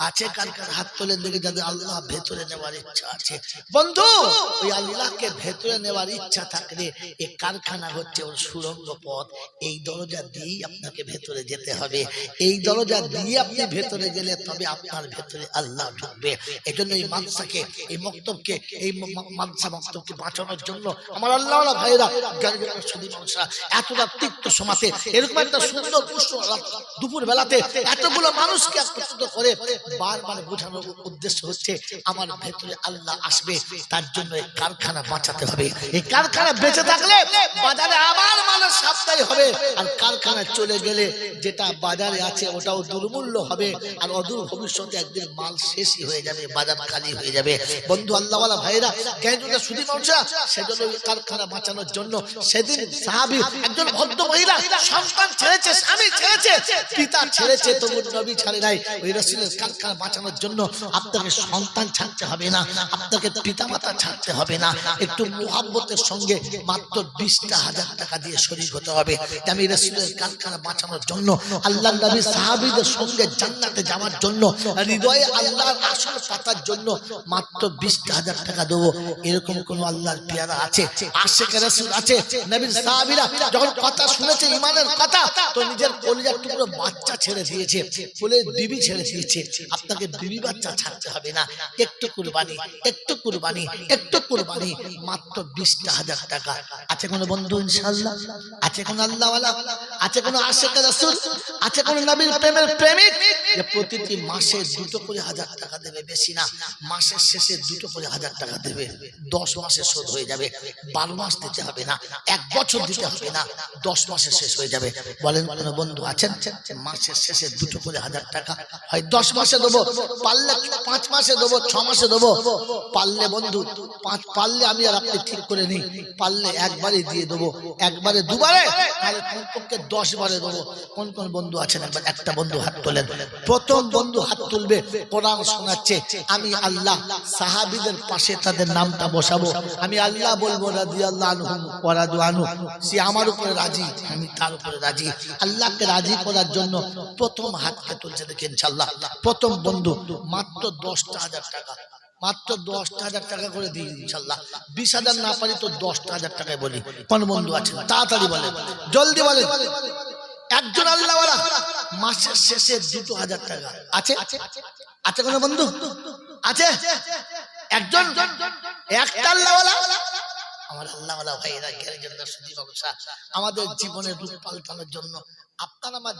আছে কার কার হাত তোলেন দেখে যাদের আল্লাহ ভেতরে নেওয়ার ইচ্ছা আছে। বন্ধু ওই আল্লাহকে ভেতরে নেওয়ার ইচ্ছা থাকলে এই কারখানা হচ্ছে ওর সুড়ঙ্গ পথ, এই দরজা দিয়েই আপনাকে ভেতরে যেতে হবে, এই দরজা দিয়ে আপনি ভেতরে গেলে তবে আপনার ভেতরে আল্লাহ ঢুকবে। এজন্য এই মাদ্রাসাকে, এই মক্তবকে, এই মাদ্রাসা মক্তবকে বাঁচানোর জন্য আমার আল্লাহওয়ালা ভাইরা শুধু মানুষরা এতটা তিক্ত সমাজে এরকম একটা সুন্দর পুষ্ট দুপুর বেলাতে এতগুলো মানুষকে একত্রিত করে বারবার বোঝানোর উদ্দেশ্য হচ্ছে আমার ভেতরে আল্লাহ আসবে, তার জন্য এই কারখানা বাঁচাতে হবে। এই কারখানা বেঁচে থাকলে বাজারে আবার মালের সাপ্তাই হবে, আর কারখানা চলে গেলে যেটা বাজারে আছে ওটাও দুর্মূল্য হবে, আর অদূর ভবিষ্যতে একদিন মাল শেষই হয়ে যাবে, বাজার খালি হয়ে যাবে। বন্ধু আল্লাহওয়ালা ভাইরা, জ্ঞানীরা শুধু মানুষরা, সেজন্য এই কারখানা বাঁচানোর জন্য সেদিন সাহাবী একজন ভদ্র মহিলা সন্তান ছেড়েছে, স্বামী ছেড়েছে, পিতা ছেড়েছে, তবু নবী ছাড়ে নাই। ওই রাসূলের কারখানা বাঁচানোর জন্য আপনাকে সন্তান ছাড়তে হবে না, আপনাকে পিতামাতা ছাড়তে হবে না, একটু মুহাব্বতের সঙ্গে মাত্র 20,000 টাকা দিয়ে শরীক হতে হবে। আমি রাসূলের কারখানা বাঁচানোর জন্য, আল্লাহর নবী সাহাবীদের সঙ্গে জান্নাতে যাওয়ার জন্য, হৃদয়ে আল্লাহর আসল পাতার জন্য মাত্র 20,000 টাকা দেবো। এরকম কোন আল্লাহর পেয়ারা আছে? আশিকে রাসূল আছে? নবীর সাহাবীরা যখন কথা শুনেছে ঈমানের কথা, তো নিজের কলিজার টুকরো বাচ্চা ছেড়ে দিয়েছে, কোলে বিবি ছেড়ে দিয়েছে। আপনাকে বিবি বাচ্চা ছাড়তে হবে না, একটু কুরবানি, একটু কুরবানি, একটু কুরবানি, মাত্র 20,000 টাকা। আছে কোন বন্ধু ইনশাআল্লাহ? আছে কোন আল্লাহওয়ালা? আছে কোন আশিকে রাসূল? আছে কোন নবীর প্রেমের প্রেমিক যে প্রতিটি মাসে 2 করে 1000 টাকা দেবে? বেশি না, মাসের শেষে 2 করে 1000 টাকা দেবে। 10 মাসে শোধ হয়ে যাবে, 12 মাস দিতে হবে না, 1 বছর দিতে হবে না, 10 মাসে শেষ হয়ে যাবে। বলেন কোন বন্ধু আছেন মাসের শেষে 2 করে 1000 টাকা হয় 10 মাসে দেবো, পারলে 5 মাসে দেবো, 6 মাসে দেবো, পারলে বন্ধু 5 পারলে আমি আর আপনি ঠিক করে নিই, পারলে একবারে দিয়ে দেবো, একবারে দুবারে, তাহলে কমপক্ষে 10 বারে দেবো। কোন কোন বন্ধু আছেন? একবার একটা বন্ধু হাত তোলেন। প্রথম বন্ধু হাত তুলবে, কোরআন শোনাচ্ছে, আমি আল্লাহ সাহাবীদের পাশে তাদের নামটা বসাবো, আমি আল্লাহ বলবো রাদিয়াল্লাহু আনহুম ওয়া রাদু আনহু, সে আমার উপরে রাজি, আমি তার উপরে রাজি। আল্লাহকে রাজি করার জন্য প্রথম হাতকে তুলছে, দেখেন ইনশাআল্লাহ। প্রথম বন্ধু মাত্র 10,000 টাকা, মাত্র 10,000 টাকা করে দিই ইনশাআল্লাহ। 20,000 না পারি তো 10,000 টাকায় বলি। কোন বন্ধু আছে? তাড়াতাড়ি বলেন, জলদি বলেন। একজন আল্লাহওয়ালা মাসের শেষে 2,000 টাকা আছে? আছে কোন বন্ধু? আছে একজন? একটা আল্লাহওয়ালা? আমার আল্লাহওয়ালা ভাইয়েরা, জ্ঞানীরা, শুধু ব্যবসা আমাদের জীবনের রূপ পাল্টানোর জন্য আপনার আমার